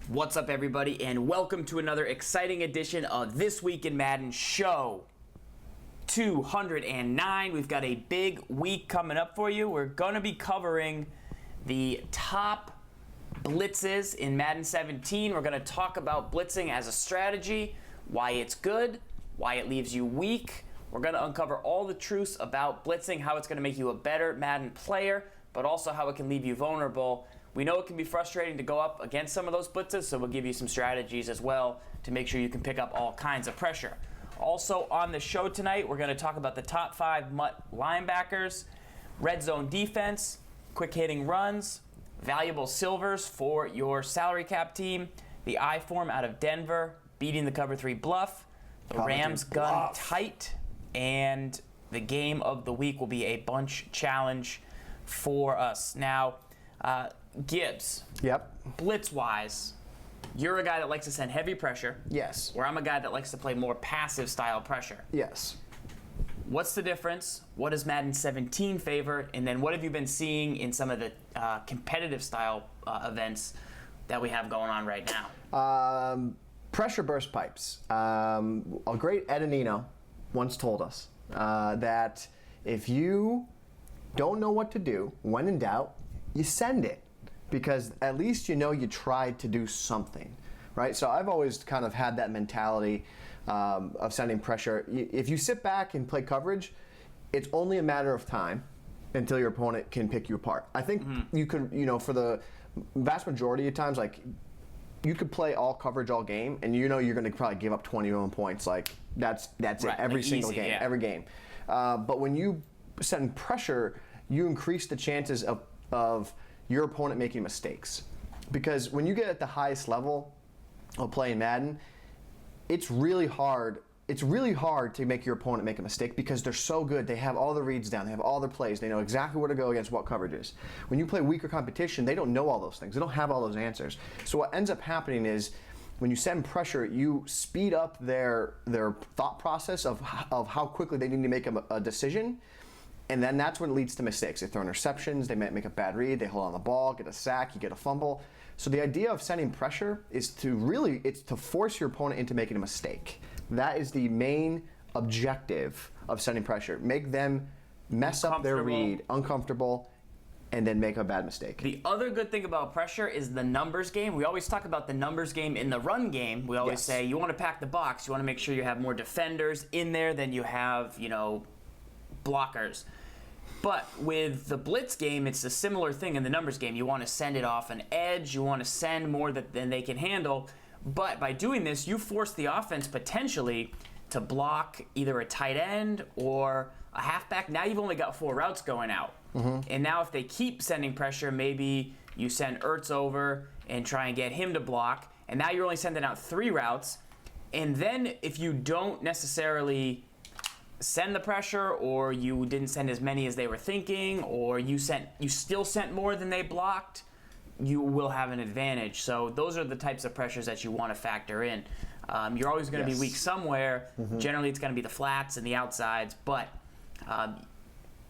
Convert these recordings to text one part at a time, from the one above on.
What's up, everybody, and welcome to another exciting edition of This Week in Madden Show 209. We've got a big week coming up for you. We're going to be covering the top blitzes in Madden 17. We're going to talk about blitzing as a strategy, why it's good, why it leaves you weak. We're going to uncover all the truths about blitzing, how it's going to make you a better Madden player, but also how it can leave you vulnerable. We know it can be frustrating to go up against some of those blitzes, so we'll give you some strategies as well to make sure you can pick up all kinds of pressure. Also on the show tonight, we're going to talk about the top 5 MUT linebackers, red zone defense, quick hitting runs, valuable silvers for your salary cap team, the I form out of Denver, beating the cover 3 bluff, the Rams gun tight, and the game of the week will be a bunch challenge for us. Now, Gibbs. Yep. Blitz-wise, you're a guy that likes to send heavy pressure. Yes. Where I'm a guy that likes to play more passive style pressure. Yes. What's the difference? What does Madden 17 favor? And then what have you been seeing in some of the competitive style events that we have going on right now? Pressure burst pipes. A great Ed Anino once told us that if you don't know what to do, when in doubt, you send it, because at least you know you tried to do something, right? So I've always kind of had that mentality of sending pressure. If you sit back and play coverage, it's only a matter of time until your opponent can pick you apart. I think you could, for the vast majority of times, like, you could play all coverage all game, and you know you're going to probably give up 21 points. Like, that's right, it every single game, every game. But when you send pressure, you increase the chances of your opponent making mistakes. Because when you get at the highest level of playing Madden, it's really hard to make your opponent make a mistake because they're so good. They have all the reads down, they have all their plays, they know exactly where to go against what coverages. When you play weaker competition, they don't know all those things. They don't have all those answers. So what ends up happening is when you send pressure, you speed up their thought process of how quickly they need to make a decision. And then that's when it leads to mistakes. They throw interceptions, they might make a bad read, they hold on the ball, get a sack, you get a fumble. So the idea of sending pressure is it's to force your opponent into making a mistake. That is the main objective of sending pressure. Make them mess up their read, uncomfortable, and then make a bad mistake. The other good thing about pressure is the numbers game. We always talk about the numbers game in the run game. We always say you want to pack the box. You want to make sure you have more defenders in there than you have, blockers. But with the blitz game, it's a similar thing in the numbers game. You want to send it off an edge. You want to send more than they can handle. But by doing this, you force the offense potentially to block either a tight end or a halfback. Now you've only got 4 routes going out. And now if they keep sending pressure, maybe you send Ertz over and try and get him to block. And now you're only sending out 3 routes. And then if you don't necessarily send the pressure, or you didn't send as many as they were thinking, or you still sent more than they blocked, you will have an advantage. So those are the types of pressures that you want to factor in. You're always going to be weak somewhere. Generally, it's going to be the flats and the outsides, but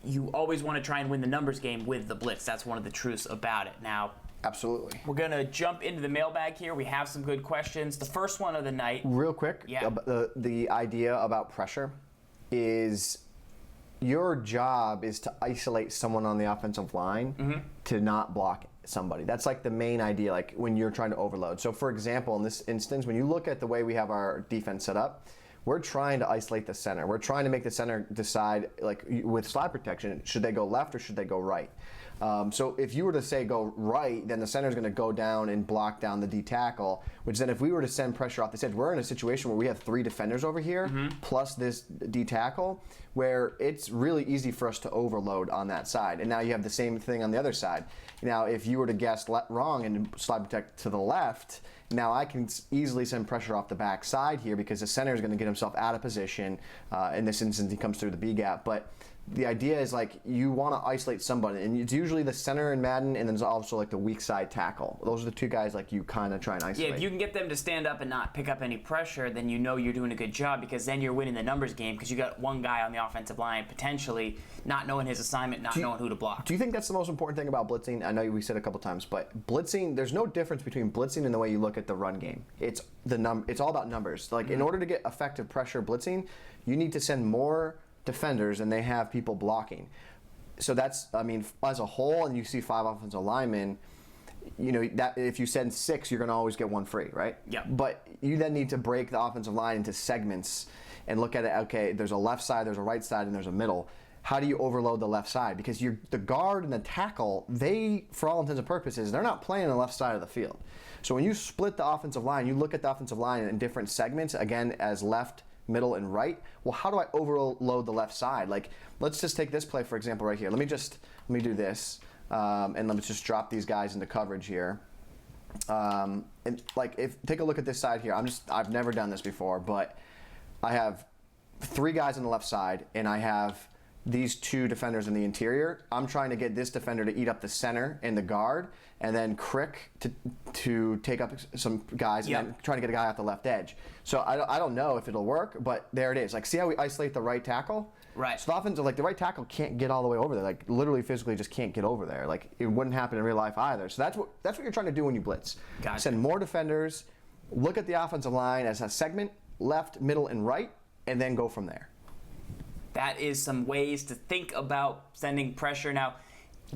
you always want to try and win the numbers game with the blitz. That's one of the truths about it. Now, absolutely. We're going to jump into the mailbag here. We have some good questions. The first one of the night. Real quick, the idea about pressure is your job is to isolate someone on the offensive line to not block somebody. That's like the main idea, like when you're trying to overload. So for example, in this instance, when you look at the way we have our defense set up, we're trying to isolate the center. We're trying to make the center decide, like with slide protection, should they go left or should they go right? So if you were to say go right, then the center is going to go down and block down the D tackle, which then if we were to send pressure off this edge, we're in a situation where we have 3 defenders over here, plus this D tackle, where it's really easy for us to overload on that side. And now you have the same thing on the other side. Now, if you were to guess wrong and slide protect to the left, now I can easily send pressure off the back side here because the center is going to get himself out of position. In this instance, he comes through the B gap. But the idea is like you want to isolate somebody, and it's usually the center in Madden, and then there's also like the weak side tackle. Those are the two guys like you kind of try and isolate. Yeah, if you can get them to stand up and not pick up any pressure, then you know you're doing a good job, because then you're winning the numbers game, because you got one guy on the offensive line potentially not knowing his assignment, not knowing who to block. Do you think that's the most important thing about blitzing? I know we said a couple times, but blitzing, there's no difference between blitzing and the way you look at the run game. It's all about numbers. Like in order to get effective pressure blitzing, you need to send more defenders and they have people blocking. So that's, I mean, as a whole, and you see 5 offensive linemen, you know, that if you send 6, you're going to always get 1 free, right? Yeah. But you then need to break the offensive line into segments and look at it, okay, there's a left side, there's a right side, and there's a middle. How do you overload the left side? Because the guard and the tackle, they, for all intents and purposes, they're not playing on the left side of the field. So when you split the offensive line, you look at the offensive line in different segments, again, as left, middle, and right. Well, how do I overload the left side? Like, let's just take this play, for example, right here. Let me do this, and let me just drop these guys into coverage here. And like, take a look at this side here. I've never done this before, but I have 3 guys on the left side, and I have these 2 defenders in the interior. I'm trying to get this defender to eat up the center and the guard, and then Crick to take up some guys, and then trying to get a guy off the left edge. So I don't know if it'll work, but there it is. Like, see how we isolate the right tackle? Right. So the offensive, like the right tackle can't get all the way over there. Like literally, physically, just can't get over there. Like it wouldn't happen in real life either. So that's what you're trying to do when you blitz. Gotcha. Send more defenders. Look at the offensive line as a segment, left, middle, and right, and then go from there. That is some ways to think about sending pressure. Now,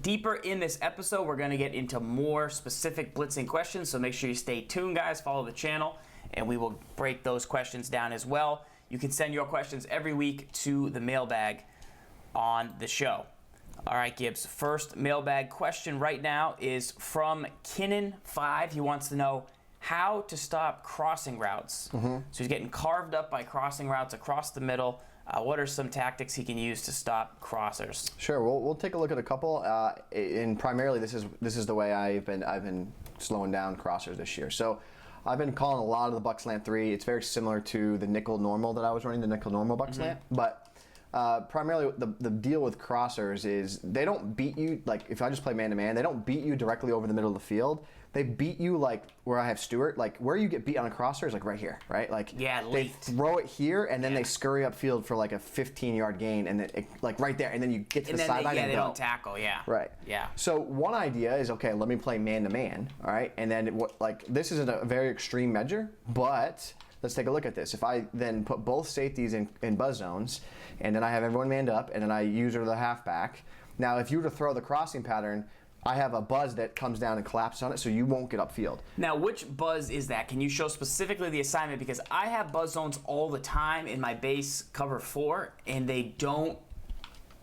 deeper in this episode, we're going to get into more specific blitzing questions, so make sure you stay tuned, guys. Follow the channel, and we will break those questions down as well. You can send your questions every week to the mailbag on the show. All right, Gibbs, first mailbag question right now is from Kinnan5. He wants to know how to stop crossing routes. So he's getting carved up by crossing routes across the middle. What are some tactics he can use to stop crossers? Sure, we'll take a look at a couple, and primarily this is the way I've been slowing down crossers this year. So I've been calling a lot of the buck slant 3. It's very similar to the nickel normal that I was running, the nickel normal buck slant, but primarily the deal with crossers is they don't beat you, like if I just play man-to-man, they don't beat you directly over the middle of the field. They beat you like where I have Stewart, like where you get beat on a crosser is like right here, right? Like they throw it here and then they scurry upfield for like a 15-yard gain, and then like right there, and then you get to the sideline and they go. don't tackle, Right. Yeah. So one idea is, okay, let me play man-to-man, all right? And then like this isn't a very extreme measure, but let's take a look at this. If I then put both safeties in buzz zones, and then I have everyone manned up, and then I use her the halfback. Now, if you were to throw the crossing pattern, I have a buzz that comes down and collapses on it, so you won't get upfield. Now, which buzz is that? Can you show specifically the assignment? Because I have buzz zones all the time in my base cover 4, and they don't.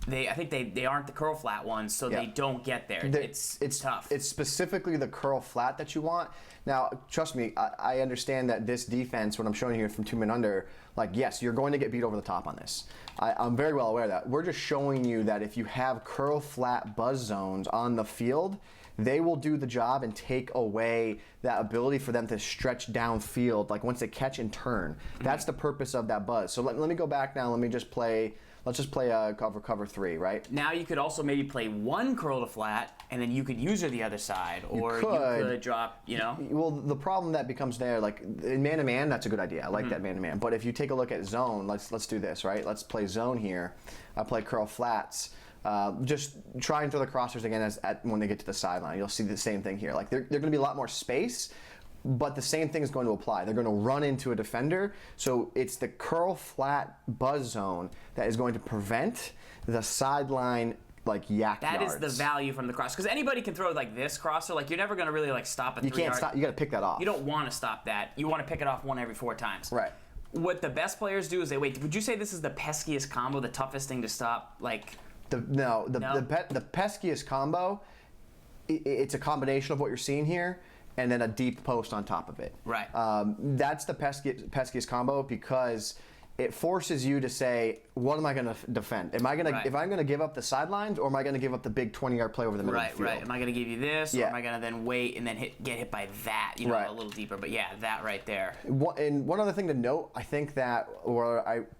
I think they aren't the curl flat ones, so they don't get there. It's tough. It's specifically the curl flat that you want. Now, trust me, I understand that this defense, what I'm showing you here from 2 men under, like, yes, you're going to get beat over the top on this. I'm very well aware of that. We're just showing you that if you have curl flat buzz zones on the field, they will do the job and take away that ability for them to stretch downfield, like once they catch and turn. That's the purpose of that buzz. So let me go back now. Let me just play. Let's just play a cover 3, right? Now you could also maybe play one curl to flat, and then you could use her the other side, or you could drop, you know? Well, the problem that becomes there, like in man-to-man, that's a good idea. I like that man-to-man. But if you take a look at zone, let's do this, right? Let's play zone here. I play curl flats. Just try and throw the crossers again when they get to the sideline. You'll see the same thing here. Like they're going to be a lot more space, but the same thing is going to apply. They're going to run into a defender, so it's the curl flat buzz zone that is going to prevent the sideline like yak That yards. is the value from the cross, because anybody can throw like this crosser. Like you're never going to really like stop a 3 You can't stop. You got to pick that off. You don't want to stop that. You want to pick it off 1 every 4 times. Right. What the best players do is they wait. Would you say this is the peskiest combo, the toughest thing to stop? Like The peskiest combo, it's a combination of what you're seeing here, and then a deep post on top of it. Right. That's the peskiest combo, because it forces you to say, what am I going to defend? Am I going to if I'm going to give up the sidelines, or am I going to give up the big 20-yard play over the middle of the field? Right. Am I going to give you this, or am I going to then wait and then get hit by that? You know, a little deeper. But yeah, that right there. And one other thing to note, I think that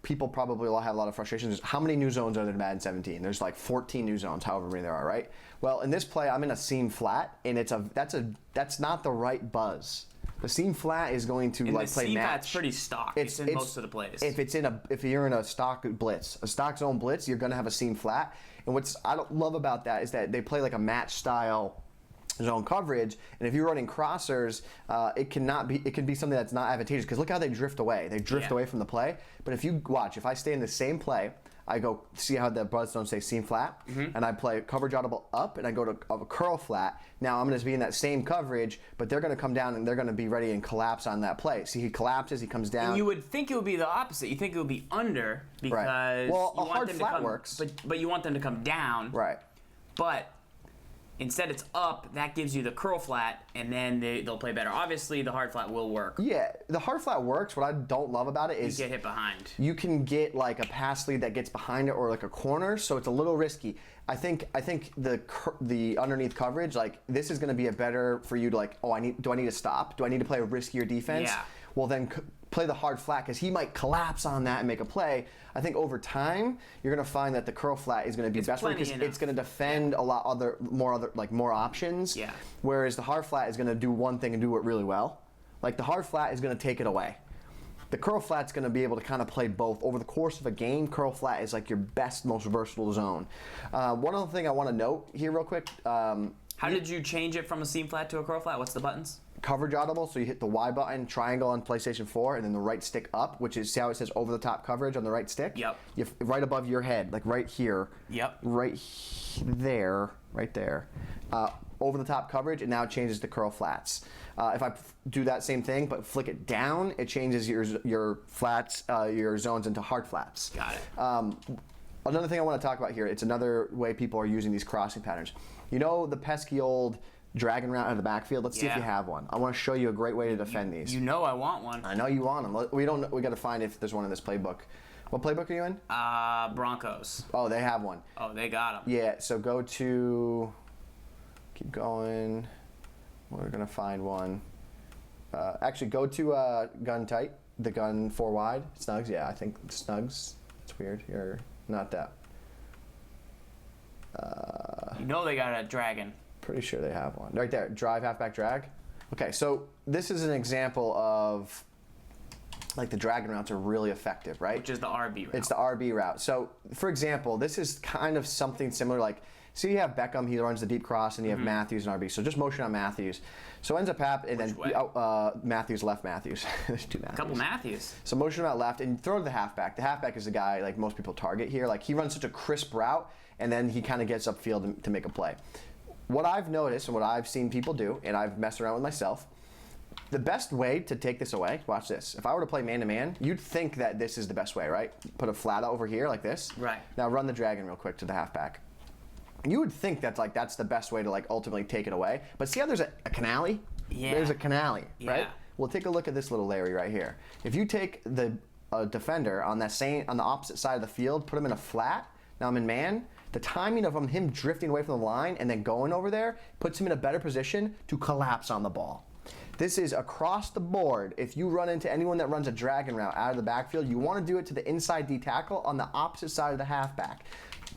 people probably will have a lot of frustrations is how many new zones are there in Madden 17? There's like 14 new zones, however many there are, right? Well, in this play, I'm in a seam flat, and that's not the right buzz. The seam flat is going to play match. The seam flat's pretty stock. It's in most of the plays. If you're in a stock blitz, a stock zone blitz, you're going to have a seam flat. And what I don't love about that is that they play like a match style zone coverage, and if you're running crossers, it can be something that's not advantageous, because look how they drift away. They drift away from the play. But if you watch, if I stay in the same play, I go see how the buzz don't say seam flat, and I play coverage audible up, and I go to a curl flat. Now I'm going to be in that same coverage, but they're going to come down and they're going to be ready and collapse on that play. See, he collapses, he comes down. And you would think it would be the opposite. You think it would be under, because well, a hard flat works, but you want them to come down. Right. But instead it's up, that gives you the curl flat, and then they'll play better. Obviously, the hard flat will work. Yeah, the hard flat works. What I don't love about it is you get hit behind. You can get like a pass lead that gets behind it, or like a corner, so it's a little risky. I think the underneath coverage, like this is going to be a better for you to like, do I need to stop? Do I need to play a riskier defense? Yeah. Well, then play the hard flat, because he might collapse on that and make a play. I think over time you're going to find that the curl flat is going to be best for you, because it's going to defend a lot more options. Yeah. Whereas the hard flat is going to do one thing and do it really well. Like the hard flat is going to take it away. The curl flat's going to be able to kind of play both. Over the course of a game, curl flat is like your best, most versatile zone. One other thing I want to note here real quick. How did you change it from a seam flat to a curl flat? What's the buttons? Coverage audible, so you hit the Y button, triangle on PlayStation 4, and then the right stick up, which is, see how it says over the top coverage on the right stick? Yep. Right above your head, like right here. Yep. Right there. Over the top coverage, and now it changes to curl flats. If I do that same thing, but flick it down, it changes your flats, your zones into hard flats. Got it. Another thing I want to talk about here, it's another way people are using these crossing patterns. You know the pesky old dragon route out of the backfield? Let's see if you have one. I want to show you a great way to defend these. You know I want one. I know you want them. We got to find if there's one in this playbook. What playbook are you in? Broncos. Oh, they have one. Oh, they got them. Yeah, so go to, keep going. We're going to find one. Actually, go to gun tight, the gun 4 wide. Snugs, yeah, I think Snugs. It's weird. You're not that. You know they got a dragon. Pretty sure they have one. Right there, drive, halfback, drag. Okay, so this is an example of, like, the dragon routes are really effective, right? Which is the RB route. It's the RB route. So, for example, this is kind of something similar, like, see, you have Beckham, he runs the deep cross, and you have Matthews and RB. So just motion on Matthews. So ends up happening, and then Matthews, left Matthews. There's two Matthews. Couple Matthews. So motion him out left, and throw to the halfback. The halfback is the guy, like, most people target here. Like, he runs such a crisp route, and then he kind of gets upfield to make a play. What I've noticed and what I've seen people do, and I've messed around with myself, the best way to take this away, watch this. If I were to play man-to-man, you'd think that this is the best way, right? Put a flat over here like this. Right. Now run the dragon real quick to the halfback. You would think that's the best way to, like, ultimately take it away. But see how there's a canali? Yeah. There's a canali, right? Yeah. Well, take a look at this little Larry right here. If you take the defender on the opposite side of the field, put him in a flat, now I'm in man, the timing of him drifting away from the line and then going over there puts him in a better position to collapse on the ball. This is across the board. If you run into anyone that runs a dragon route out of the backfield, you want to do it to the inside D tackle on the opposite side of the halfback.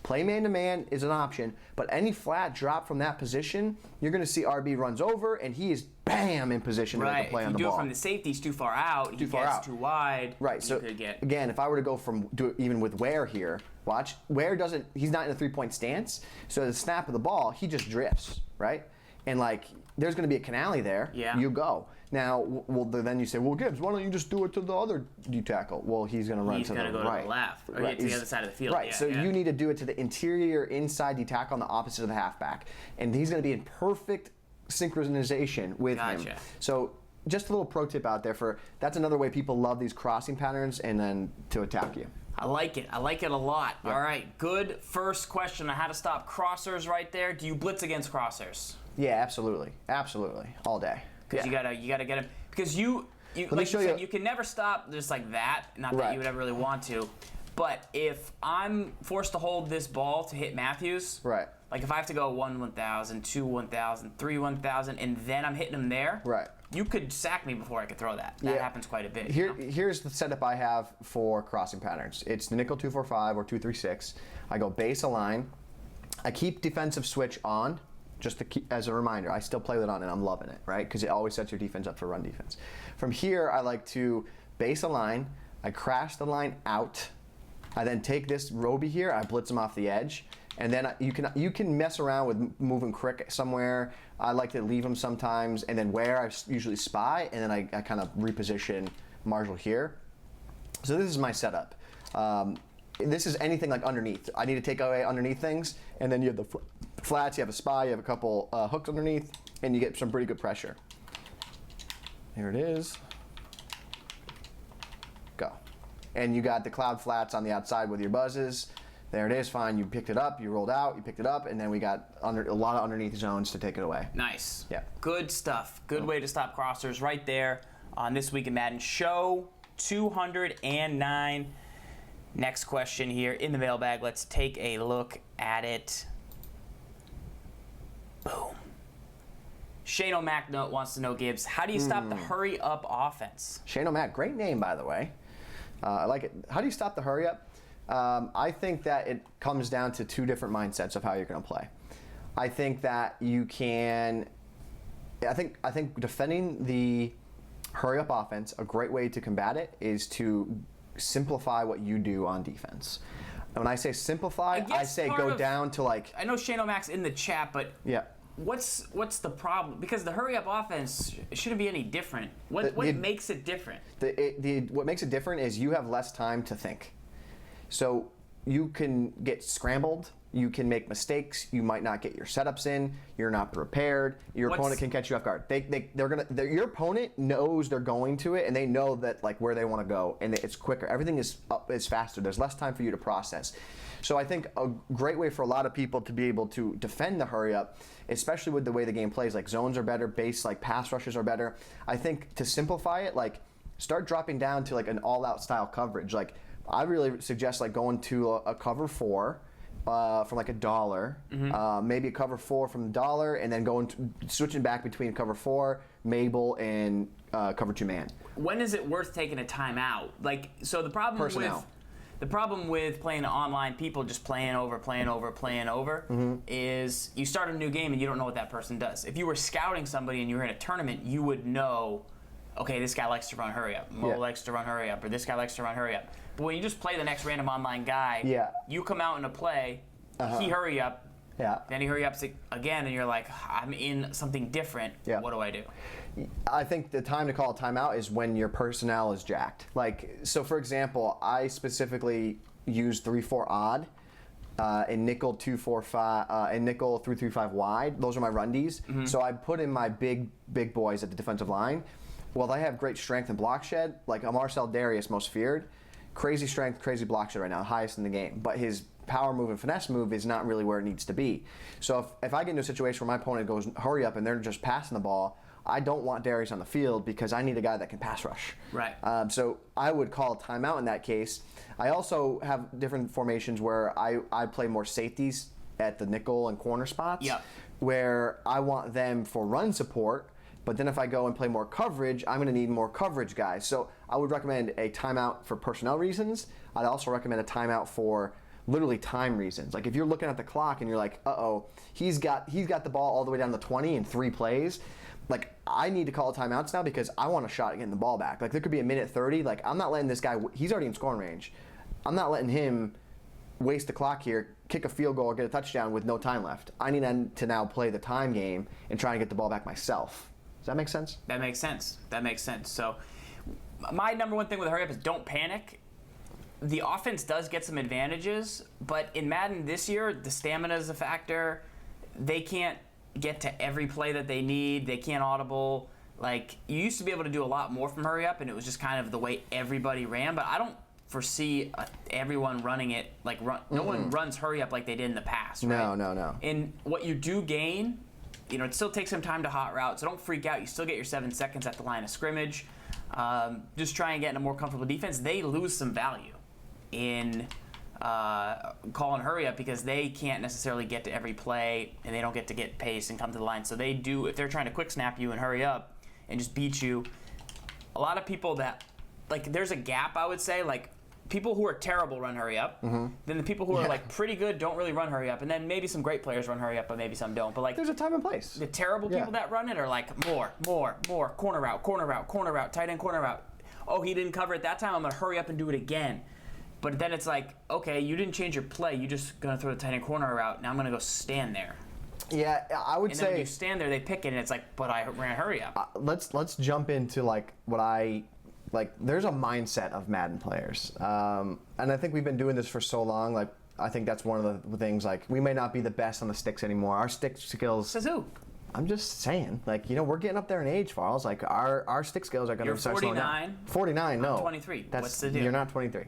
Play man-to-man is an option, but any flat drop from that position, you're going to see RB runs over, and he is, bam, in position to make a play on the ball. If you do it from the safety, he's too far out. He gets too wide. Right, so again, if I were to go even with Ware here, watch, Ware he's not in a three-point stance, so the snap of the ball, he just drifts, right? And, like, there's going to be a canali there. Yeah. You go. Now, then you say, well, Gibbs, why don't you just do it to the other D tackle? Well, he's going to run to the right. He's going to go to the left, or get to the other side of the field. Right, yeah, so you need to do it to the interior inside D tackle on the opposite of the halfback. And he's going to be in perfect synchronization with him. So just a little pro tip out there that's another way people love these crossing patterns and then to attack you. I like it. I like it a lot. Yep. All right, good first question on how to stop crossers right there. Do you blitz against crossers? Yeah, absolutely. Absolutely. All day. Because you gotta get him. Because Let me show you. You can never stop just like that. Not that Right. you would ever really want to. But if I'm forced to hold this ball to hit Matthews, Right. like if I have to go 1,000, 2,000, 3,000, and then I'm hitting him there, Right. you could sack me before I could throw that. That happens quite a bit. Here's the setup I have for crossing patterns. It's the nickel 2-4-5 or 2-3-6. I go base align. I keep defensive switch on, just to keep, as a reminder. I still play that on, and I'm loving it, right? Because it always sets your defense up for run defense. From here, I like to base align. I crash the line out. I then take this Roby here. I blitz him off the edge. And then you can mess around with moving Crick somewhere. I like to leave him sometimes, and then where I usually spy, and then I kind of reposition Marshall here. So this is my setup. This is anything like underneath. I need to take away underneath things, and then you have the flats, you have a spy, you have a couple hooks underneath, and you get some pretty good pressure. Here it is. Go. And you got the cloud flats on the outside with your buzzes. There it is, fine. You picked it up, you rolled out, you picked it up, and then we got a lot of underneath zones to take it away. Nice. Yeah. Good stuff. Good way to stop crossers right there on This Week in Madden. Show 209. Next question here in the mailbag. Let's take a look at it. Boom. Shane O'Mac wants to know, Gibbs, how do you stop the hurry-up offense? Shane O'Mac, great name, by the way. I like it. How do you stop the hurry-up? I think that it comes down to two different mindsets of how you're going to play. I think that you can. I think defending the hurry-up offense, a great way to combat it is to simplify what you do on defense. And when I say simplify, I say go down to like. I know Shane O'Mac's in the chat, but yeah. What's the problem? Because the hurry-up offense shouldn't be any different. What makes it different? What makes it different is you have less time to think. So you can get scrambled, you can make mistakes, you might not get your setups in, you're not prepared, your opponent can catch you off guard. Your opponent knows they're going to it, and they know that like where they want to go, and it's quicker. Everything is faster. There's less time for you to process. So I think a great way for a lot of people to be able to defend the hurry up, especially with the way the game plays, like zones are better, base like pass rushes are better. I think to simplify it, like start dropping down to like an all-out style coverage. Like I really suggest like going to a cover 4 from like $1, maybe a cover 4 from $1, and then switching back between cover 4, Mabel, and cover 2 man. When is it worth taking a timeout? Like, so the problem Personnel. The problem with playing online, people just playing over, is you start a new game and you don't know what that person does. If you were scouting somebody and you were in a tournament, you would know, okay, this guy likes to run hurry up, Mo likes to run hurry up, or this guy likes to run hurry up. But when you just play the next random online guy, you come out in a play, he hurry up, then he hurry ups again, and you're like, I'm in something different. What do I do? I think the time to call a timeout is when your personnel is jacked. Like, so for example, I specifically use 3-4 odd, in nickel 2-4-5, and nickel 3-3-5 wide. Those are my rundies. So I put in my big boys at the defensive line. Well, they have great strength and block shed. Like Marcel Darius, most feared. Crazy strength, crazy block shed right now, highest in the game. But his power move and finesse move is not really where it needs to be. So if I get into a situation where my opponent goes hurry up and they're just passing the ball, I don't want Darius on the field because I need a guy that can pass rush. Right. So I would call a timeout in that case. I also have different formations where I play more safeties at the nickel and corner spots, where I want them for run support. But then if I go and play more coverage, I'm going to need more coverage guys. So I would recommend a timeout for personnel reasons. I'd also recommend a timeout for literally time reasons. Like if you're looking at the clock and you're like, uh-oh, he's got the ball all the way down to 20 in 3 plays. Like I need to call timeouts now because I want a shot at getting the ball back. Like there could be a minute 30. Like I'm not letting this guy, he's already in scoring range. I'm not letting him waste the clock here, kick a field goal or get a touchdown with no time left. I need to now play the time game and try and get the ball back myself. Does that make sense? That makes sense. So my number one thing with hurry up is don't panic. The offense does get some advantages, but in Madden this year, the stamina is a factor. They can't get to every play that they need. They can't audible. Like, you used to be able to do a lot more from hurry up, and it was just kind of the way everybody ran, but I don't foresee everyone running it. Like, no one runs hurry up like they did in the past, right? No. And what you do gain it still takes some time to hot route, so don't freak out. You still get your 7 seconds at the line of scrimmage. Just try and get in a more comfortable defense. They lose some value in calling hurry up because they can't necessarily get to every play and they don't get to get pace and come to the line. So they do, if they're trying to quick snap you and hurry up and just beat you, a lot of people that, like, there's a gap, I would say, like, people who are terrible run hurry up. Then the people who are like pretty good don't really run hurry up, and then maybe some great players run hurry up, but maybe some don't. But like, there's a time and place. The terrible people that run it are like more corner route, tight end corner route. Oh, he didn't cover it that time. I'm gonna hurry up and do it again. But then it's like, okay, you didn't change your play. You just gonna throw the tight end corner route. Now I'm gonna go stand there. Yeah, I would and say. And then when you stand there, they pick it, and it's like, but I ran hurry up. Let's jump into like what I. Like, there's a mindset of Madden players. And I think we've been doing this for so long. Like, I think that's one of the things, like, we may not be the best on the sticks anymore. Our stick skills... Says who? I'm just saying. Like, we're getting up there in age, Farls. Like, our stick skills are going to start slowing down. You're 49, no. I'm 23. What's the deal? You're not 23.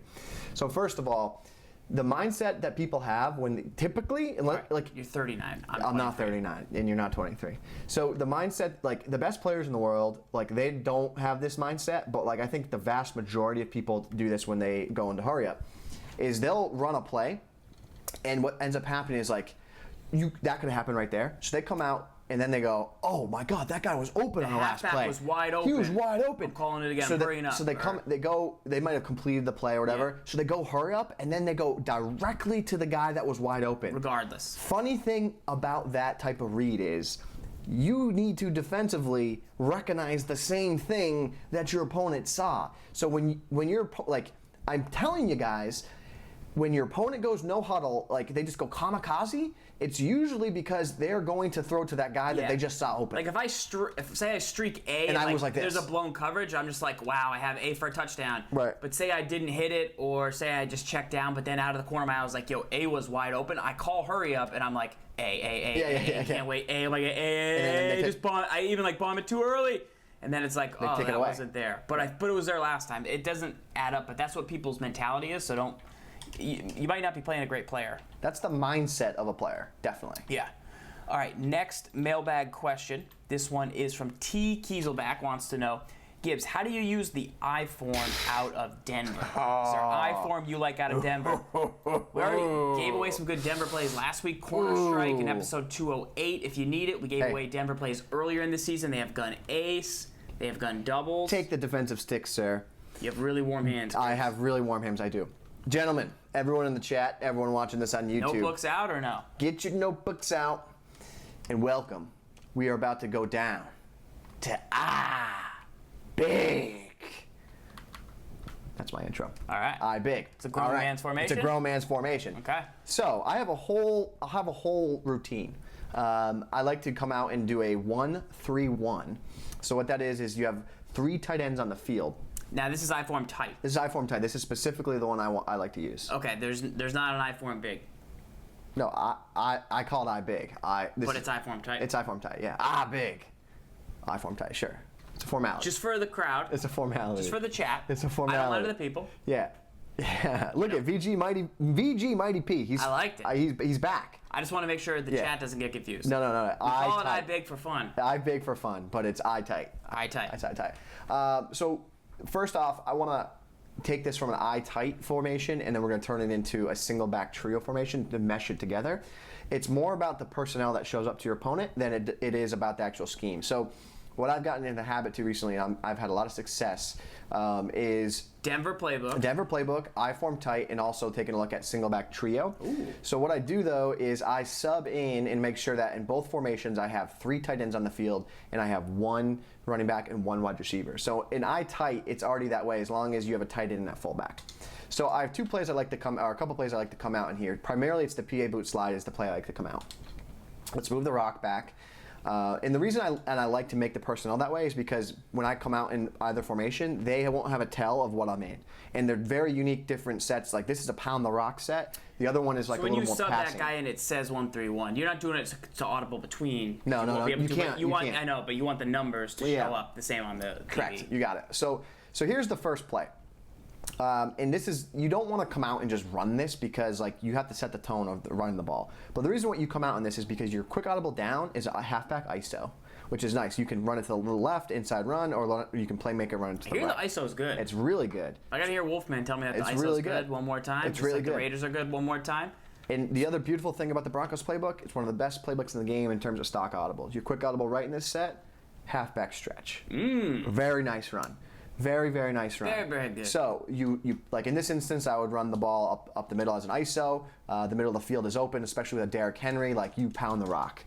So, first of all, the mindset that people have when typically, like you're 39. I'm not 39, and you're not 23. So the mindset, like the best players in the world, like they don't have this mindset, but like I think the vast majority of people do this when they go into hurry up, is they'll run a play, and what ends up happening is like, that could happen right there. So they come out. And then they go, oh my God, that guy was open on the last play. Was wide open. He was wide open. I'm calling it again. So hurrying up. So they might have completed the play or whatever. So they go hurry up, and then they go directly to the guy that was wide open. Regardless. Funny thing about that type of read is, you need to defensively recognize the same thing that your opponent saw. So when you're like, I'm telling you guys, when your opponent goes no huddle, like they just go kamikaze, it's usually because they're going to throw to that guy that they just saw open. Like if say I streak A and I was like this. There's a blown coverage, I'm just like, wow, I have A for a touchdown. Right. But say I didn't hit it, or say I just checked down, but then out of the corner of my eye I was like, yo, A was wide open. I call hurry up, and I'm like, A, can't wait, A, I'm like, A, just bomb. I even like bomb it too early. And then it's like, oh, that wasn't there. But it was there last time. It doesn't add up, but that's what people's mentality is, so don't. You might not be playing a great player. That's the mindset of a player, definitely. Yeah. All right, next mailbag question. This one is from T. Kieselback, wants to know, Gibbs, how do you use the I form out of Denver? Is there I form you like out of Denver? We already gave away some good Denver plays last week. Corner Strike in episode 208. If you need it, we gave away Denver plays earlier in the season. They have gun ace. They have gun doubles. Take the defensive sticks, sir. You have really warm hands. I have really warm hands, I do. Gentlemen, everyone in the chat, everyone watching this on YouTube. Notebooks out or no? Get your notebooks out and welcome. We are about to go down to big. That's my intro. All right. I big. It's a grown man's formation? It's a grown man's formation. Okay. So I'll have a whole routine. I like to come out and do a 1-3-1. So what that is you have 3 tight ends on the field. Now this is I form tight. This is I form tight. This is specifically the one I like to use. Okay, there's not an I form big. No, I call it I big. But it's I form tight. It's I form tight. Yeah, big. I form tight. Sure, it's a formality. Just for the crowd. It's a formality. Just for the chat. It's a formality. I don't lie to the people. Yeah. Yeah. Look at VG Mighty P. I liked it. He's back. I just want to make sure the chat doesn't get confused. No. We call it I big for fun. I big for fun, but it's I tight. I tight. It's I tight. So first off, I want to take this from an I tight formation, and then we're going to turn it into a single back trio formation to mesh it together. It's more about the personnel that shows up to your opponent than it is about the actual scheme. So what I've gotten in the habit to recently, and I've had a lot of success, is Denver playbook, I form tight, and also taking a look at single back trio. Ooh. So what I do though is I sub in and make sure that in both formations I have 3 tight ends on the field, and I have 1 running back and 1 wide receiver. So in I tight, it's already that way as long as you have a tight end and a fullback. So I have 2 plays a couple plays I like to come out in here. Primarily it's the PA boot slide is the play I like to come out. Let's move the rock back. And the reason I like to make the personnel that way is because when I come out in either formation, they won't have a tell of what I'm in. And they're very unique, different sets. Like this is a pound the rock set. The other one is like a little more passing. So when you sub that guy in, it says 1-3-1. You're not doing it to audible between. No. You can't. I know, but you want the numbers to show up the same on the TV. Correct. You got it. So here's the first play. And this is, you don't want to come out and just run this because like you have to set the tone of running the ball. But the reason why you come out on this is because your quick audible down is a halfback ISO, which is nice. You can run it to the left, inside run, or you can playmaker run it to the right. I hear the ISO is good. It's really good. I gotta hear Wolfman tell me that the ISO really is good one more time. It's really like good. The Raiders are good one more time. And the other beautiful thing about the Broncos playbook, it's one of the best playbooks in the game in terms of stock audibles. Your quick audible right in this set, halfback stretch. Very nice run. Very, very nice run. Very, very good. So you like in this instance, I would run the ball up the middle as an ISO. The middle of the field is open, especially with a Derrick Henry. Like you pound the rock.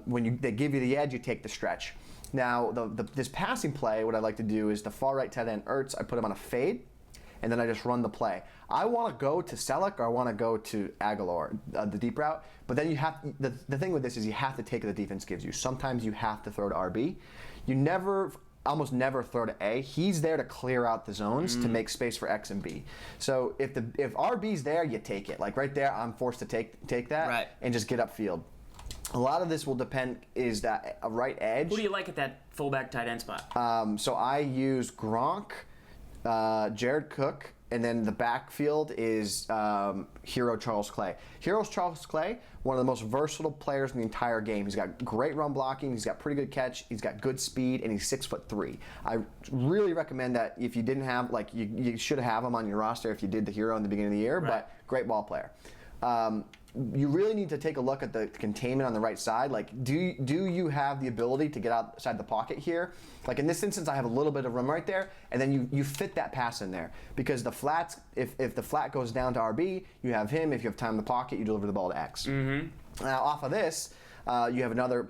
When they give you the edge, you take the stretch. Now this passing play, what I like to do is the far right tight end Ertz. I put him on a fade, and then I just run the play. I want to go to Selleck or I want to go to Aguilar, the deep route. But then you have the thing with this is you have to take what the defense gives you. Sometimes you have to throw to RB. You almost never throw to A. He's there to clear out the zones to make space for X and B. So if RB's there, you take it. Like right there, I'm forced to take that and just get upfield. A lot of this will depend, is that a right edge. Who do you like at that fullback tight end spot? So I use Gronk, Jared Cook, and then the backfield is Hero Charles Clay. Hero Charles Clay, one of the most versatile players in the entire game. He's got great run blocking, he's got pretty good catch, he's got good speed, and he's 6'3". I really recommend that if you didn't have, like, you should have him on your roster if you did the Hero in the beginning of the year, but great ball player. You really need to take a look at the containment on the right side. Like, do you have the ability to get outside the pocket here? Like in this instance, I have a little bit of room right there, and then you fit that pass in there. Because the flats, if the flat goes down to RB, you have him. If you have time in the pocket, you deliver the ball to X. Now, off of this, you have another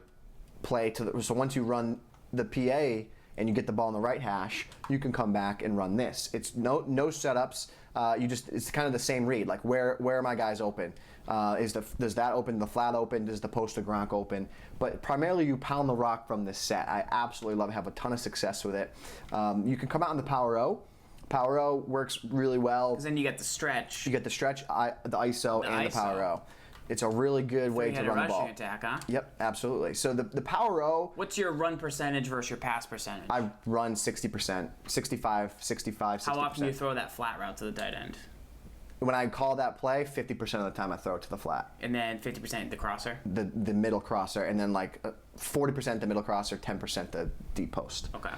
play so once you run the PA and you get the ball in the right hash, you can come back and run this. It's no setups. It's kind of the same read. Like where are my guys open? Does that open? The flat open? Does the post to Gronk open? But primarily you pound the rock from this set. I absolutely love it. Have a ton of success with it. You can come out in the power O. Power O works really well. Because then you get the stretch. You get the stretch, the ISO, and the power O. It's a really good way to run the ball. Rushing attack, huh? Yep, absolutely. So the power O. What's your run percentage versus your pass percentage? I run 60%, 65, 60%. How often do you throw that flat route to the tight end? When I call that play, 50% of the time I throw it to the flat. And then 50% the crosser? The middle crosser, and then like 40% the middle crosser, 10% the deep post. Okay.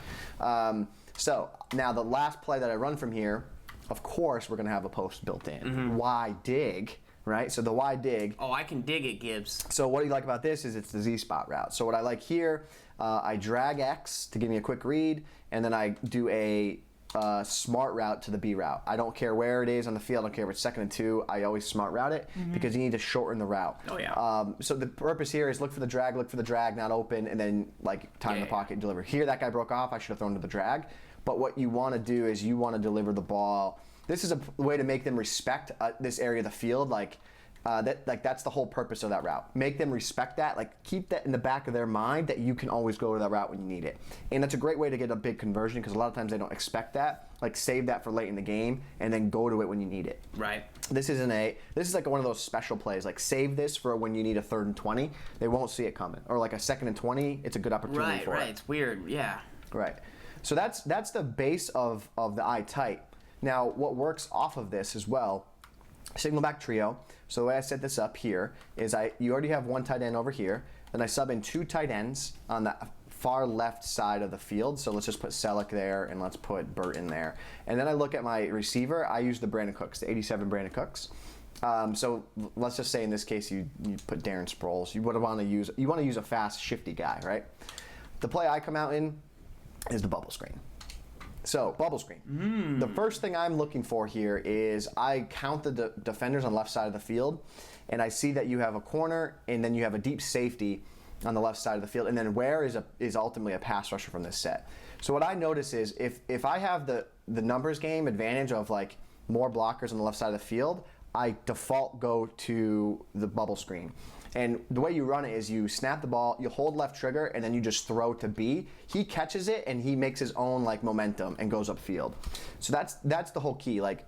So now the last play that I run from here, of course we're going to have a post built in. Y dig. Right, so the Y dig. Oh, I can dig it, Gibbs. So what you like about this is it's the Z spot route. So what I like here, I drag X to give me a quick read, and then I do a smart route to the B route. I don't care where it is on the field. I don't care if it's 2nd and 2. I always smart route it because you need to shorten the route. Oh yeah. So the purpose here is look for the drag, not open, and then like time in the pocket and deliver. Here that guy broke off. I should have thrown to the drag. But what you want to do is you want to deliver the ball. This is a way to make them respect this area of the field. That's the whole purpose of that route. Make them respect that. Like keep that in the back of their mind that you can always go to that route when you need it. And that's a great way to get a big conversion because a lot of times they don't expect that. Like save that for late in the game and then go to it when you need it. Right. This is like one of those special plays. Like save this for when you need a 3rd and 20. They won't see it coming. Or like a 2nd and 20. It's a good opportunity for it. Right. It's weird. Yeah. Right. So that's the base of the I tight. Now, what works off of this as well, signal back trio. So the way I set this up here is you already have one tight end over here, then I sub in 2 tight ends on the far left side of the field. So let's just put Selleck there and let's put Burt in there. And then I look at my receiver. I use the Brandon Cooks, the 87 Brandon Cooks. So let's just say in this case you put Darren Sproles. You want to use a fast, shifty guy, right? The play I come out in is the bubble screen. So, bubble screen. The first thing I'm looking for here is I count the defenders on the left side of the field, and I see that you have a corner, and then you have a deep safety on the left side of the field, and then where is ultimately a pass rusher from this set. So what I notice is if I have the numbers game advantage of like more blockers on the left side of the field, I default go to the bubble screen. And the way you run it is you snap the ball, you hold left trigger, and then you just throw to B. He catches it, and he makes his own like momentum and goes upfield. So that's the whole key. Like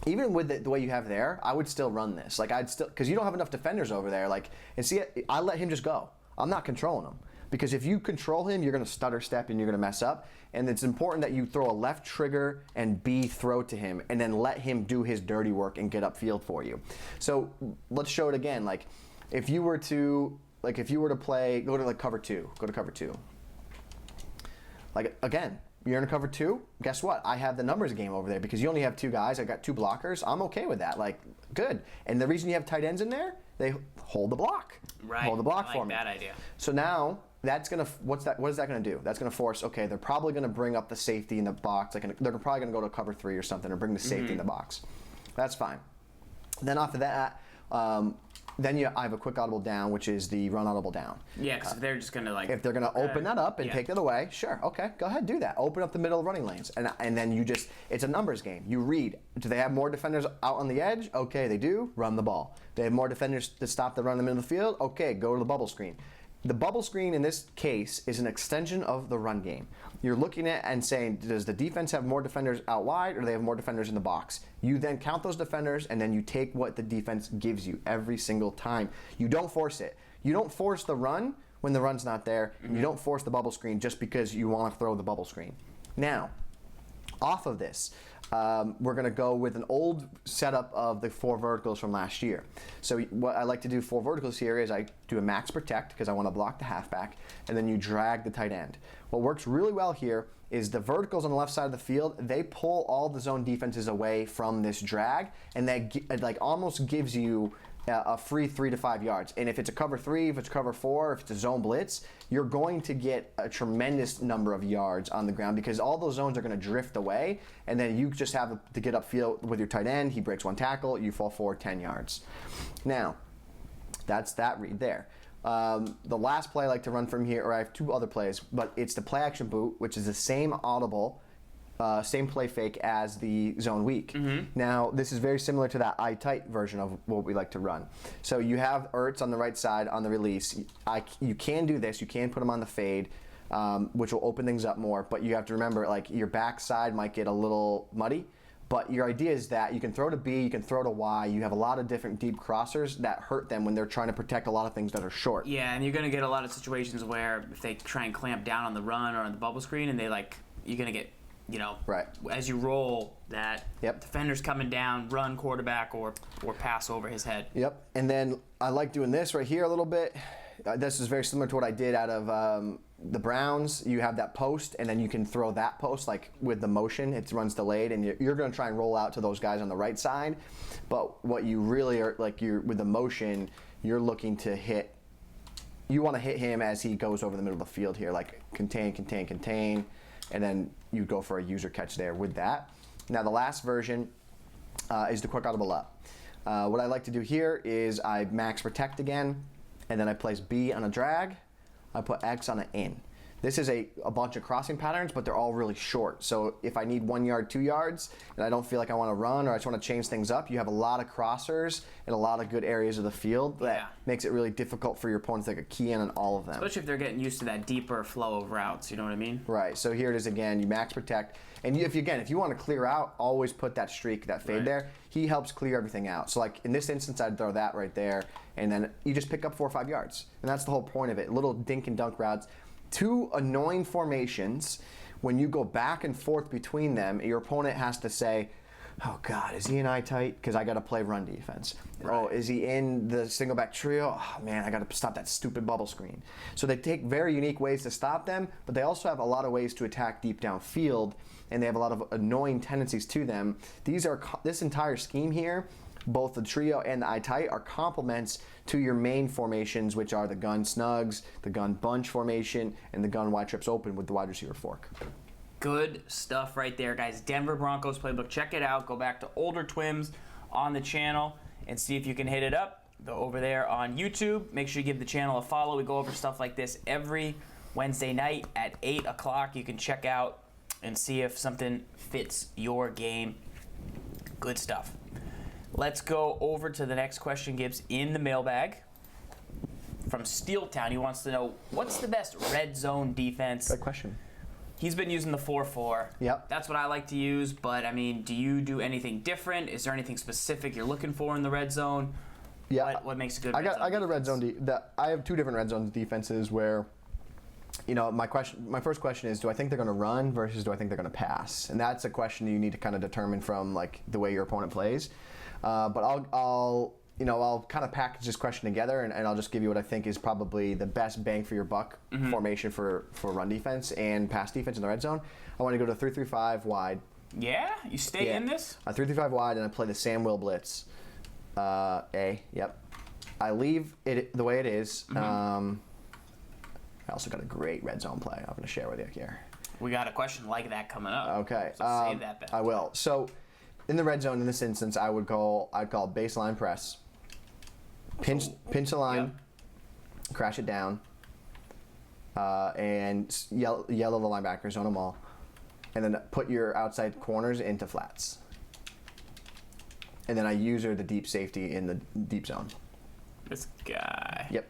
even with the way you have there, I would still run this. Like I'd still, because you don't have enough defenders over there. Like and see, I let him just go. I'm not controlling him. because if you control him, you're going to stutter step and you're going to mess up. And it's important that you throw a left trigger and B throw to him, and then let him do his dirty work and get upfield for you. So let's show it again. Like if you were to play, go to like cover two. Like again, you're in a cover two. Guess what? I have the numbers game over there because you only have two guys. I got two blockers. I'm okay with that. Like good. And the reason you have tight ends in there, they hold the block. Right. Hold the block I for like me. that idea. So now that's gonna what is that gonna do? That's gonna force. Okay, they're probably gonna bring up the safety in the box. Like they're probably gonna go to cover three or something, or bring the safety in the box. That's fine. Then after that, I have a quick audible down, which is the run audible down. Yeah, because if they're just gonna like. If they're gonna open that up and take it away, sure, okay, go ahead, do that. Open up the middle running lanes, and then it's a numbers game. You read. Do they have more defenders out on the edge? Okay, they do. Run the ball. They have more defenders to stop the run in the middle of the field. Okay, go to the bubble screen. The bubble screen in this case is an extension of the run game. You're looking at and saying, does the defense have more defenders out wide or do they have more defenders in the box? You then count those defenders and then you take what the defense gives you every single time. You don't force it. You don't force the run when the run's not there. And you don't force the bubble screen just because you want to throw the bubble screen. Now, off of this, we're going to go with an old setup of the 4 verticals from last year. So what I like to do 4 verticals here is I do a max protect because I want to block the halfback, and then you drag the tight end. What works really well here is the verticals on the left side of the field, they pull all the zone defenses away from this drag, and that like almost gives you a free 3 to 5 yards. And if it's a cover 3, if it's cover 4, if it's a zone blitz, you're going to get a tremendous number of yards on the ground because all those zones are going to drift away, and then you just have to get upfield with your tight end. He breaks 1 tackle, you fall forward 10 yards. Now, that's that read there. The last play I like to run from here, or I have 2 other plays, but it's the play action boot, which is the same audible, same play fake as the zone weak. Now, this is very similar to that eye tight version of what we like to run. So you have Ertz on the right side on the release. You can do this. You can put him on the fade, which will open things up more. But you have to remember, like your backside might get a little muddy. But your idea is that you can throw to B, you can throw to Y. You have a lot of different deep crossers that hurt them when they're trying to protect a lot of things that are short. Yeah, and you're going to get a lot of situations where if they try and clamp down on the run or on the bubble screen, and you're going to get, right. As you roll, that defender's coming down, run quarterback or pass over his head. Yep. And then I like doing this right here a little bit. This is very similar to what I did out of the Browns. You have that post, and then you can throw that post like with the motion. It runs delayed, and you're going to try and roll out to those guys on the right side. But what you really are with the motion, you're looking to hit. You want to hit him as he goes over the middle of the field here, like contain, contain, contain. And then you go for a user catch there with that. Now the last version is the quick audible up. What I like to do here is I max protect again, and then I place B on a drag. I put X on an in. This is a bunch of crossing patterns, but they're all really short. So if I need 1 yard, 2 yards, and I don't feel like I want to run or I just want to change things up, you have a lot of crossers and a lot of good areas of the field that makes it really difficult for your opponents to key in on all of them. Especially if they're getting used to that deeper flow of routes, you know what I mean? Right, so here it is again, you max protect. And if you want to clear out, always put that streak, that fade there. He helps clear everything out. So like in this instance, I'd throw that right there, and then you just pick up 4 or 5 yards. And that's the whole point of it, little dink and dunk routes. 2 annoying formations, when you go back and forth between them, your opponent has to say, oh God, is he in eye tight? Because I got to play run defense. Right. Oh, is he in the single back trio? Oh man, I got to stop that stupid bubble screen. So they take very unique ways to stop them, but they also have a lot of ways to attack deep downfield, and they have a lot of annoying tendencies to them. This entire scheme here, both the trio and the eye tight, are complements to your main formations, which are the gun snugs, the gun bunch formation, and the gun wide trips open with the wide receiver fork. Good stuff right there, guys. Denver Broncos playbook. Check it out. Go back to older TWIMs on the channel and see if you can hit it up. Go over there on YouTube. Make sure you give the channel a follow. We go over stuff like this every Wednesday night at 8 o'clock. You can check out and see if something fits your game. Good stuff. Let's go over to the next question, Gibbs, in the mailbag. From Steeltown, he wants to know, what's the best red zone defense? Good question. He's been using the 4-4. Yep. That's what I like to use, but, I mean, do you do anything different? Is there anything specific you're looking for in the red zone? Yeah. What makes a good I got a red zone. I have 2 different red zone defenses where my first question is, do I think they're going to run versus do I think they're going to pass? And that's a question you need to kind of determine from like the way your opponent plays. But I'll kind of package this question together, and I'll just give you what I think is probably the best bang for your buck formation for run defense and pass defense in the red zone. I want to go to 3-3-5 wide. Yeah, you stay in this? 3-3-5 wide, and I play the Sam Will blitz. Yep. I leave it the way it is. I also got a great red zone play I'm going to share with you here. We got a question like that coming up. Okay. So save that back. I will. So in the red zone in this instance, I'd call baseline press. Pinch the line, crash it down, and yellow the linebackers, zone them all, and then put your outside corners into flats. And then I use the deep safety in the deep zone. This guy. Yep.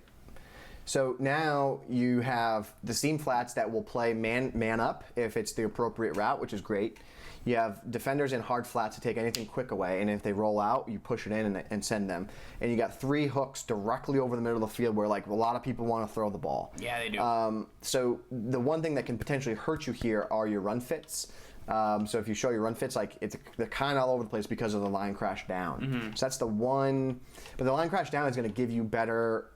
So now you have the seam flats that will play man up if it's the appropriate route, which is great. You have defenders in hard flats to take anything quick away, and if they roll out, you push it in and send them. And you got 3 hooks directly over the middle of the field where like a lot of people want to throw the ball. Yeah, they do. So the one thing that can potentially hurt you here are your run fits. So if you show your run fits, like they're kind of all over the place because of the line crash down. So that's the one. But the line crash down is going to give you better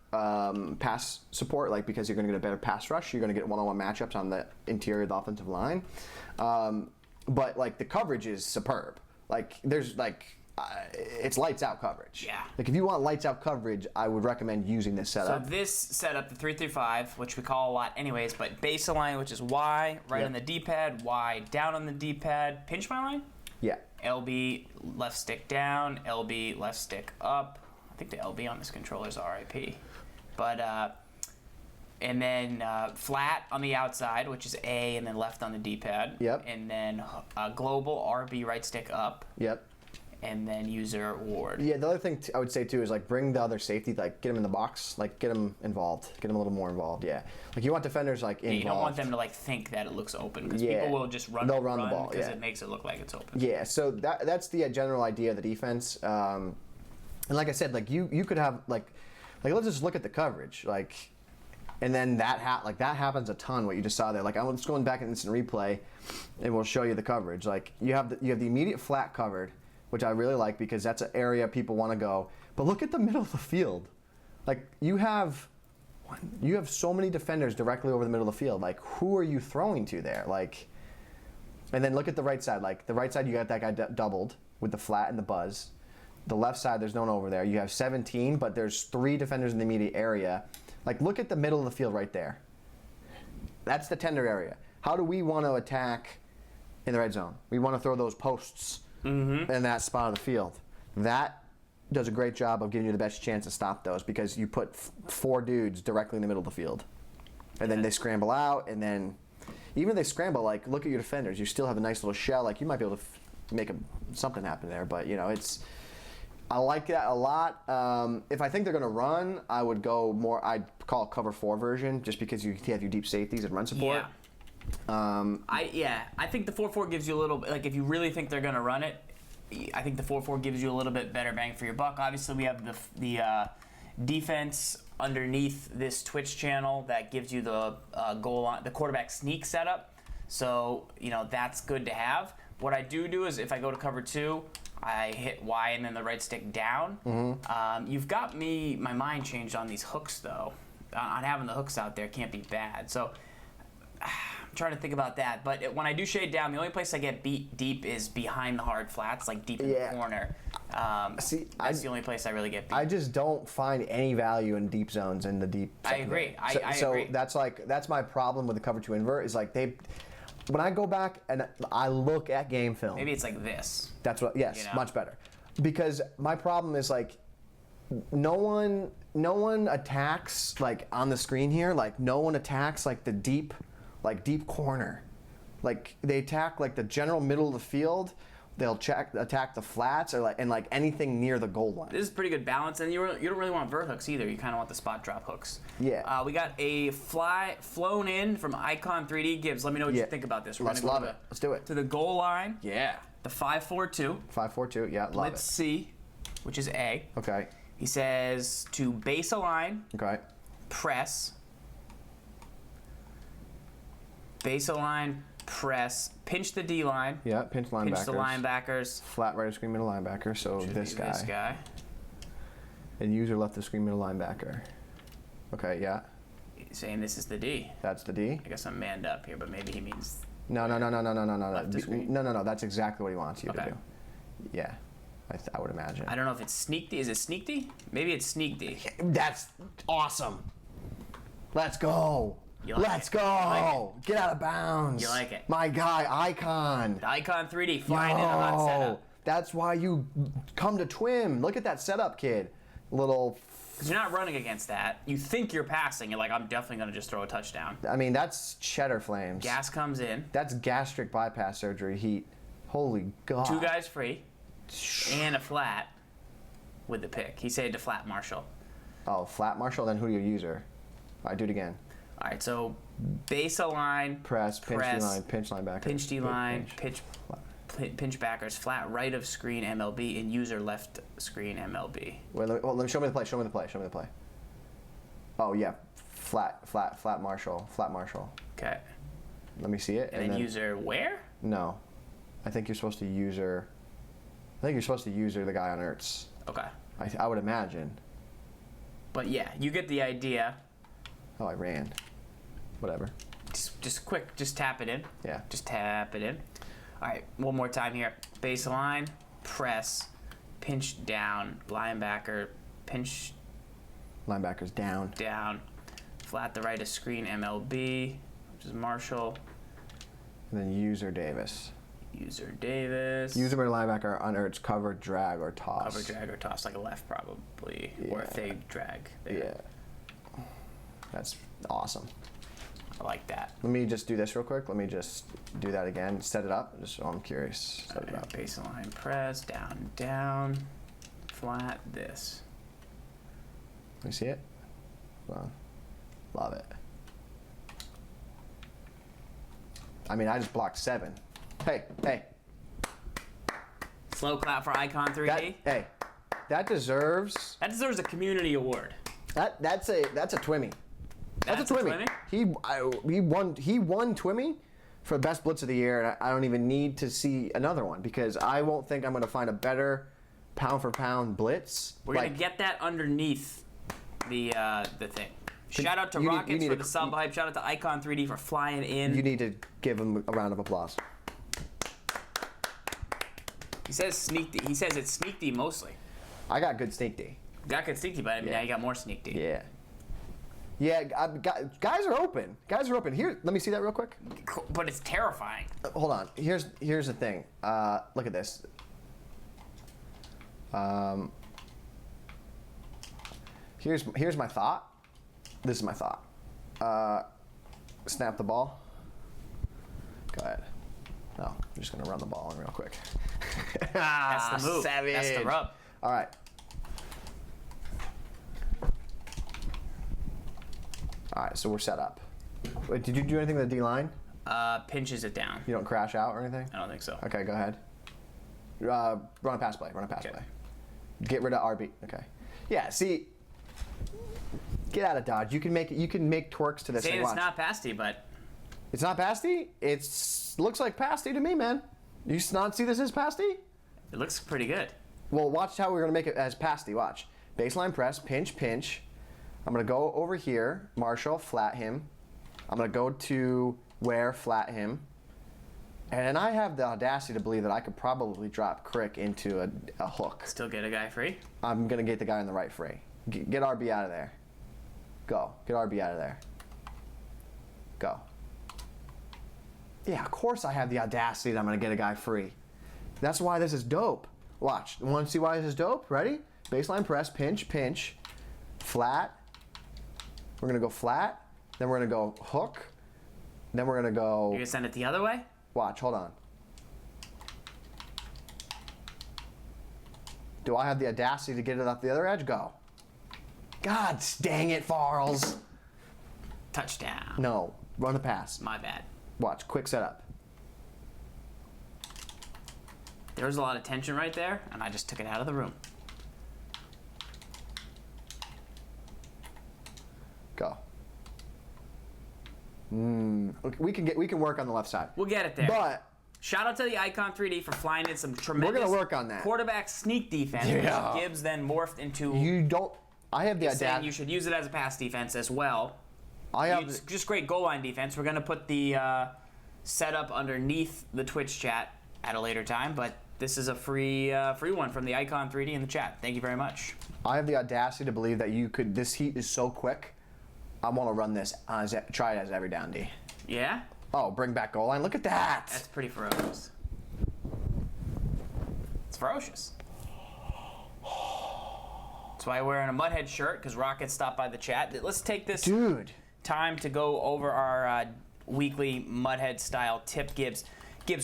pass support, like because you're going to get a better pass rush. You're going to get one-on-one matchups on the interior of the offensive line. But like the coverage is superb. Like there's it's lights out coverage. Yeah. Like if you want lights out coverage, I would recommend using this setup. So this setup, the 3-3-5, which we call a lot anyways, but baseline, which is Y right on the D-pad, Y down on the D-pad, pinch my line. Yeah. LB left stick down, LB left stick up. I think the LB on this controller is RIP. But and then flat on the outside, which is A, and then left on the D-pad. Yep. And then global RB right stick up. Yep. And then user ward. Yeah, the other thing I would say too is like bring the other safety, like get them in the box, like get them involved, get them a little more involved. Yeah, like you want defenders like involved. Yeah, you don't want them to like think that it looks open because Yeah. people will just run. They'll run the ball, because yeah. it makes it look like it's open. Yeah, so that's the general idea of the defense. And like I said, like you could have like let's just look at the coverage, like, and then that happens a ton. What you just saw there, like I'm just going back in instant replay, and we'll show you the coverage. Like you have the immediate flat covered, which I really like because that's an area people want to go. But look at the middle of the field. Like you have so many defenders directly over the middle of the field. Like who are you throwing to there? Like, and then look at the right side. Like the right side, you got that guy doubled with the flat and the buzz. The left side, there's no one over there. You have 17, but there's 3 defenders in the immediate area. Like look at the middle of the field right there. That's the tender area. How do we want to attack in the red zone? We want to throw those posts. In that spot of the field. That does a great job of giving you the best chance to stop those because you put 4 dudes directly in the middle of the field. And then they scramble out, and then even if they scramble, like look at your defenders. You still have a nice little shell. Like you might be able to make something happen there, but I like that a lot. If I think they're going to run, I would go more, I'd call a cover 4 version just because you have your deep safeties and run support. Yeah. I think the 4-4 gives you a little bit, like if you really think they're going to run it, I think the 4-4 gives you a little bit better bang for your buck. Obviously, we have the defense underneath this Twitch channel that gives you the goal line, the quarterback sneak setup. So, that's good to have. What I do is if I go to cover 2, I hit Y and then the right stick down. You've got my mind changed on these hooks, though. On having the hooks out there can't be bad. So, I'm trying to think about that, but when I do shade down, the only place I get beat deep is behind the hard flats, like deep in the corner. That's the only place I really get beat. I just don't find any value in deep zones in the deep. I agree. I So agree. that's my problem with the cover 2 invert is like when I go back and I look at game film. Maybe it's like this. That's what. Yes, much better. Because my problem is like no one attacks like on the screen here. Like no one attacks like the deep corner. Like they attack like the general middle of the field. They'll attack the flats or like anything near the goal line. This is pretty good balance, and you don't really want vert hooks either. You kind of want the spot drop hooks. Yeah. We got a flown in from Icon 3D Gibbs. Let me know what you think about this. Let's love it. Let's do it. To the goal line. Yeah. The 5-4-2. 5-4-2. Yeah, love it. Blitz C, which is A. Okay. He says to base a line. Okay. Press. Baseline, press, pinch the D line. Yeah, pinch linebackers. Pinch the linebackers. Flat right of screen middle linebacker, so this guy. This guy. And user left of screen middle linebacker. Okay, yeah. Saying this is the D. That's the D? I guess I'm manned up here, but maybe he means... No. Left of screen? No. That's exactly what he wants you to do. Yeah, I would imagine. I don't know if it's sneak D. Is it sneak D? Maybe it's sneak D. That's awesome. Let's go. Let's go. Like Get out of bounds. You like it? My guy, Icon. The Icon 3D flying in a hot setup. That's why you come to TWIM. Look at that setup, kid. Little... Because you're not running against that. You think you're passing. You're like, I'm definitely going to just throw a touchdown. I mean, that's cheddar flames. Gas comes in. That's gastric bypass surgery heat. Holy God. 2 guys free. And a flat with the pick. He said to flat Marshall. Oh, flat Marshall? Then who do you user? All right, do it again. All right, so base a line. Press, pinch D-line, pinch linebacker. Pinch D-line, pinch backers, flat right of screen MLB, and user left screen MLB. Wait, let me show me the play. Oh, yeah. Flat Marshall. Okay. Let me see it. And then user where? No. I think you're supposed to user the guy on Ertz. Okay. I would imagine. But yeah, you get the idea. Oh, I ran. Whatever. Just quick, just tap it in. Yeah. Just tap it in. All right, one more time here. Baseline, press, pinch down, linebacker, pinch. Linebackers down. Down. Flat the right of screen MLB, which is Marshall. And then user Davis. User Davis. User middle linebacker on Ertz, cover, drag, or toss. Cover, drag, or toss, like a left probably. Yeah. Or a fade drag there. Yeah. That's awesome. I like that. Let me just do this real quick. Let me just do that again. Set it up, just so I'm curious. Set it up. Baseline press, down, down, flat, this. Let me see it. Well, love it. I mean, I just blocked 7. Hey. Slow clap for Icon 3D. That deserves a community award. That's a TWIMmy. That's a TWIMmy. He won TWIMmy for best blitz of the year, and I don't even need to see another one because I won't think I'm going to find a better pound for pound blitz. We're gonna get that underneath the thing. Shout out to Rockets for the sub hype. Shout out to Icon 3D for flying in. You need to give him a round of applause. He says sneak D. He says it's sneak D mostly. I got good sneak D. Got good sneak D, but I mean, now you got more sneak D. Yeah, guys are open. Here, let me see that real quick. But it's terrifying. Hold on. Here's the thing. Look at this. Here's my thought. This is my thought. Snap the ball. Go ahead. No, I'm just gonna run the ball in real quick. That's the move. Savage. That's the rub. All right. All right, so we're set up. Wait, did you do anything with the D-line? Pinches it down. You don't crash out or anything? I don't think so. Okay, go ahead. Run a pass play. Play. Get rid of RB. Okay. Yeah. See. Get out of Dodge. You can make twerks to this. Saying thing. it's not pasty, but it's not pasty. It looks like pasty to me, man. You not see this as pasty? It looks pretty good. Well, watch how we're gonna make it as pasty. Watch. Baseline press, pinch. I'm gonna go over here, Marshall, flat him. I'm gonna go to where, flat him. And I have the audacity to believe that I could probably drop Crick into a hook. Still get a guy free? I'm gonna get the guy on the right free. Get RB out of there. Go. Get RB out of there. Go. Yeah, of course I have the audacity that I'm gonna get a guy free. That's why this is dope. Watch. You wanna see why this is dope? Ready? Baseline press, pinch. Flat. We're gonna go flat. Then we're gonna go hook. Then we're gonna go... You're gonna send it the other way? Watch, hold on. Do I have the audacity to get it off the other edge? Go. God dang it, Farls. Touchdown. No, run a pass. My bad. Watch, quick setup. There was a lot of tension right there, and I just took it out of the room. Go. We can work on the left side. We'll get it there. But shout out to the Icon 3D for flying in some tremendous we're gonna work on that. quarterback sneak defense, Yeah. which Gibbs then morphed into. you don't. I have the saying idea. you should use it as a pass defense as well. I have It's just great goal line defense. We're gonna put the setup underneath the Twitch chat at a later time, but this is a free one from the Icon 3D in the chat. Thank you very much. I have the audacity to believe that you could. This heat is so quick. I want to run this. Try it as every down D. Yeah, Oh, bring back goal line. Look at that. that's pretty ferocious. It's ferocious. That's why I'm wearing a Mudhead shirt, because Rocket stopped by the chat. Let's take this Dude. time to go over our weekly Mudhead style tip. Gibbs,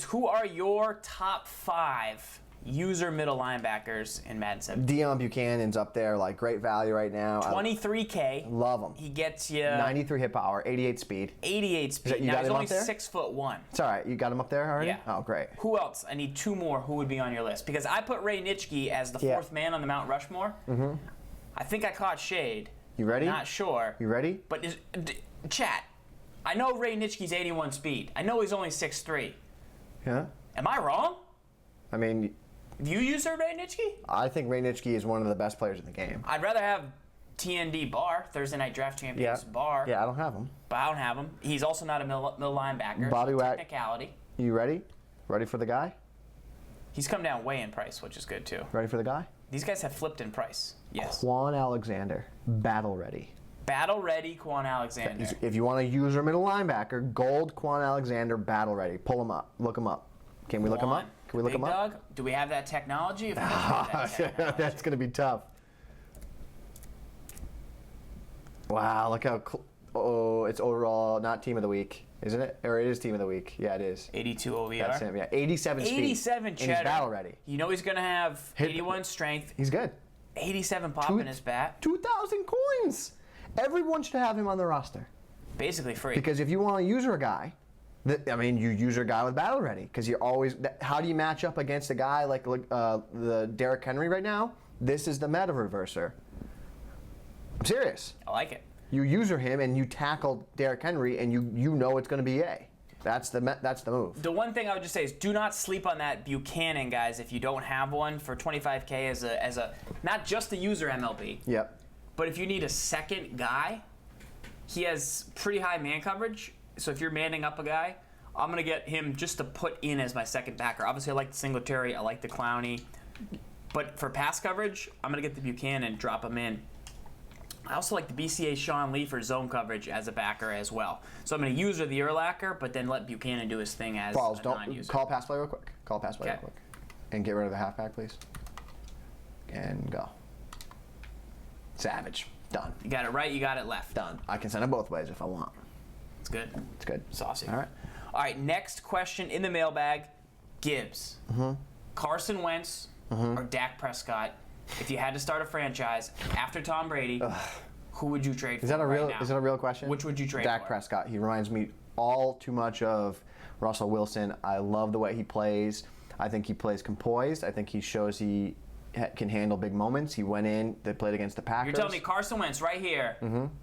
who are your top 5 user middle linebackers in Madden 7? Deion Buchanan's up there, like great value right now. 23K. Love him. He gets you 93 hit power, 88 speed. 88 speed. you Now got he's him only up there? 6'1". It's all right. You got him up there already? Yeah. Oh, great. Who else? I need 2 more. Who would be on your list? Because I put Ray Nitschke as the 4th man on the Mount Rushmore. Mm-hmm. I think I caught shade. You ready? Not sure. You ready? But chat, I know Ray Nitschke's 81 speed. I know he's only 6'3". Yeah. Am I wrong? I mean, Do you use Ray Nitschke? I think Ray Nitschke is one of the best players in the game. I'd rather have TND Barr, Thursday Night Draft Champions Barr. Yeah, I don't have him. But I don't have him. He's also not a middle linebacker. Bobby so Wack- technicality. You ready? Ready for the guy? He's come down way in price, which is good too. Ready for the guy? These guys have flipped in price. Yes. Quan Alexander, battle ready. Battle ready Quan Alexander. If you want to use your middle linebacker, gold Quan Alexander, battle ready. Pull him up. Look him up. Can we look him up? Can we look him Big up? Dog, do we have that technology? If we don't have that technology. That's going to be tough. Wow, look how. Oh, it's overall not team of the week, isn't it? Or it is team of the week. Yeah, it is. 82 OVR. That's him. Yeah, 87 speed. 87 And he's cheddar. battle ready. You know he's going to have 81 strength, He's good. 87 pop in his bat. 2,000 coins. Everyone should have him on the roster. Basically free. Because if you want to user a guy, you user a guy with battle ready. Because you're always. How do you match up against a guy like the Derrick Henry right now? This is the meta reverser. I'm serious. I like it. You user him and you tackle Derrick Henry and you know it's going to be A. That's the move. The one thing I would just say is do not sleep on that Buchanan, guys, if you don't have one for 25K as a not just a user MLB. Yep. But if you need a second guy, he has pretty high man coverage. So if you're manning up a guy, I'm going to get him just to put in as my second backer. Obviously, I like the Singletary. I like the Clowney. But for pass coverage, I'm going to get the Buchanan, drop him in. I also like the BCA Sean Lee for zone coverage as a backer as well. So I'm going to user the Urlacher, but then let Buchanan do his thing as Balls, a don't non-user. call pass play real quick. Call pass play real quick. And get rid of the halfback, please. And go. Savage. Done. You got it right, you got it left. Done. I can send it both ways if I want. It's good. It's good. Saucy. All right. All right, next question in the mailbag. Gibbs. Carson Wentz or Dak Prescott, if you had to start a franchise after Tom Brady, who would you trade for? Is that a real? right now? Is that a real question? Which would you trade Dak for? Prescott. He reminds me all too much of Russell Wilson. I love the way he plays. I think he plays composed. I think he shows he can handle big moments. He went in. They played against the Packers. You're telling me Carson Wentz right here,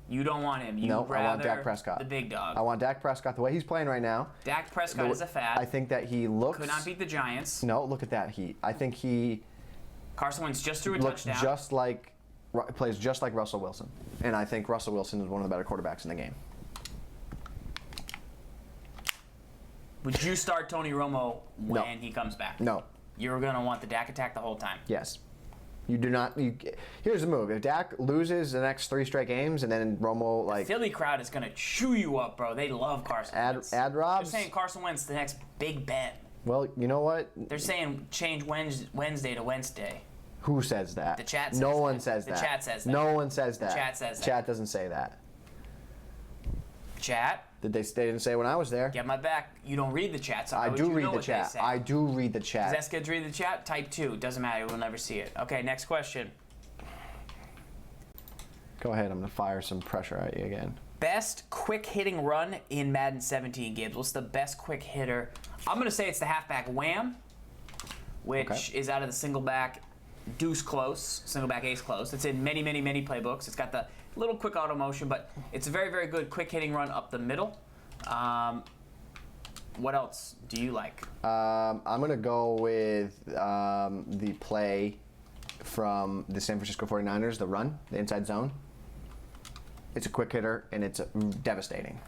you don't want him. You Nope, I want rather Dak Prescott. the big dog. I want Dak Prescott the way he's playing right now. Dak Prescott is a fad. I think that he looks. Could not beat the Giants. No, look at that heat. I think he Carson Wentz just threw a looks touchdown. just like, plays just like Russell Wilson. And I think Russell Wilson is one of the better quarterbacks in the game. Would you start Tony Romo when No. he comes back? No. You're going to want the Dak attack the whole time. Yes. You do not. Here's the move. If Dak loses the next 3 straight games and then Romo, like. Philly crowd is going to chew you up, bro. They love Carson Wentz. Ad Robs. They're saying Carson Wentz the next Big Ben. Well, you know what? They're saying change Wednesday to Wednesday. Who says that? The chat says No that. one says The that. chat says that. No one says that. chat says that. Chat doesn't say that. Chat, They didn't say when I was there. get my back. You don't read the chat, so how I would do you read know the what they chat. say? I do read the chat. Does SGibs read the chat? Type 2. Doesn't matter. We'll never see it. Okay, next question. Go ahead. I'm gonna fire some pressure at you again. Best quick hitting run in Madden 17, Gibbs. What's the best quick hitter? I'm going to say it's the halfback wham, which is out of the single back deuce close, single back ace close. It's in many, many, many playbooks. It's got the little quick auto motion, but it's a very, very good quick hitting run up the middle. What else do you like? I'm going to go with the play from the San Francisco 49ers, the run, the inside zone. It's a quick hitter, and it's devastating.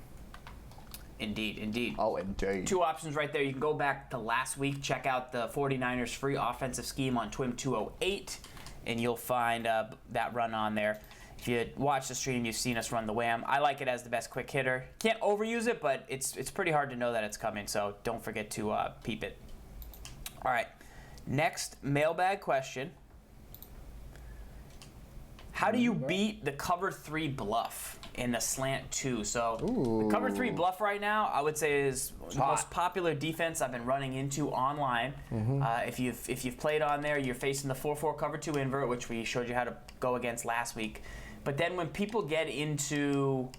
Indeed, indeed. Oh, indeed. 2 options right there. You can go back to last week, check out the 49ers free offensive scheme on TWIM 208, and you'll find that run on there. If you watch the stream, you've seen us run the wham. I like it as the best quick hitter. Can't overuse it, but it's pretty hard to know that it's coming, so don't forget to peep it. All right, next mailbag question. How do you beat the cover 3 bluff in the slant 2? So the cover 3 bluff right now, I would say, is the most popular defense I've been running into online. If you've played on there, you're facing the 4-4 cover 2 invert, which we showed you how to go against last week. But then when people get into,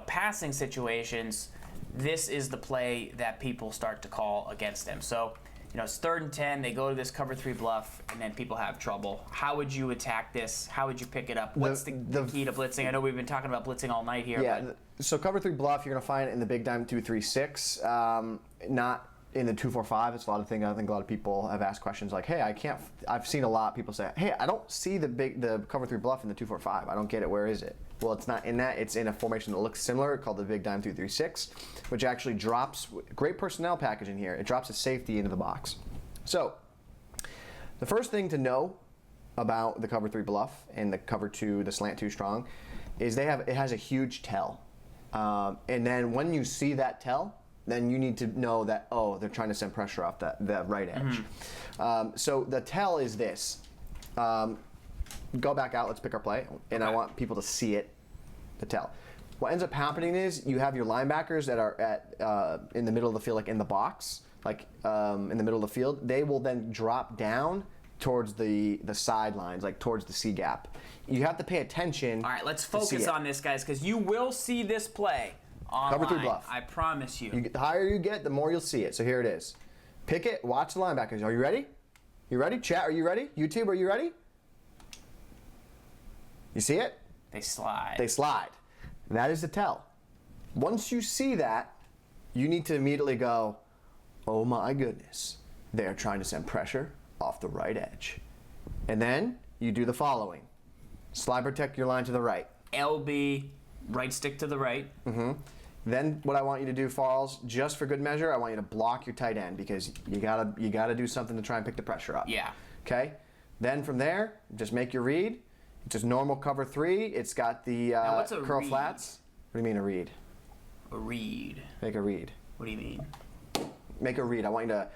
passing situations, this is the play that people start to call against them. So, it's 3rd and 10, they go to this cover 3 bluff, and then people have trouble. How would you attack this? How would you pick it up? What's the key to blitzing? I know we've been talking about blitzing all night here. Yeah, so cover 3 bluff, you're going to find it in the big dime 2-3-6, not in the 2-4-5. It's a lot of things. I think a lot of people have asked questions like, hey, I've seen a lot of people say, hey, I don't see the cover 3 bluff in the 2-4-5. I don't get it. Where is it? Well, it's not in that. It's in a formation that looks similar called the big dime 2-3-6, which actually drops, great personnel package in here. It drops a safety into the box. So the first thing to know about the cover 3 bluff and the cover 2, the slant 2 strong, is it has a huge tell. And then when you see that tell, then you need to know that, oh, they're trying to send pressure off the right edge. So the tell is this. Go back out, let's pick our play, and I want people to see it, the tell. What ends up happening is you have your linebackers that are in the middle of the field, like in the box, like in the middle of the field. They will then drop down towards the sidelines, like towards the C gap. You have to pay attention. All right, let's focus on this, guys, because you will see this play online. Cover 3 bluff. I promise you. The higher you get, the more you'll see it. So here it is. Pick it, watch the linebackers. Are you ready? You ready? Chat, are you ready? YouTube, are you ready? You see it? They slide. They slide. That is the tell. Once you see that, you need to immediately go, oh my goodness, they're trying to send pressure off the right edge. And then you do the following. Slide protect your line to the right. LB, right stick to the right. Then what I want you to do, Farls, just for good measure, I want you to block your tight end because you gotta do something to try and pick the pressure up. Yeah. Okay? Then from there, just make your read. It's just normal cover 3. It's got the curl read? flats. What do you mean a read? A read. Make a read. What do you mean? Make a read. I want you to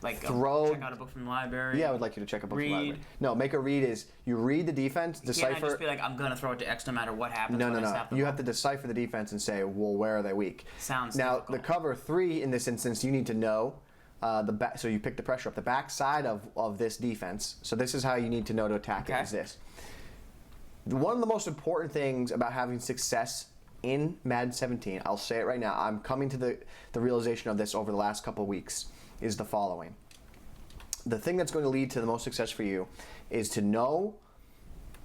Like throw. check out a book from the library. Yeah, I would like you to check a book from the Read. library. No, make a read is you read the defense, You decipher. can't just be like, I'm gonna throw it to X no matter what happens. No, when no, I no. snap the You ball. have to decipher the defense and say, well, where are they weak? Sounds now difficult. the cover 3 in this instance, you need to know the back. So you pick the pressure up the back side of this defense. So this is how you need to know to attack it. Is this one of the most important things about having success in Madden 17? I'll say it right now. I'm coming to the realization of this over the last couple of weeks. Is the following. The thing that's going to lead to the most success for you is to know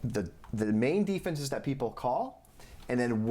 the main defenses that people call, and then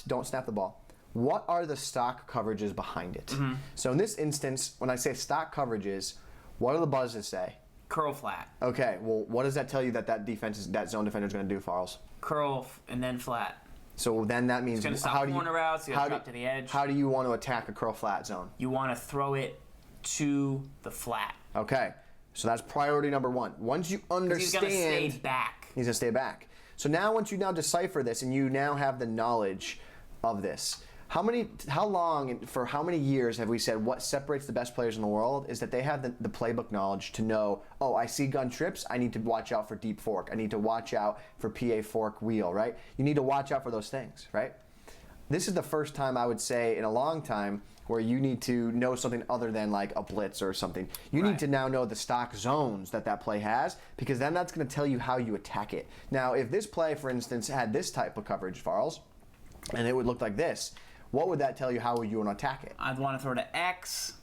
don't snap the ball. What are the stock coverages behind it? So in this instance, when I say stock coverages, what do the buzzes say? Curl flat. Okay, well, what does that tell you that that zone defender is going to do, Farls? Curl and then flat. So then that means It's gonna stop corner routes. You gotta drop to the edge. How do you want to attack a curl flat zone? You want to throw it to the flat. Okay, so that's priority number 1. Once you understand, He's gonna stay back. He's gonna stay back. So now, once you now decipher this and you now have the knowledge of this, how long, and for how many years have we said what separates the best players in the world is that they have the playbook knowledge to know, oh, I see gun trips, I need to watch out for deep fork, I need to watch out for PA fork wheel, right? You need to watch out for those things, right? This is the first time I would say in a long time where you need to know something other than like a blitz or something. You need to now know the stock zones that play has, because then that's going to tell you how you attack it. Now, if this play, for instance, had this type of coverage, Farls, and it would look like this, what would that tell you how you want to attack it? I'd want to throw to X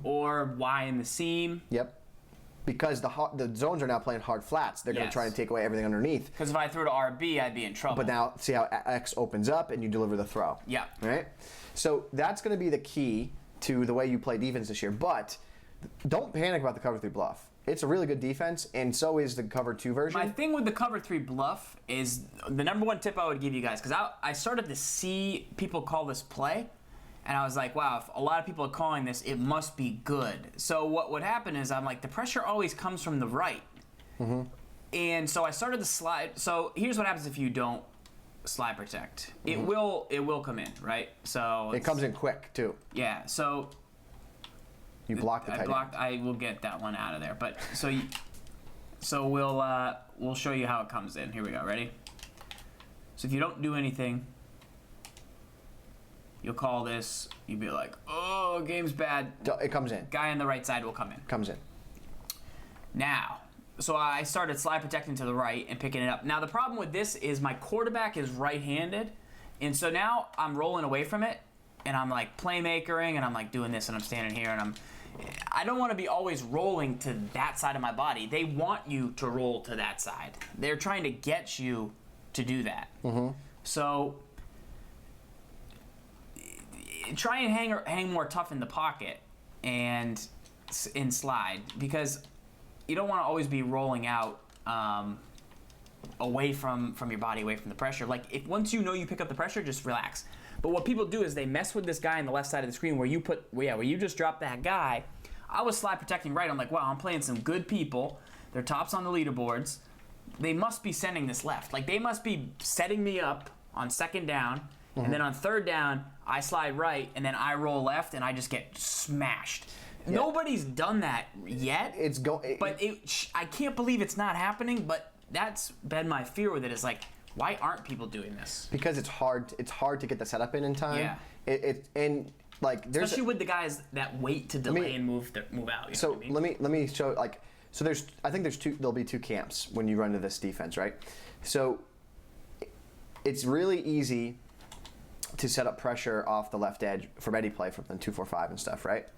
or Y in the seam. Yep. because the zones are now playing hard flats. They're going to try and take away everything underneath. Because if I threw to RB, I'd be in trouble. But now, see how X opens up and you deliver the throw. Yeah. Right? So that's going to be the key to the way you play defense this year. But don't panic about the cover 3 bluff. It's a really good defense, and so is the cover 2 version. My thing with the cover 3 bluff is the number one tip I would give you guys, because I started to see people call this play, and I was like, wow, if a lot of people are calling this, it must be good. So what would happen is I'm like, the pressure always comes from the right. Mm-hmm. And so I started to slide. So here's what happens if you don't slide protect. Mm-hmm. It will come in, right? So it comes in quick, too. Yeah, so... You blocked the tight end. I will get that one out of there. But so we'll show you how it comes in. Here we go. Ready? So if you don't do anything, you'll call this. You'll be like, "Oh, game's bad." It comes in. Guy on the right side will come in. Comes in. Now, so I started slide protecting to the right and picking it up. Now the problem with this is my quarterback is right-handed, and so now I'm rolling away from it, and I'm like playmakering, and I'm like doing this, and I'm standing here, and I don't want to be always rolling to that side of my body. They want you to roll to that side. They're trying to get you to do that. Mm-hmm. So try and hang more tough in the pocket and slide, because you don't want to always be rolling out away from your body, away from the pressure. Like, if once you know you pick up the pressure, just relax. But what people do is they mess with this guy on the left side of the screen where you just drop that guy. I was slide protecting right. I'm like, wow, I'm playing some good people. They're tops on the leaderboards. They must be sending this left. Like, they must be setting me up on second down, and then on third down, I slide right, and then I roll left, and I just get smashed. Yeah. Nobody's done that yet. I can't believe it's not happening, but that's been my fear with it, is like, why aren't people doing this? Because it's hard to get the setup in time. Yeah. Especially with the guys that wait to delay and move out. You know what I mean? let me show, like, so I think there'll be 2 camps when you run to this defense, right? So it's really easy to set up pressure off the left edge from any play from the 2-4-5 and stuff, right?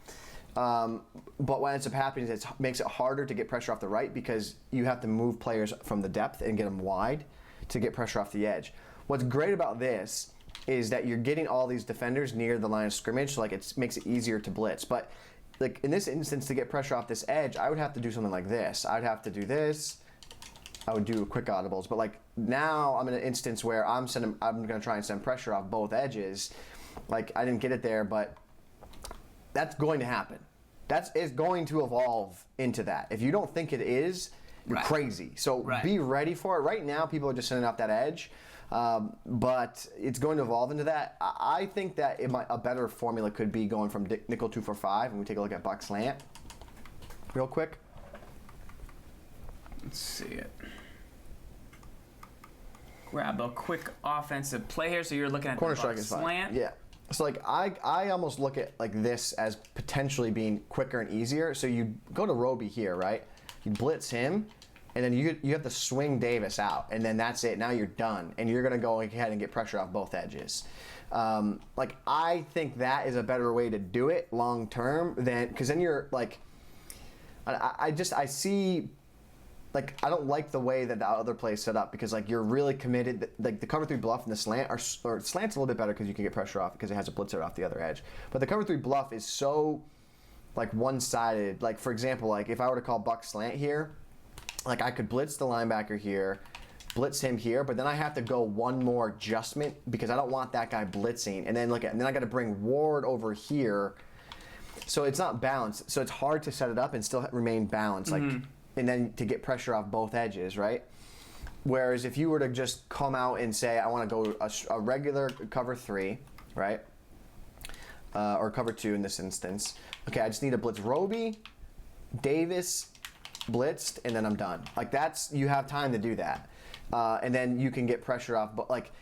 But what ends up happening is it makes it harder to get pressure off the right, because you have to move players from the depth and get them wide to get pressure off the edge. What's great about this is that you're getting all these defenders near the line of scrimmage, so like it makes it easier to blitz. But like in this instance, to get pressure off this edge, I would have to do something like this. I'd have to do this. I would do quick audibles. But like now I'm in an instance where I'm going to try and send pressure off both edges. Like, I didn't get it there, but that's going to happen. It's going to evolve into that. If you don't think it is, you're crazy. So be ready for it. Right now, people are just sending off that edge, but it's going to evolve into that. I think that a better formula could be going from nickel 2-4-5, and we take a look at buck slant real quick. Let's see it. Grab a quick offensive play here. So you're looking at corner the strike buck is fine. Slant. Yeah. So like I almost look at like this as potentially being quicker and easier. So you go to Roby here, right? You blitz him, and then you have to swing Davis out, and then that's it. Now you're done, and you're gonna go ahead and get pressure off both edges. Like, I think that is a better way to do it long term than, because then you're like, I see. Like, I don't like the way that the other play is set up, because like you're really committed. Like the cover 3 bluff and the slant or slant's a little bit better because you can get pressure off because it has a blitzer off the other edge. But the cover 3 bluff is so like one-sided. Like, for example, like if I were to call buck slant here, like I could blitz the linebacker here, blitz him here, but then I have to go one more adjustment because I don't want that guy blitzing. And then and then I got to bring Ward over here, so it's not balanced. So it's hard to set it up and still remain balanced. Like. And then to get pressure off both edges, right? Whereas if you were to just come out and say, I want to go a regular cover 3, right? Or cover 2 in this instance. Okay, I just need to blitz Roby, Davis, blitzed, and then I'm done. Like, you have time to do that. And then you can get pressure off. But like,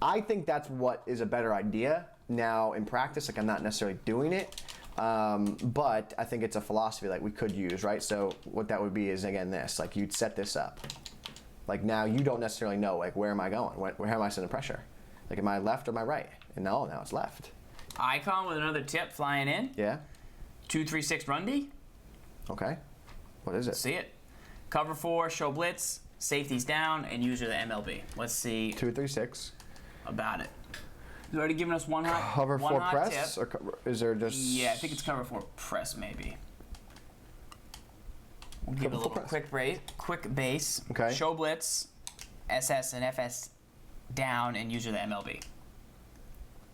I think that's what is a better idea. Now in practice, like, I'm not necessarily doing it. But I think it's a philosophy like we could use, right? So what that would be is, again, this. Like, you'd set this up. Like, now you don't necessarily know, like, where am I going? Where am I sending pressure? Like, am I left or am I right? And now it's left. Icon with another tip flying in. Yeah. 2-3-6 run D. Okay. What is it? See it? Cover 4, show blitz, safety's down, and user the MLB. Let's see. 2-3-6. About it. He's already given us one hot Cover one 4 hot press, tip. or is there just? Yeah, I think it's cover 4 press maybe. We'll give it a little quick base. Okay. Show blitz, SS and FS down, and user the MLB.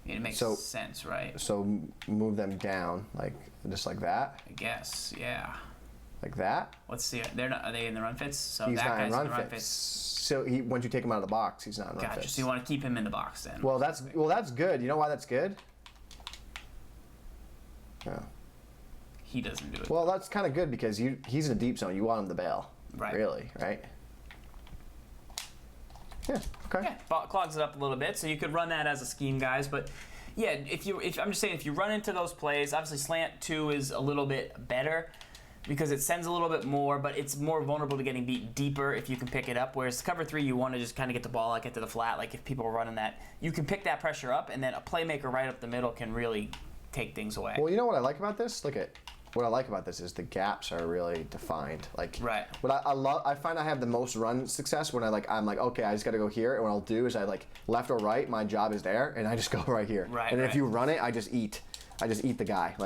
It makes sense, right? So move them down, just like that. I guess, yeah. Like that. Let's see. Are they in the run fits? So He's that not guy's in run fits. So once you take him out of the box, he's not in run Gotcha. fits. So you want to keep him in the box then? Well, that's good. You know why that's good? Yeah. He doesn't do it. Well, that's kind of good because he's in a deep zone. You want him to bail. Right. Really, right? Yeah. Okay. Yeah, clogs it up a little bit, so you could run that as a scheme, guys. But yeah, I'm just saying, if you run into those plays, obviously slant 2 is a little bit better because it sends a little bit more, but it's more vulnerable to getting beat deeper if you can pick it up. Whereas cover 3, you want to just kind of get the ball out, get to the flat. Like if people are running that, you can pick that pressure up, and then a playmaker right up the middle can really take things away. Well, you know what I like about this? What I like about this is the gaps are really defined. Right. What I find I have the most run success when I'm like, okay, I just got to go here, and what I'll do is left or right, my job is there, and I just go right here. Right. And if you run it, I just eat the guy.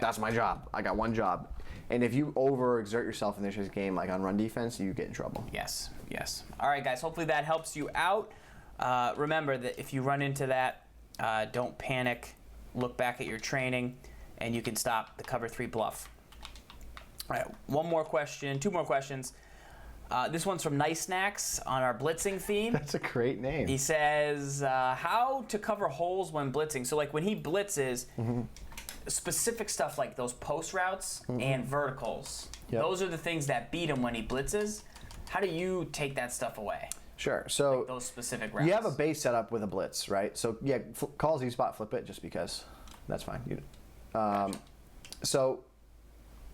That's my job. I got one job. And if you overexert yourself in this game, on run defense, you get in trouble. Yes. All right, guys. Hopefully that helps you out. Remember that if you run into that, don't panic. Look back at your training, and you can stop the cover 3 bluff. All right, two more questions. This one's from Nice Snacks on our blitzing theme. That's a great name. He says, how to cover holes when blitzing. So when he blitzes, specific stuff like those post routes and verticals, those are the things that beat him when he blitzes. How do you take that stuff away? Sure. So those specific routes. You have a base setup with a blitz, right? So yeah, call Z-spot, flip it, just because. That's fine. So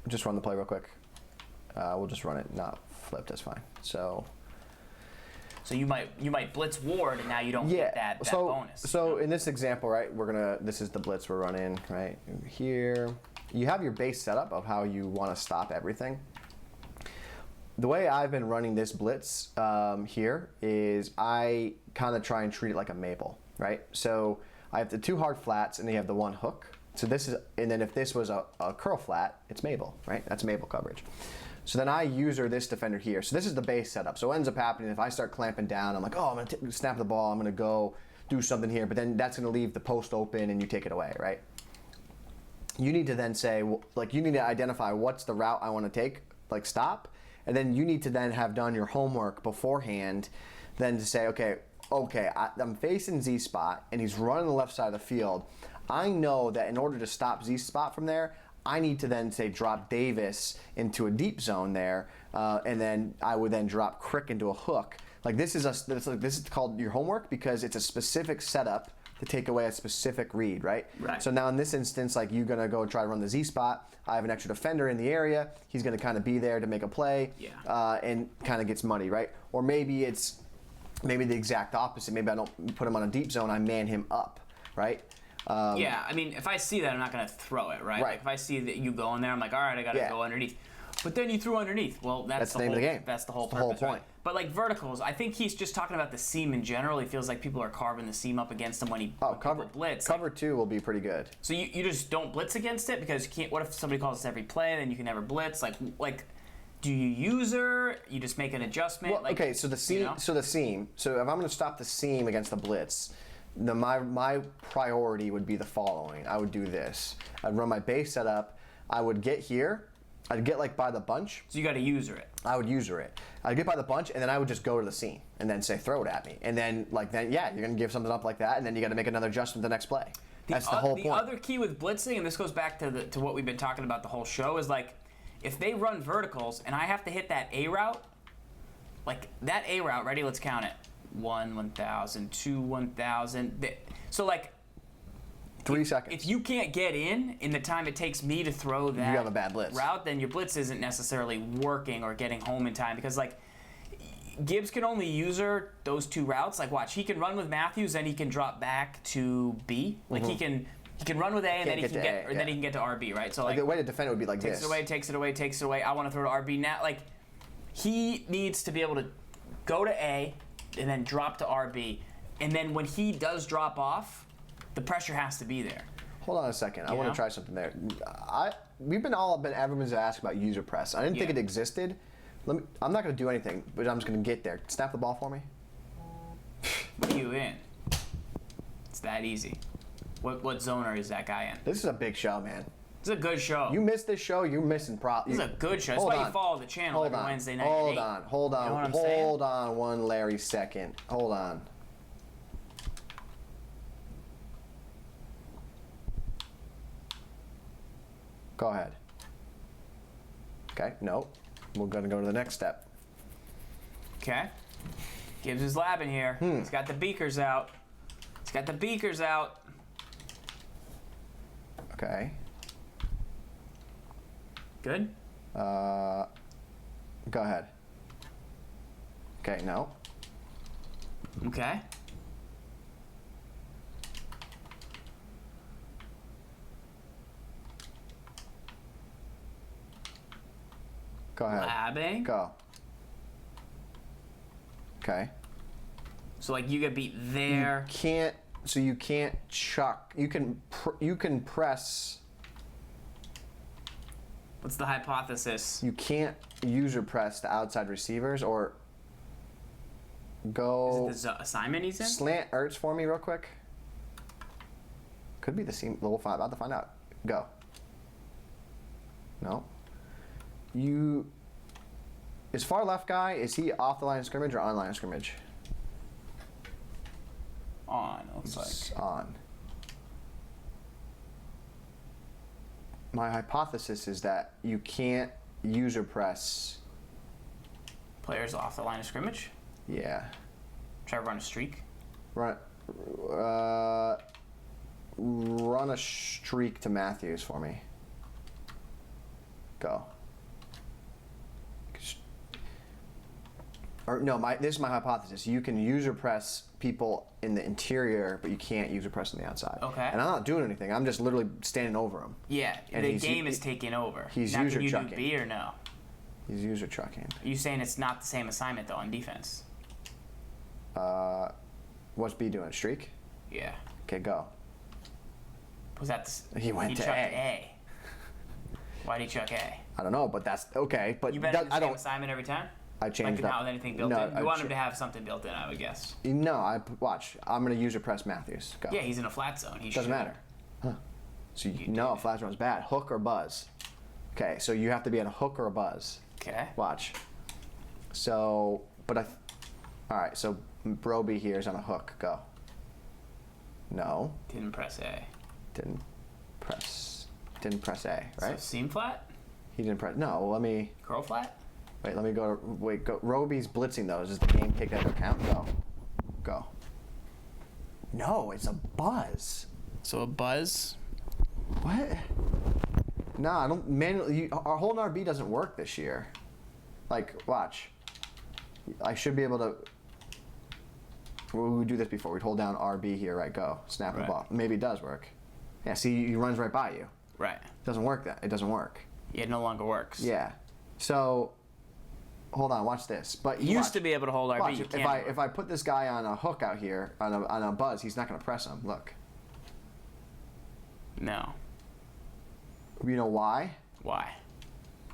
just run the play real quick. We'll just run it, not flipped. That's fine. So you might blitz Ward, and now you don't get that bonus. So in this example, right, this is the blitz we're running, right? Here, you have your base setup of how you want to stop everything. The way I've been running this blitz here is I kind of try and treat it like a maple, right? So I have the 2 hard flats, and then you have the 1 hook. So and then if this was a curl flat, it's maple, right? That's maple coverage. So then I user this defender here. So this is the base setup. So what ends up happening if I start clamping down, I'm like, oh, I'm gonna snap the ball, I'm gonna go do something here, but then that's gonna leave the post open and you take it away, right? You need to then say, you need to identify what's the route I want to take, stop, and then you need to then have done your homework beforehand, then to say, okay, I'm facing Z-spot, and he's running the left side of the field. I know that in order to stop Z-spot from there, I need to then say drop Davis into a deep zone there, and then I would then drop Crick into a hook. This is called your homework because it's a specific setup to take away a specific read, right? Right. So now in this instance, you're gonna go try to run the Z-spot. I have an extra defender in the area. He's gonna kind of be there to make a play, and kind of gets muddy, right? Or maybe it's the exact opposite. Maybe I don't put him on a deep zone. I man him up, right? Yeah, I mean, if I see that, I'm not going to throw it, right? If I see that you go in there, I'm like, all right, I got to go underneath. But then you threw underneath. Well, that's the name of the game. That's the whole purpose, point. Right? But verticals, I think he's just talking about the seam in general. He feels like people are carving the seam up against him when people blitz. Cover 2 will be pretty good. So you just don't blitz against it because you can't. What if somebody calls every play, then you can never blitz? Do you user? You just make an adjustment? Well, okay, so the seam. So the seam. So if I'm going to stop the seam against the blitz, my priority would be the following. I would do this. I'd run my base setup. I would get here. I'd get by the bunch. So you got to user it. I would user it. I'd get by the bunch, and then I would just go to the seam and then say throw it at me. And then you're going to give something up like that, and then you got to make another adjustment the next play. That's the whole point. The other key with blitzing, and this goes back to what we've been talking about the whole show, is if they run verticals and I have to hit that A route, that A route, ready, let's count it. 1, 1,000, 2, 1,000. So 3 seconds. If you can't get in the time it takes me to throw that you have a bad blitz route, then your blitz isn't necessarily working or getting home in time because Gibbs can only user those 2 routes. Watch, he can run with Matthews and he can drop back to B. He He can run with A, and then he Can't can get to get, A, or then yeah. he can get to RB, right? So Like like the way to defend it would be like takes this. it away, takes it away, takes it away. I want to throw to RB now. Like he needs to be able to go to A and then drop to RB, and then when he does drop off, the pressure has to be there. Hold on a second. I want know? to try something there. Everyone's asked about user press. I didn't think Yeah. it existed. I'm not going to do anything, but I'm just going to get there. Snap the ball for me. What are you in? It's that easy. What zoner is that guy in? This is a big show, man. It's a good show. You missed this show, you're missing This is a good show. That's why you follow the channel every Wednesday night. Hold at 8. on. Hold on. You know what I'm saying? Hold on one Larry second. Hold on. Go ahead. Okay, no. We're going to go to the next step. Okay. Gibbs is labbing here. He's got the beakers out. He's got the beakers out. Okay. Good. Go ahead. Okay, no. Okay. Go ahead. Labbing. Go. Okay. So like you get beat there. You can't chuck. You can press. What's the hypothesis? You can't user press the outside receivers or go. Is it the assignment he's in? Slant Ertz for me real quick. Could be the seam. We'll about to find out. Go. No. Is far left guy, is he off the line of scrimmage or on line of scrimmage? On, looks like. It's on. My hypothesis is that you can't user press. Players off the line of scrimmage. Yeah. Try to run a streak. Run a streak to Matthews for me. Go. Or no, this is my hypothesis. You can user press people in the interior, but you can't user press on the outside. Okay. And I'm not doing anything. I'm just literally standing over him. Yeah, And the he's- game is taking over. he's now, user can you chucking. do B or no? He's user trucking. Are you saying it's not the same assignment though on defense? What's B doing? Streak? Yeah. Okay, go. Was that He went to chucked A. Why'd he chuck A? I don't know, but that's okay. But You bet that, the I same don't. assignment every time? I changed Like up. without anything built No, in? I You want him cha- to have something built in, I would guess. No, watch. I'm gonna user press Matthews. Go. Yeah, he's in a flat zone. He Doesn't should. matter. Huh. So You no, did. flash run's bad. Hook or buzz. Okay, so you have to be at a hook or a buzz. Okay. Watch. So, but all right. So Broby here is on a hook. Go. No, Didn't press A. didn't press A. So Right? seam flat? He didn't press. No, let me Curl flat? wait. Let me go. Wait. Go. Roby's blitzing those. Does the game take that into account? Go. Go. No, it's a buzz. So a buzz? What? No, I don't manually. Our whole RB doesn't work this year. Like, watch. I should be able to. We would do this before. We'd hold down RB here, right? Go. Snap the Right. ball. Maybe it does work. Yeah, see, he runs right by you. Right. It doesn't work that. It doesn't work. Yeah, it no longer works. Yeah. So, hold on. Watch this. But You used to be able to hold RB. Watch. You If can't. I put this guy on a hook out here on a buzz, he's not going to press him. Look. No. You know why? Why?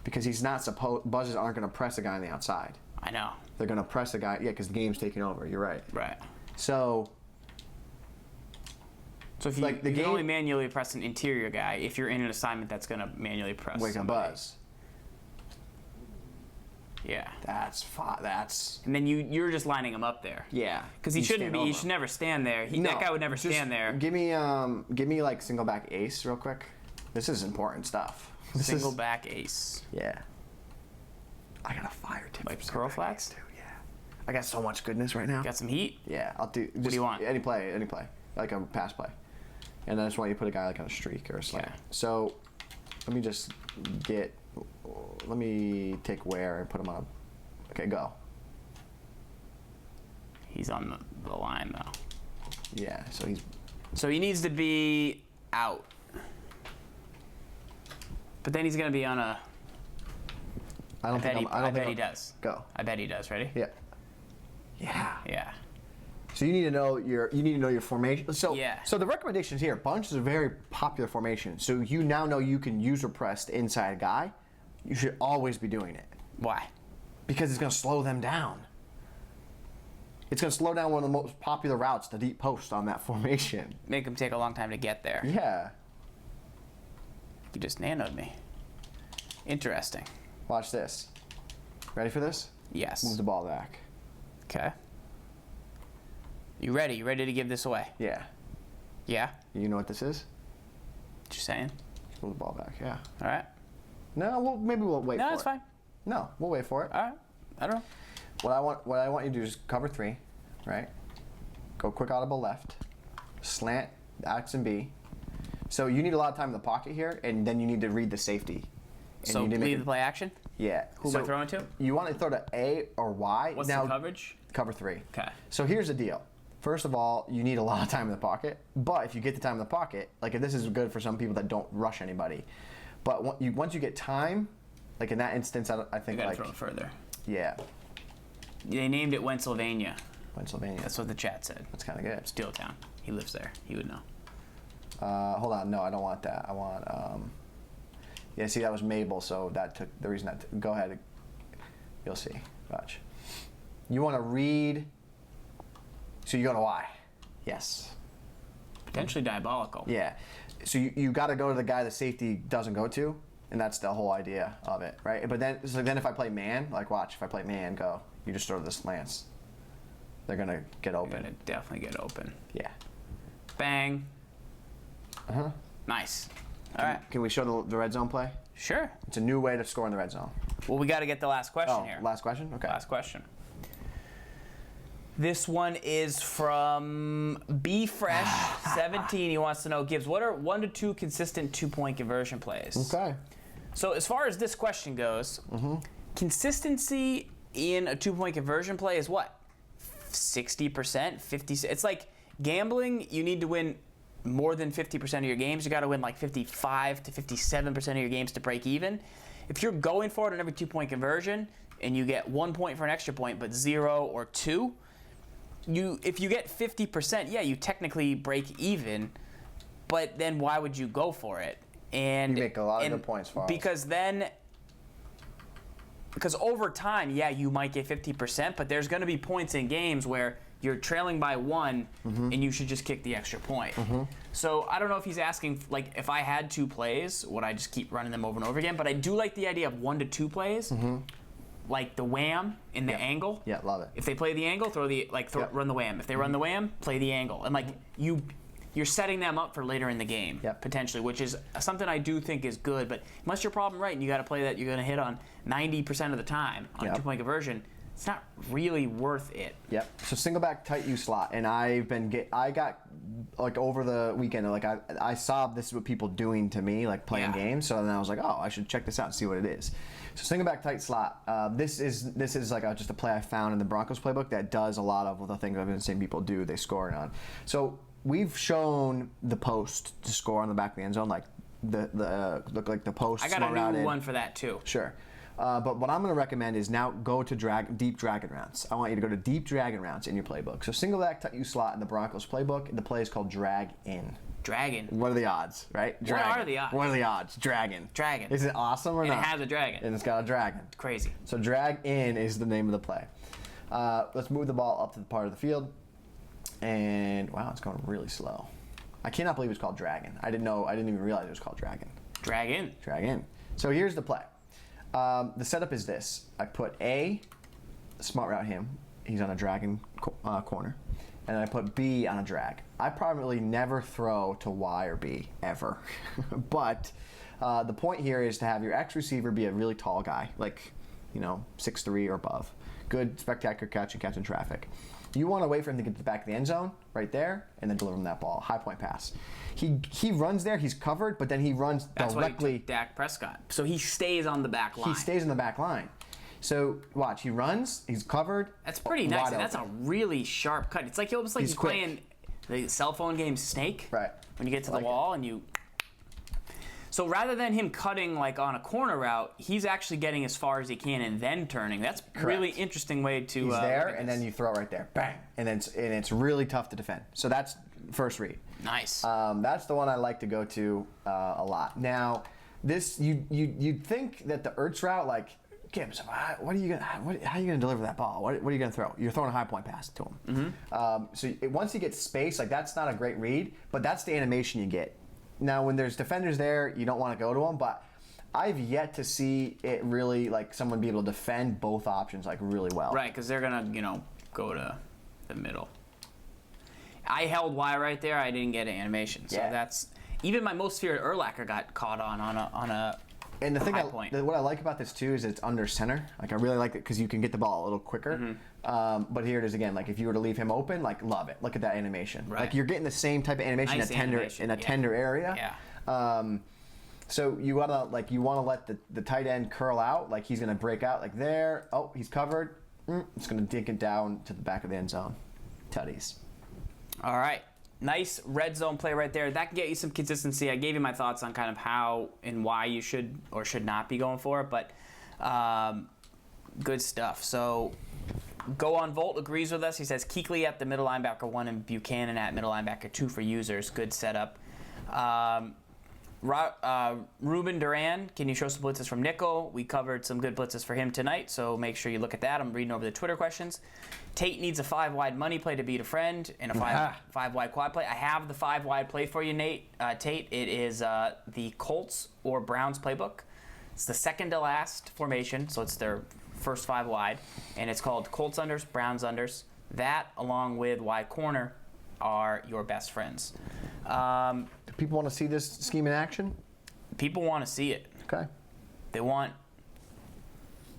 Because he's not supposed. Buzzes aren't going to press a guy on the outside. I know. They're going to press a guy. Yeah, because the game's taking over. You're right. Right. So, So if you, Like, the you can game- only manually press an interior guy if you're in an assignment that's going to manually press wake and somebody. buzz. Yeah. That's fine. That's And then you're just lining him up there. yeah. Because he You shouldn't stand be. over He him. should never stand there. No, That guy would never just stand there. Give me like single back ace real quick. This is important stuff. This Single is, back ace. Yeah. I got a fire tip. Like for curl single back flats? ace, too, yeah. I got so much goodness right now. Got some heat. Yeah, I'll do. do you want? Any play, like a pass play. And I just want you to put a guy like on a streak or a slant. Okay. So, let me just let me take where and put him on. Okay, go. He's on the line though. Yeah, so he's So he needs to be out. But then he's going to be on a... I bet he does. Go. I bet he does. Ready? Yeah. Yeah. Yeah. So you need to know your formation. So yeah. So the recommendations here, bunch is a very popular formation. So you now know you can user press the inside guy. You should always be doing it. Why? Because it's going to slow them down. It's going to slow down one of the most popular routes, the deep post on that formation. Make him take a long time to get there. Yeah. You just nanoed me. Interesting. Watch this. Ready for this? Yes. Move the ball back. Okay. You ready? You ready to give this away? Yeah. Yeah? You know what this is? What you saying? Move the ball back, yeah. All right. No, maybe we'll wait for it. No, it's fine. No, we'll wait for it. All right. I don't know. What I want you to do is cover 3, right? Go quick audible left, slant X and B. So you need a lot of time in the pocket here, and then you need to read the safety. And So you need to leave the play action? Yeah. Who am I throwing to? You want to throw to A or Y. What's now, the coverage? Cover 3. Okay. So here's the deal. First of all, you need a lot of time in the pocket, but if you get the time in the pocket, like if this is good for some people that don't rush anybody, but once you get time, like in that instance, I think You gotta like throw it further. yeah. They named it Pennsylvania. Pennsylvania. That's what the chat said. That's kind of good. Steeltown. He lives there. He would know. Hold on. No, I don't want that. I want. Yeah, see, that was Mabel, so that took the reason that. Go ahead. You'll see. Watch. You want to read. So you go to Y. Yes. Potentially diabolical. Yeah. So you got to go to the guy the safety doesn't go to, and that's the whole idea of it, right? But then, so then if I play man, like watch, if I play man, go. You just throw the slants. They're gonna get open. You're gonna definitely get open. Yeah. Bang. Uh-huh. Nice. All right. Can we show the red zone play? Sure. It's a new way to score in the red zone. Well, we got to get the last question here. Last question? Okay. Last question. This one is from BFresh17. He wants to know, Gibbs, what are 1 to 2 consistent 2-point conversion plays? Okay. So as far as this question goes, consistency in a 2-point conversion play is what? 60%, 50%. It's like gambling. You need to win more than 50% of your games. You got to win like 55 to 57% of your games to break even. If you're going for it on every 2-point conversion and you get 1 point for an extra point, but 0 or 2, if you get 50%, yeah, you technically break even. But then why would you go for it? And you make a lot of good points, Farls. Because over time, yeah, you might get 50%, but there's going to be points in games where you're trailing by 1 and you should just kick the extra point. So I don't know if he's asking, like, if I had 2 plays, would I just keep running them over and over again? But I do like the idea of 1 to 2 plays, like the wham in the angle. Yeah, love it. If they play the angle, run the wham. If they run the wham, play the angle. And like you're setting them up for later in the game, potentially, which is something I do think is good. But unless you're problem right and you got to play that you're going to hit on 90% of the time on a 2-point conversion, it's not really worth it. Yep. So single back tight U slot, and I got like over the weekend, like I saw this is what people doing to me, like playing games. So then I was like, oh, I should check this out and see what it is. So single back tight slot. This is like just a play I found in the Broncos playbook that does a lot of the things I've been seeing people do. They score on. So we've shown the post to score on the back of the end zone, like the post. I got a new one for that too. Sure. But what I'm going to recommend is now go to deep dragon routes. I want you to go to deep dragon routes in your playbook. So single back tight U slot in the Broncos playbook. The play is called drag in. Dragon. What are the odds, right? Dragon. What are the odds? What are the odds? Dragon. Dragon. Is it awesome or not? And it has a dragon. And it's got a dragon. Crazy. So drag in is the name of the play. Let's move the ball up to the part of the field. And wow, it's going really slow. I cannot believe it's called dragon. I didn't even realize it was called dragon. Drag in. Drag in. So here's the play. The setup is this. I put A, smart route him. He's on a dragon corner. And I put B on a drag. I probably never throw to Y or B, ever. But the point here is to have your X receiver be a really tall guy, like 6'3" or above. Good, spectacular catch and catch in traffic. You want to wait for him to get to the back of the end zone, right there, and then deliver him that ball. High point pass. He runs there, he's covered, but then he runs directly. That's why he took Dak Prescott. So he stays on the back line. He stays on the back line. So watch, he runs, he's covered. That's pretty nice. And that's a really sharp cut. It's like almost like he's playing The cell phone game Snake. Right. When you get to the wall and you. So rather than him cutting like on a corner route, he's actually getting as far as he can and then turning. That's a really interesting way to. He's there, and then you throw it right there, bang, and it's really tough to defend. So that's first read. Nice. That's the one I like to go to a lot. Now, this you'd think that the Ertz route, like, Gibbs, how are you gonna deliver that ball? What are you gonna throw? You're throwing a high point pass to him. Mm-hmm. Once he gets space, like that's not a great read, but that's the animation you get. Now, when there's defenders there, you don't want to go to them, but I've yet to see it really, like, someone be able to defend both options, like, really well. Right, because they're going to, go to the middle. I held Y right there. I didn't get an animation. So that's... Even my most feared Urlacher got caught on a and the thing high point. What I like about this, too, is it's under center. Like, I really like it because you can get the ball a little quicker. Mm-hmm. But here it is again. Like, if you were to leave him open, like, love it. Look at that animation. Right. Like, you're getting the same type of animation in a tender area. Yeah. So you want to let the tight end curl out. Like, he's going to break out like there. Oh, he's covered. It's going to dink it down to the back of the end zone. Tutties. All right. Nice red zone play right there. That can get you some consistency. I gave you my thoughts on kind of how and why you should or should not be going for it, but good stuff. So Go on Volt agrees with us. He says Kuechly at the middle linebacker 1 and Buchanan at middle linebacker 2 for users. Good setup. Ruben Duran, can you show some blitzes from nickel? We covered some good blitzes for him tonight, so make sure you look at that. I'm reading over the Twitter questions. Tate needs a 5-wide money play to beat a friend and a 5-wide quad play. I have the 5-wide play for you, Tate. It is the Colts or Browns playbook. It's the second to last formation, so it's their first 5 wide, and it's called Colts unders, Browns unders. That, along with wide corner, are your best friends. Do people want to see this scheme in action? People want to see it. Okay. They want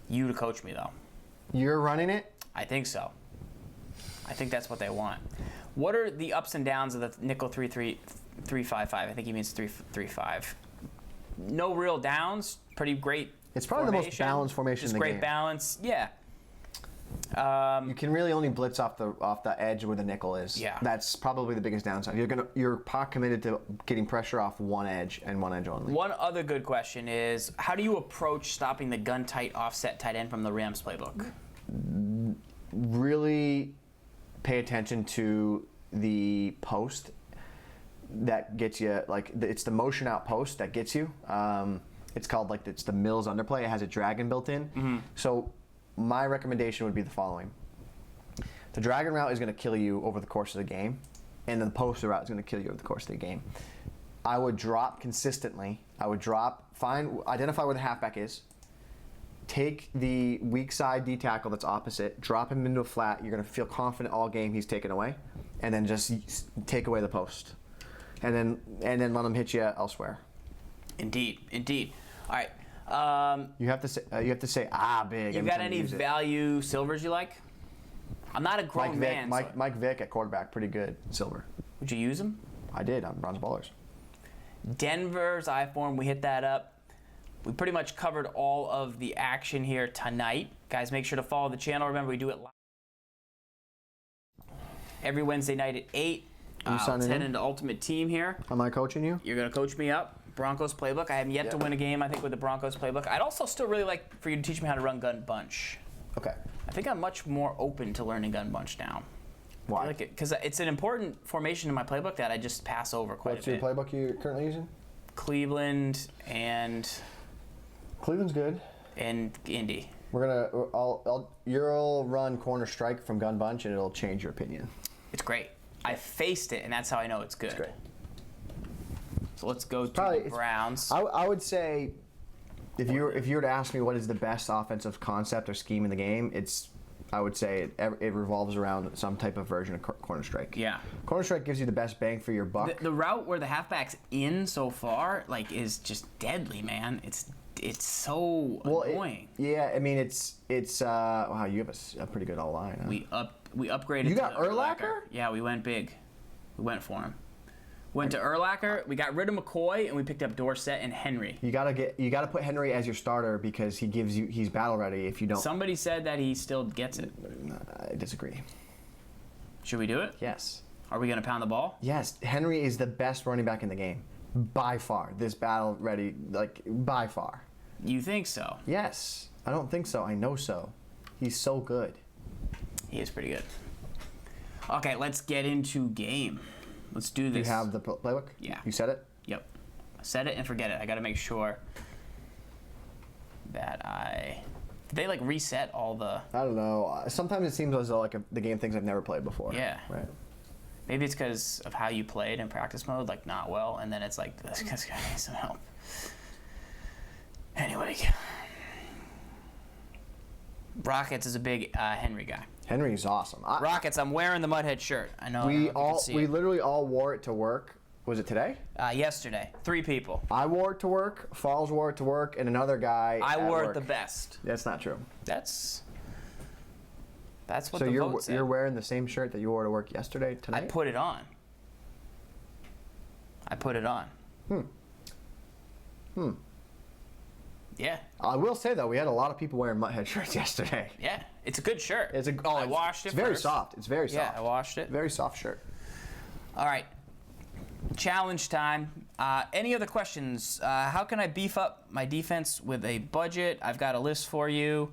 you to coach me, though. You're running it? I think so. I think that's what they want. What are the ups and downs of the nickel 3-3-5-5? I think he means 3-3-5. No real downs. Pretty great. It's probably the most balanced formation in the game. Just great balance. Yeah. You can really only blitz off the edge where the nickel is. Yeah. That's probably the biggest downside. You're pot committed to getting pressure off one edge and one edge only. One other good question is, how do you approach stopping the gun tight offset tight end from the Rams playbook? Really pay attention to the post that gets you, like, it's the motion out post that gets you. It's called, like, it's the Mills underplay. It has a dragon built in. Mm-hmm. So my recommendation would be the following. The dragon route is going to kill you over the course of the game, and the poster route is going to kill you over the course of the game. I would drop consistently. Identify where the halfback is. Take the weak side D tackle that's opposite, drop him into a flat. You're going to feel confident all game he's taken away, and then just take away the post. And then let him hit you elsewhere. Indeed. All right. You have to say big. You got any value silvers you like? I'm not a grown man. Mike Vick at quarterback, pretty good silver. Would you use him? I did on Bronze Ballers. Denver's I-form, we hit that up. We pretty much covered all of the action here tonight. Guys, make sure to follow the channel. Remember, we do it live every Wednesday night at 8. Let's head into Ultimate Team here. Am I coaching you? You're going to coach me up. Broncos playbook. I have yet to win a game, I think, with the Broncos playbook. I'd also still really like for you to teach me how to run gun bunch. Okay. I think I'm much more open to learning gun bunch now. Why? I like it because it's an important formation in my playbook that I just pass over quite a bit. What's your playbook you're currently using? Cleveland and... Cleveland's good. And Indy. You'll run corner strike from gun bunch and it'll change your opinion. It's great. I faced it and that's how I know it's good. It's great. So let's go to the Browns. I would say, if you were to ask me what is the best offensive concept or scheme in the game, I would say it revolves around some type of version of corner strike. Yeah. Corner strike gives you the best bang for your buck. The route where the halfback's in so far, like, is just deadly, man. It's so annoying. I mean it's wow, you have a pretty good all-line. Huh? We upgraded. You got Urlacher? Yeah, we went big. We went for him. Went to Urlacher. We got rid of McCoy and we picked up Dorsett and Henry. You gotta put Henry as your starter because he's battle ready. If you don't, somebody said that he still gets it. I disagree. Should we do it? Yes. Are we going to pound the ball? Yes, Henry is the best running back in the game. By far. This battle ready, like, by far. You think so? Yes. I don't think so. I know so. He's so good. He is pretty good. Okay, let's get into game. Let's do this. You have the playbook? Yeah. You said it? Yep. Set it and forget it. I got to make sure that Did they, like, reset all the... I don't know. Sometimes it seems as though, like, the game thinks I've never played before. Yeah. Right. Maybe it's because of how you played in practice mode, like, not well, and then it's like, this guy needs some help. Anyway. Rockets is a big Henry guy. Henry's awesome. Rockets, I'm wearing the Mudhead shirt. I know. We literally all wore it to work. Was it today? Yesterday. 3 people. I wore it to work, Falls wore it to work, and another guy I wore work. it the best. That's not true. That's what so the vote said. You're wearing the same shirt that you wore to work yesterday, tonight? I put it on. Yeah. I will say, though, we had a lot of people wearing Mutthead shirts yesterday. Yeah. It's a good shirt. I washed it. It's very soft. It's very soft. Yeah, I washed it. Very soft shirt. All right. Challenge time. Any other questions? How can I beef up my defense with a budget? I've got a list for you.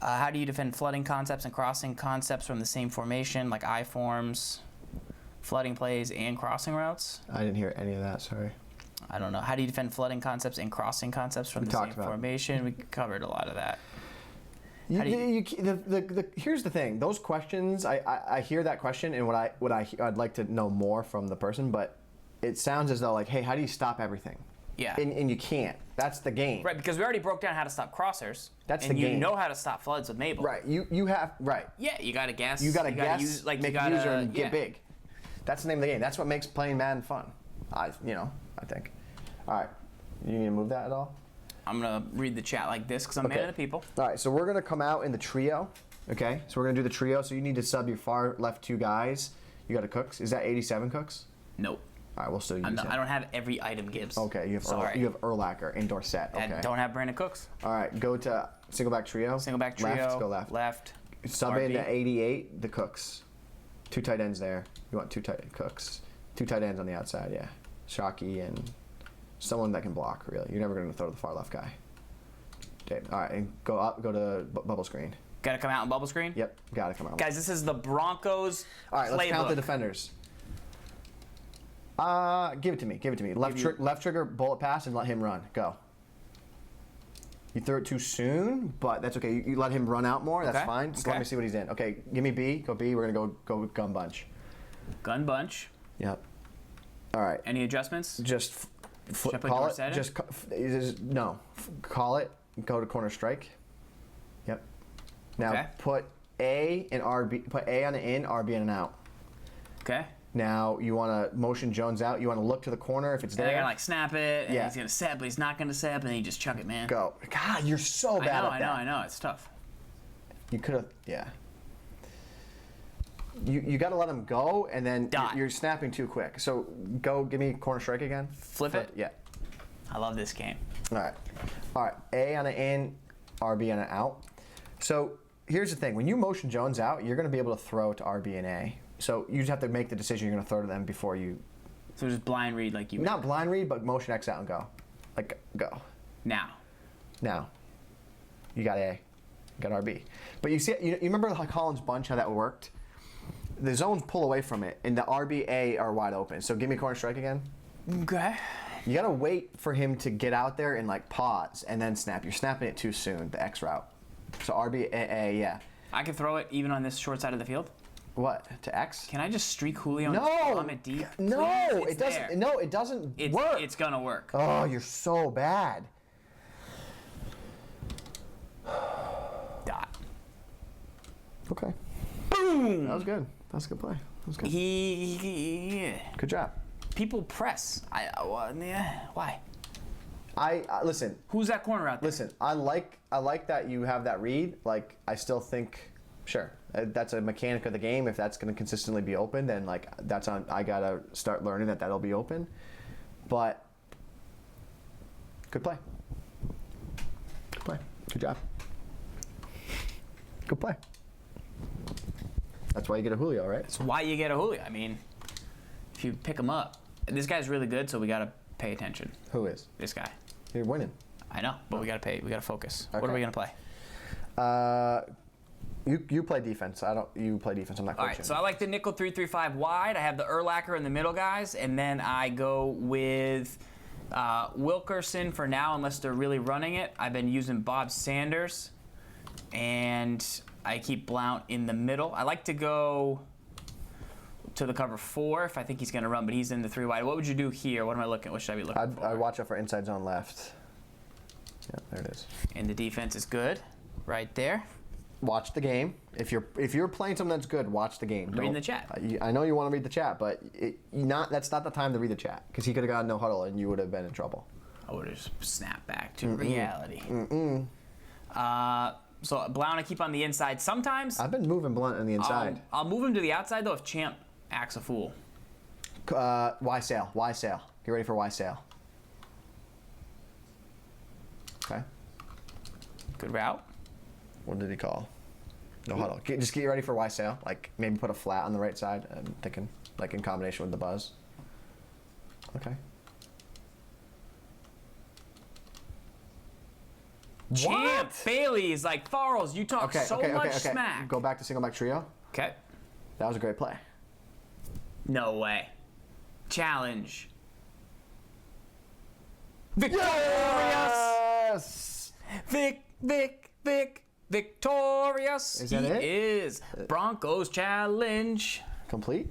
How do you defend flooding concepts and crossing concepts from the same formation, like I-forms, flooding plays, and crossing routes? I didn't hear any of that, sorry. I don't know. How do you defend flooding concepts and crossing concepts from the same formation? We covered a lot of that. Here's the thing. Those questions, I hear that question, and I'd like to know more from the person, but it sounds as though, like, hey, how do you stop everything? Yeah. And you can't. That's the game. Right, because we already broke down how to stop crossers. That's the game. And you know how to stop floods with Mabel. Right. You have, right. Yeah, you got to guess. You got to guess, make a user, and get big. That's the name of the game. That's what makes playing Madden fun. I think. All right. You need to move that at all? I'm going to read the chat like this because I'm man of the people. All right, so we're going to come out in the trio, okay? So we're going to do the trio, so you need to sub your far left 2 guys. You got a Cooks. Is that 87 Cooks? Nope. All right, we'll still use it. I don't have every item Gibbs. Okay, you have Urlacher and Dorset. Okay. I don't have Brandon Cooks. All right, go to single back trio. Single back trio. Left, go left. Left. Sub in to 88, the Cooks. 2 tight ends there. You want 2 tight Cooks. 2 tight ends on the outside, yeah. Shockey and someone that can block, really. You're never going to throw to the far left guy. Dave. All right, and go to bubble screen. Got to come out in bubble screen? Yep, got to come out. Guys, this is the Broncos All right, let's playbook. count the defenders. Give it to me. Left trigger, bullet pass, and let him run. Go. You threw it too soon, but that's okay. You let him run out more. That's fine. Just let me see what he's in. Okay, give me B. Go B. We're gonna go gun bunch. Gun bunch. Yep. All right. Any adjustments? Just call it. No. Call it. Go to corner strike. Yep. Now put A and RB. Put A on the in, RB on an out. Okay. Now you want to motion Jones out. You want to look to the corner if it's there. They're gonna like snap it, and he's gonna set, but he's not gonna set, and then you just chuck it, man. Go. God, you're so bad at that. I know. It's tough. You could have, yeah. You got to let him go, and then you're snapping too quick. So go, give me corner strike again. Flip it. Yeah. I love this game. All right. A on an in, RB on an out. So here's the thing: when you motion Jones out, you're going to be able to throw to RB and A. So you just have to make the decision you're going to throw to them before you. So just blind read like you. Not blind read, but motion X out and go. Like go. Now. You got A. You got RB. But you see, you remember how Collins bunch, how that worked? The zones pull away from it, and the RB, A are wide open. So give me corner strike again. Okay. You got to wait for him to get out there and like pause and then snap. You're snapping it too soon, the X route. So RB, A, yeah. I can throw it even on this short side of the field? What, to X? Can I just streak Julio no. and plumb it deep? No, it doesn't. There. No, it doesn't work. It's gonna work. Oh, you're so bad. Dot. Okay. Boom. That was good. That's a good play. That was good. Good job. People press. Why? Listen. Who's that corner out there? Listen, I like that you have that read. Like, I still think, sure, that's a mechanic of the game. If that's going to consistently be open, then like that's on. I gotta start learning that'll be open. But good play. Good play. Good job. Good play. That's why you get a Julio, right? That's why you get a Julio. I mean, if you pick him up. This guy's really good, so we got to pay attention. Who is? This guy. You're winning. I know, but we got to pay. We got to focus. Okay. What are we going to play? You play defense. You play defense. I'm not coaching. All right, so I like the nickel 3-3-5 wide. I have the Urlacher in the middle, guys, and then I go with Wilkerson for now, unless they're really running it. I've been using Bob Sanders, and I keep Blount in the middle. I like to go to the cover 4 if I think he's going to run, but he's in the 3 wide. What would you do here? What am I looking? What should I be looking for? I'd watch out for inside zone left. Yeah, there it is. And the defense is good, right there. Watch the game. If you're playing something that's good, watch the game. Reading the chat. I know you want to read the chat, but that's not the time to read the chat because he could have gotten no huddle and you would have been in trouble. I would have just snapped back to reality. So Blount I keep on the inside. Sometimes I've been moving Blunt on the inside. I'll move him to the outside though if Champ acts a fool. Y sail. Get ready for Y sail. Okay. Good route. What did he call? No huddle. Just get ready for Y sail. Like maybe put a flat on the right side. I'm thinking like in combination with the buzz. Okay. Champ Bailey is like Farls. You talk so much smack. Go back to single back trio. Okay. That was a great play. No way. Challenge. Victorious. Yes. Victorious. Is that it? He is. Broncos challenge. Complete.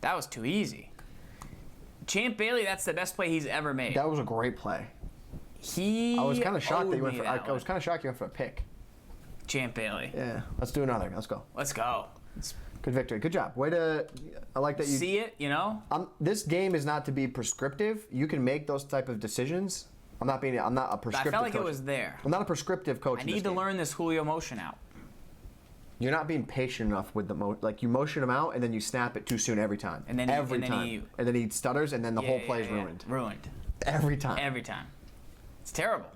That was too easy. Champ Bailey, that's the best play he's ever made. That was a great play. I was kind of shocked that you went for. I was kind of shocked you went for a pick. Champ Bailey. Yeah. Let's do another. Let's go. Let's go. Good victory. Good job. Way to. I like that you see it. You know. This game is not to be prescriptive. You can make those type of decisions. I'm not a prescriptive. I felt like coach. it was there. I'm not a prescriptive coach. I need to learn this Julio motion out. You're not being patient enough with the like you motion him out and then you snap it too soon every time. And then every time. And then he stutters and then the whole play is ruined. Ruined. Every time. Every time. It's terrible.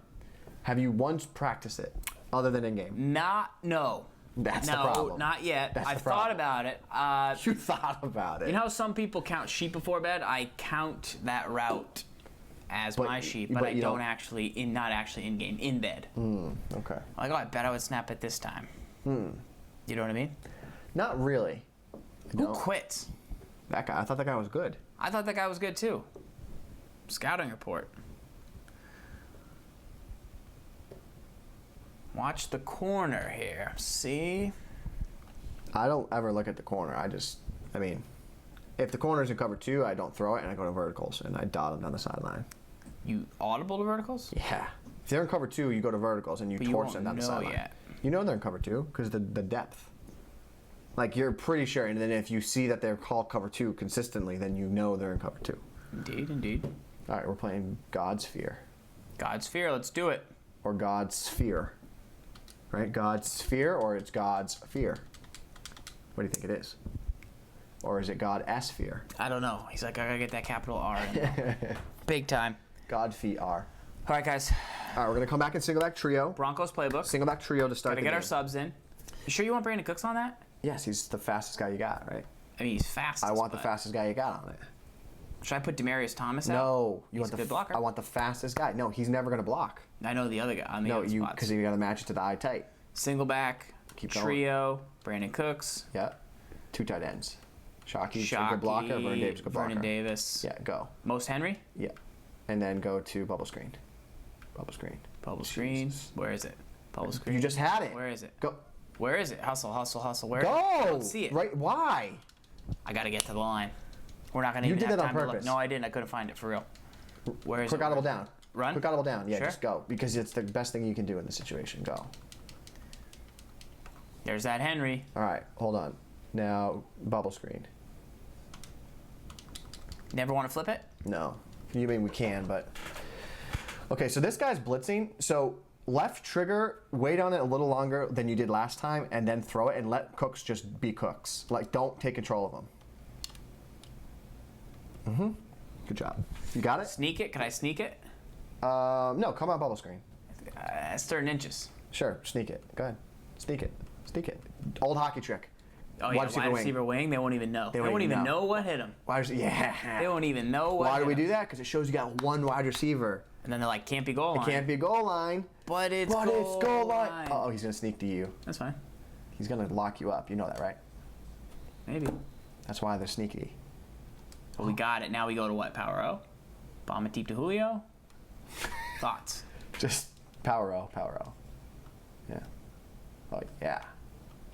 Have you once practiced it, other than in game? No. That's the problem. No, not yet. That's I've the problem. thought about it. You thought about it. You know how some people count sheep before bed? I count that route as my sheep, but I don't actually not actually in game, in bed. Okay. Like, I bet I would snap it this time. You know what I mean? Not really. Who quits? That guy. I thought that guy was good. I thought that guy was good too. Scouting report. Watch the corner here. See? I don't ever look at the corner. I mean, if the corner's in cover 2, I don't throw it and I go to verticals and I dot them down the sideline. You audible to verticals? Yeah. If they're in cover 2, you go to verticals and you torch them down the sideline. Yet. You know they're in cover 2 because the depth. Like you're pretty sure, and then if you see that they're called cover 2 consistently, then you know they're in cover 2. Indeed. All right, we're playing God's Sphere. God's Sphere, let's do it. Or God's Sphere. Right? God's Sphere or it's God's Fear? What do you think it is? Or is it God-S Fear? I don't know. He's like, I gotta get that capital R in there. Big time. God Feet R. All right, guys. All right, we're going to come back in single back trio. Broncos playbook. Single back trio to start Gotta the get game. our subs in. You sure you want Brandon Cooks on that? Yes, he's the fastest guy you got, right? I mean, he's fast. I want the fastest guy you got on it. Should I put Demarius Thomas out? No, he's a good blocker. I want the fastest guy. No, he's never going to block. I know the other guy on the other spots. Because you got to match it to the eye tight. Single back, trio, Brandon Cooks. Yeah, 2 tight ends. Shockey's a good blocker. Vernon Davis a good blocker. Vernon Davis. Yeah, go. Most Henry. Yeah, and then go to bubble screen. Bubble screen. Bubble screen. Where is it? Bubble screen. You just had it. Where is it? Go. Where is it? Hustle. Where? Go. I don't see it. Right? Why? I gotta get to the line. We're not gonna. You even did have that on time to look. purpose. No, I didn't. I couldn't find it for real. Where is Quick it? audible down. Run. Quick audible down. Yeah, Sure. just go because it's the best thing you can do in this situation. Go. There's that Henry. All right, hold on. Now bubble screen. Never want to flip it? No. You mean we can, but okay. So this guy's blitzing. So left trigger, wait on it a little longer than you did last time, and then throw it and let Cooks just be Cooks. Like don't take control of them. Good job. You got it? Sneak it? Can I sneak it? No, come on bubble screen. It's 3 inches. Sure, sneak it. Go ahead. Sneak it. Old hockey trick. Oh, yeah, wide receiver wing. They won't even know. They won't even know what hit him. Yeah. They won't even know what Why do we hit do him. that? Because it shows you got one wide receiver. And then they're like, can't be goal line. It can't be goal line. But it's goal line. Uh-oh, he's going to sneak to you. That's fine. He's going to lock you up. You know that, right? Maybe. That's why they're sneaky. Well, we got it. Now we go to what? Power O? Bomb it deep to Julio? Thoughts? Just power O. Yeah. Oh, yeah.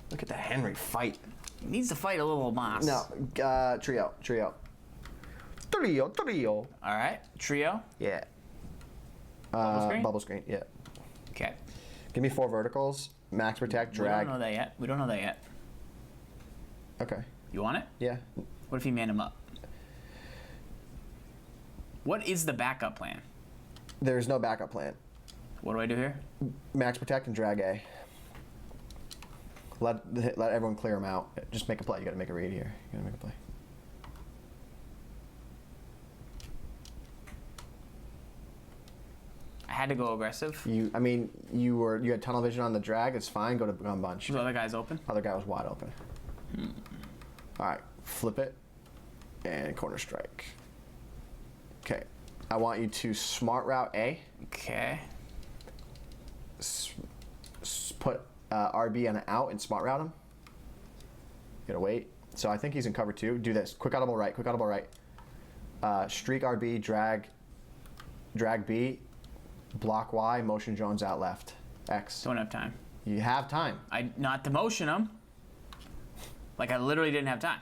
Look at the Henry fight. He needs to fight a little Moss. No, trio. Trio. All right. Trio? Yeah. Bubble screen? Bubble screen, yeah. Okay. Give me 4 verticals. Max protect, drag. We don't know that yet. Okay. You want it? Yeah. What if you man him up? What is the backup plan? There's no backup plan. What do I do here? Max protect and drag A. Let everyone clear them out. Just make a play. You got to make a read here. You got to make a play. I had to go aggressive. You had tunnel vision on the drag. It's fine. Go to gun bunch. The other guy's open. Other guy was wide open. All right, flip it and corner strike. Okay, I want you to smart route A. Okay. Put RB on an out and smart route him. You gotta wait. So I think he's in cover 2. Do this. Quick audible right. Streak RB, drag B, block Y, motion Jones out left. X. Don't have time. You have time. Not to motion him. Like I literally didn't have time.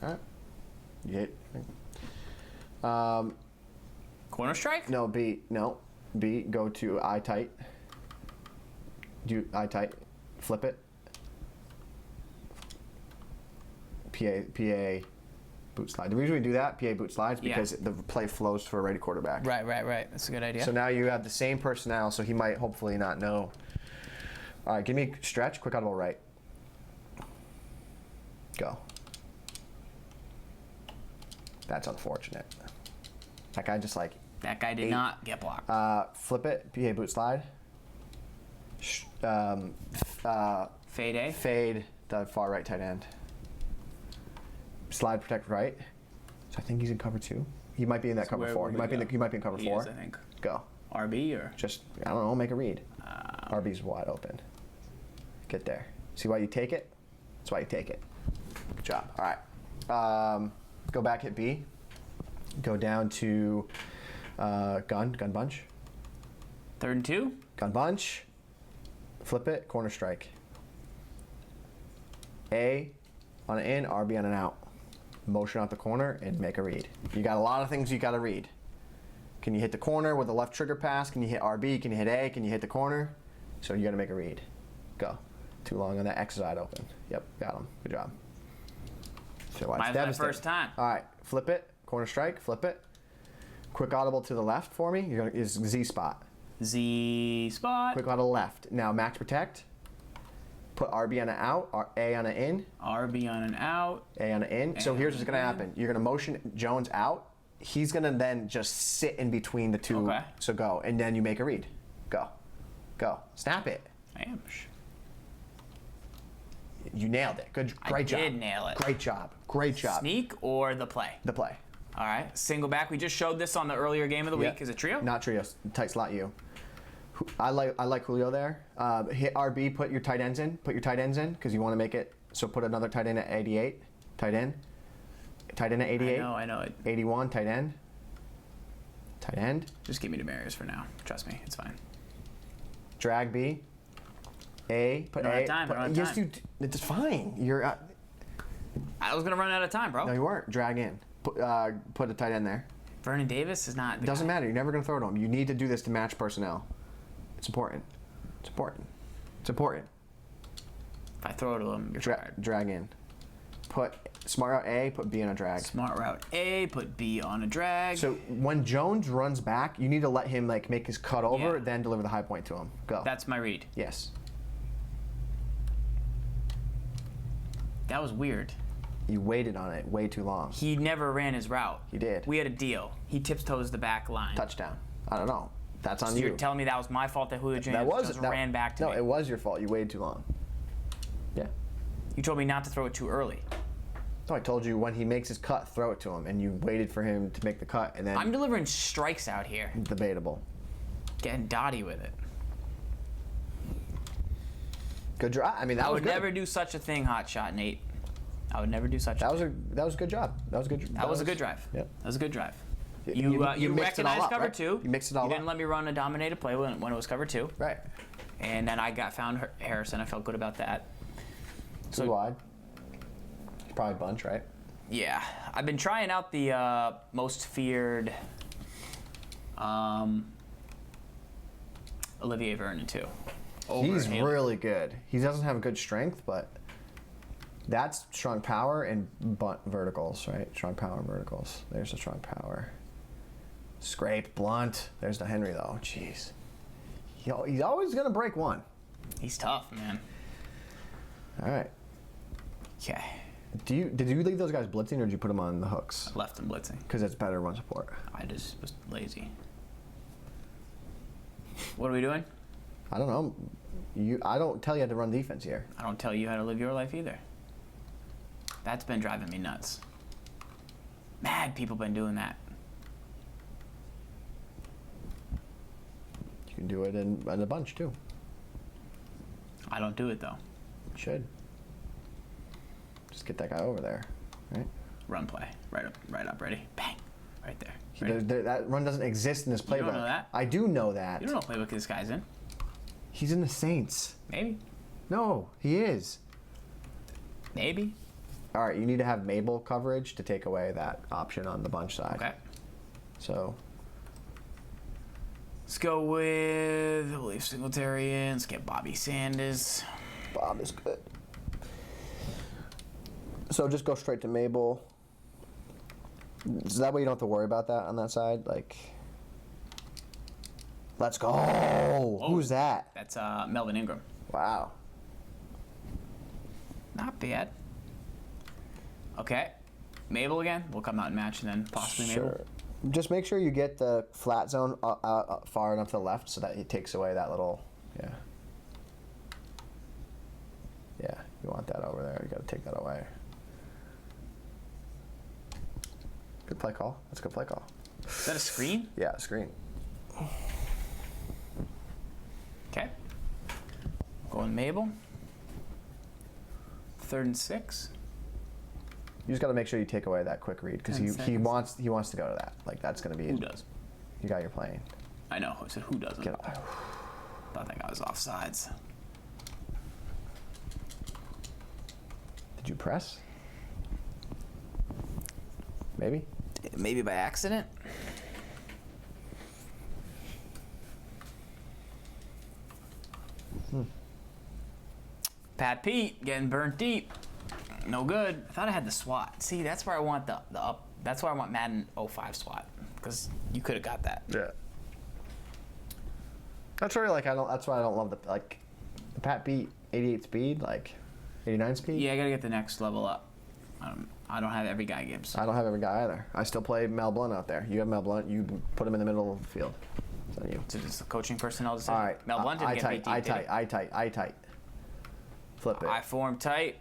All right. You hit. Corner strike? No, B. No. B. Go to eye tight. Do eye tight. Flip it. PA boot slide. The reason we do that, PA boot slides, because the play flows for a ready quarterback. Right. That's a good idea. So now you have the same personnel, so he might hopefully not know. All right, give me stretch, quick audible right. Go. That's unfortunate. That guy just like... That guy did not get blocked. Flip it, PA boot slide. Fade A? Fade the far right tight end. Slide protect right. So I think he's in cover 2. He might be in that cover 4. He might be in cover 4. Is, I think. Go. RB or? Just, I don't know, make a read. RB's wide open. Get there. See why you take it? That's why you take it. Good job. All right. Go back, hit B. Go down to gun bunch. 3rd and 2? Gun bunch. Flip it, corner strike. A on an in, RB on an out. Motion out the corner and make a read. You got a lot of things you got to read. Can you hit the corner with the left trigger pass? Can you hit RB? Can you hit A? Can you hit the corner? So you got to make a read. Go. Too long on that X side open. Yep, got him. Good job. So Mine's my first time. All right, flip it, corner strike, flip it. Quick audible to the left for me. Is Z spot. Z spot. Quick audible left. Now max protect. Put RB on an out, A on an in. RB on an out. A on an in. So here's what's going to happen. You're going to motion Jones out. He's going to then just sit in between the two. Okay. So go. And then you make a read. Go. Go. Snap it. I am. You nailed it. Great job. I did nail it. Great job. Sneak or the play? The play. All right. Single back. We just showed this on the earlier game of the week. Is it trio? Not trio. Tight slot you. I like Julio there. Hit RB. Put your tight ends in. Because you want to make it. So put another tight end at 88. Tight end at 88. I know it. 81. Tight end. Just give me Demarius for now. Trust me. It's fine. Drag B. A. Put A. I don't have time. Yes, it's fine. You're. I was gonna run out of time, bro. No, you weren't. Drag in. Put a tight end there. Vernon Davis is not. It doesn't matter. You're never gonna throw it to him. You need to do this to match personnel. It's important. If I throw it to him, you're fired. Drag in. Put smart route A. Put B on a drag. Smart route A. Put B on a drag. So when Jones runs back, you need to let him like make his cut over, then deliver the high point to him. Go. That's my read. Yes. That was weird. You waited on it way too long. He never ran his route. He did. We had a deal. He tiptoes the back line. Touchdown. I don't know. That's on So you. you're telling me that was my fault that Julio Jones ran back to me? No, it was your fault. You waited too long. Yeah. You told me not to throw it too early. So I told you when he makes his cut, throw it to him, and you waited for him to make the cut, and then. I'm delivering strikes out here. Debatable. Getting dotty with it. Good drive. I mean, that I was would good. never do such a thing, Hot Shot Nate. I would never do such. That was a good job. That was good. That was a good drive. Yep. That was a good drive. You mixed it all recognized up, cover right? two. You mixed it all You didn't up. let me run a dominated play when it was cover two. Right. And then I found Harrison. I felt good about that. Two wide. Probably bunch, right? Yeah, I've been trying out the most feared Olivier Vernon too. He's really good. He doesn't have good strength, but that's strong power and bunt verticals, right? Strong power and verticals. There's the strong power. Scrape, blunt. There's the Henry, though. Jeez. He's always going to break one. He's tough, man. All right. Okay. Did you leave those guys blitzing, or did you put them on the hooks? Left him blitzing. Because it's better run support. I just was lazy. What are we doing? I don't know. I don't tell you how to run defense here. I don't tell you how to live your life either. That's been driving me nuts. Mad people been doing that. You can do it in a bunch, too. I don't do it, though. You should. Just get that guy over there, right? Run play. Right up, ready. Bang. Right there. Ready? That run doesn't exist in this playbook. You don't know that? I do know that. You don't know what playbook this guy's in. He's in the Saints. Maybe. No, he is. Maybe. All right, you need to have Mabel coverage to take away that option on the bunch side. Okay. So. Let's go with, we'll leave Singletary in. Let's get Bobby Sanders. Bob is good. So just go straight to Mabel. So that way you don't have to worry about that on that side. Like, let's go. Whoa. Who's that? That's Melvin Ingram. Wow. Not bad. Okay. Mabel again. We'll come out and match and then possibly Sure. Mabel. Just make sure you get the flat zone far enough to the left so that it takes away that little, yeah. Yeah, you want that over there. You got to take that away. Good play call. That's a good play call. Is that a screen? Yeah, screen. Okay. Going Mabel. 3rd and 6. You just got to make sure you take away that quick read because 10 he seconds. wants to go to that. Like that's going to be. Who does? You got your plane. I know. I said who doesn't. Get off. Thought that guy was offsides. Did you press? Maybe. Maybe by accident. Pat Pete getting burnt deep. No good. I thought I had the SWAT. See, that's where I want the up. That's why I want Madden 05 SWAT because you could have got that. Yeah. That's why I don't. That's why I don't love the Pat beat 88 speed, like 89 speed. Yeah, I gotta get the next level up. I don't have every guy Gibbs. I don't have every guy either. I still play Mel Blunt out there. You have Mel Blunt. You put him in the middle of the field. It's on you. So just the coaching personnel decision. All right. Mel Blunt didn't get beat deep, I did he? tight. Flip it. I form tight.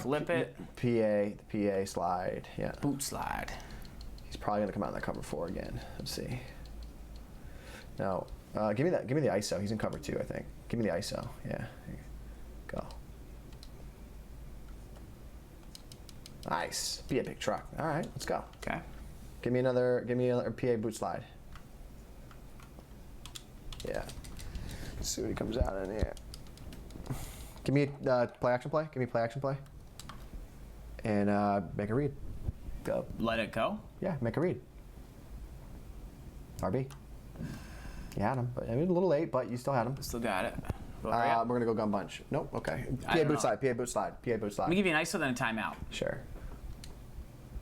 Flip it. PA slide. Yeah. Boot slide. He's probably gonna come out in that cover 4 again. Let's see. No. Give me that. Give me the ISO. He's in cover 2, I think. Give me the ISO. Yeah. Go. Nice. Be a big truck. All right. Let's go. Okay. Give me another PA boot slide. Yeah. Let's see what he comes out in here. Give me play action play. Give me play action play. And make a read. Go. Let it go. Yeah, make a read. RB. You had him, but I mean a little late, but you still had him. Still got it. We're gonna go gun bunch. Nope. Okay. PA boot slide. PA boot slide. PA boot slide. Let me give you an ISO then a timeout. Sure.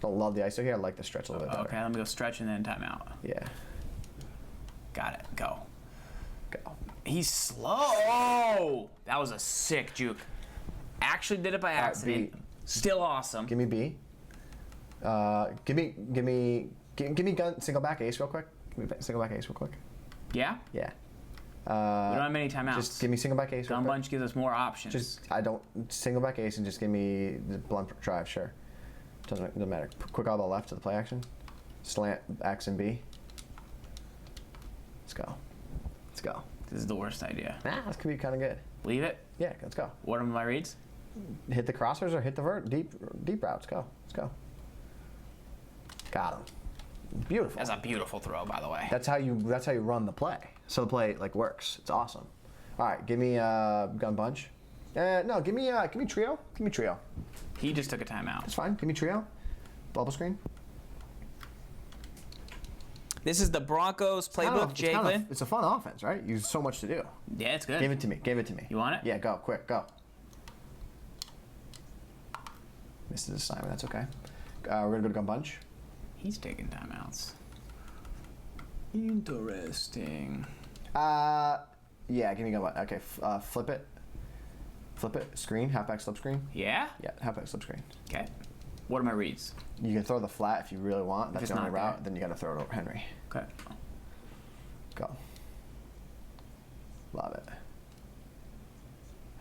Don't love the ISO here. I like the stretch a little bit better. Okay, let me go stretch and then timeout. Yeah. Got it. Go. Go. He's slow. That was a sick juke. Actually did it by accident. B. Still awesome. Give me B. Give me gun single back ace real quick. Give me single back ace real quick. Yeah? Yeah. We don't have many timeouts. Just give me single back ace. Gun bunch gives us more options. Single back ace and just give me the blunt drive. Sure. Doesn't matter. Quick all the left to the play action. Slant X and B. Let's go. Let's go. This is the worst idea. Nah, this could be kind of good. Leave it. Yeah, let's go. What are my reads? Hit the crossers or hit the deep routes. Go. Let's go. Got him. Beautiful. That's a beautiful throw, by the way. That's how you run the play. So the play like works. It's awesome. All right, give me gun bunch. No, give me trio. Give me trio. He just took a timeout. That's fine. Give me trio. Bubble screen. This is the Broncos playbook, Jalen. It's a fun offense, right? You have so much to do. Yeah, it's good. Give it to me. Give it to me. You want it? Yeah, go. Quick, go. Missed his assignment. That's okay. We're going to go to gun bunch. He's taking timeouts. Interesting. Yeah, give me gun bunch. Okay, flip it. Flip it. Screen. Halfback slip screen. Yeah? Yeah, halfback slip screen. Okay. What are my reads? You can throw the flat if you really want. That's If it's the only not route. there. Then you got to throw it over Henry. Okay. Go. Love it.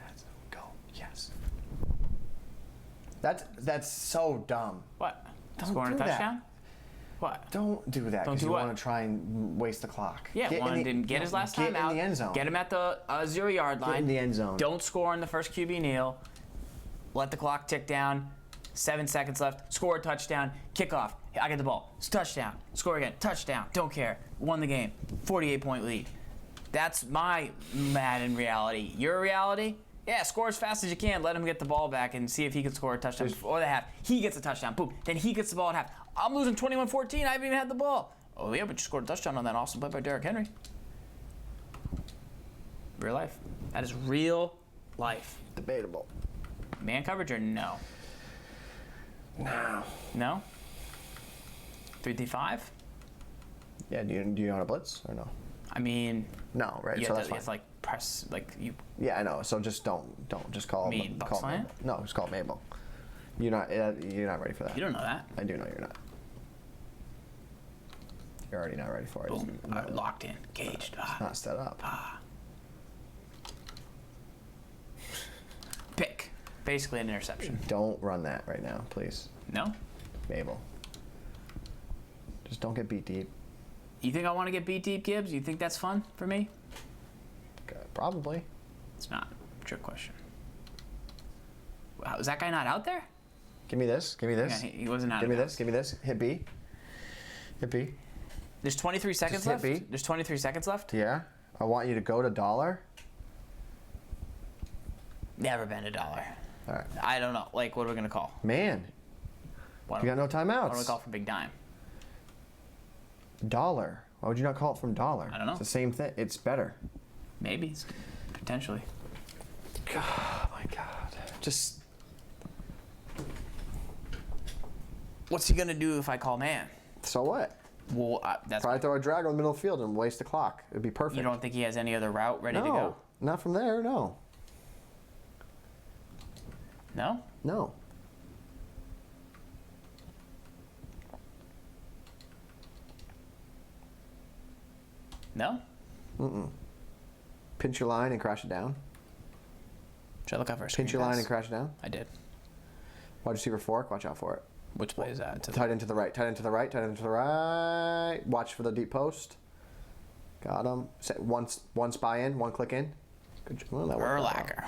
Let's go. Yes. That's so dumb. What? Don't Scoring a do that. touchdown? What? Don't do that Don't because do you what? want to try and waste the clock. Yeah, one didn't get his last time out. Get in the end zone. Get him at the 0-yard line. Get in the end zone. Don't score in the first QB kneel. Let the clock tick down. 7 seconds left. Score a touchdown. Kickoff. I get the ball. It's touchdown. Score again. Touchdown. Don't care. Won the game. 48-point lead. That's my Madden reality. Your reality? Yeah, score as fast as you can. Let him get the ball back and see if he can score a touchdown before the half. He gets a touchdown. Boom. Then he gets the ball at half. I'm losing 21-14. I haven't even had the ball. Oh, yeah, but you scored a touchdown on that awesome play by Derrick Henry. Real life. That is real life. Debatable. Man coverage or no? No. No? 3-5? Yeah. Do you know how to blitz or no? I mean, No. Right. you So have that's to fine. like press, like you. Yeah, I know. So just don't just call. Mean buck call slant? Mabel. No, just call Mabel. You're not ready for that. You don't know that. I do know you're not. You're already not ready for it. Boom. No, Locked in. Caged. it's not set up. Pick. Basically an interception. Don't run that right now, please. No? Mabel. Just don't get beat deep. You think I want to get beat deep, Gibbs? You think that's fun for me? Probably. It's not. Trick question. Wow, is that guy not out there? Give me this. Give me this. Yeah, he wasn't out Give of me bounds. this. Give me this. Hit B. Hit B. There's 23 seconds hit left? B. There's 23 seconds left? Yeah. I want you to go to dollar. Never been $1. All right. I don't know. Like, what are we going to call? Man, What you got no timeouts. What do we call from Big Dime? Dollar. Why would you not call it from dollar? I don't know. It's the same thing. It's better. Maybe. Potentially. Oh my God. Just. What's he going to do if I call man? So what? Well, that's Probably throw a drag on the middle of the field and waste the clock. It'd be perfect. You don't think he has any other route ready to No, go? not from there. No. No? No. No? Pinch your line and crash it down. Should I look out for a Pinch screen your line pass? and crash it down. I did. Wide receiver fork. Watch out for it. Which play is that? To the- Tight end to the right. Tight end to the right. Tight end to the right. Watch for the deep post. Got him. Set one spy in. One click in. Good job. Well, that worked out well. Urlacher.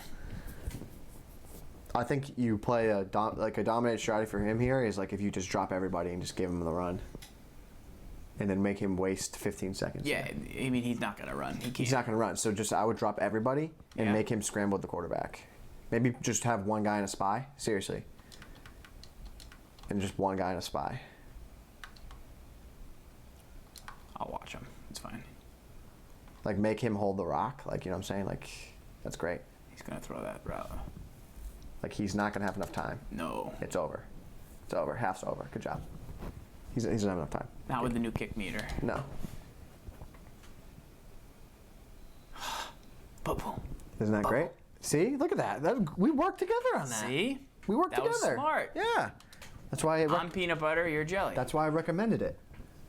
I think you play a dominant strategy for him here is like if you just drop everybody and just give him the run, and then make him waste 15 seconds. Yeah, I mean, he's not going to run. He can't. He's not going to run. So just I would drop everybody and Yeah. make him scramble with the quarterback. Maybe just have one guy and a spy. Seriously. And just one guy and a spy. I'll watch him. It's fine. Like make him hold the rock. Like, you know what I'm saying? Like, that's great. He's going to throw that route. Like he's not going to have enough time. No. It's over. It's over. Half's over. Good job. He doesn't have enough time. Not with the new kick meter. No. Boom, boom. Isn't that great? See? Look at that. We worked together on that. See? We worked That together. was smart. Yeah. That's why I'm peanut butter, you're jelly. that's why I recommended it.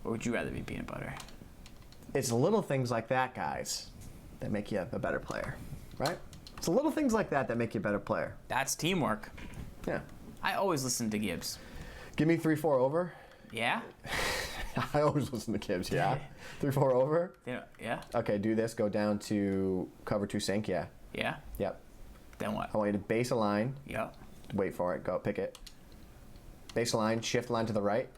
Or would you rather be peanut butter? It's little things like that, guys. that make you a better player, right? It's the little things like that make you a better player. That's teamwork. Yeah. I always listen to Gibbs. Give me 3-4 over. Yeah? I always listen to Gibbs, yeah. 3-4 over. Yeah. Okay, do this. Go down to cover 2 sink, yeah. Yeah? Yep. Then what? I want you to base a line. Yep. Wait for it. Go, pick it. Base a line, shift line to the right,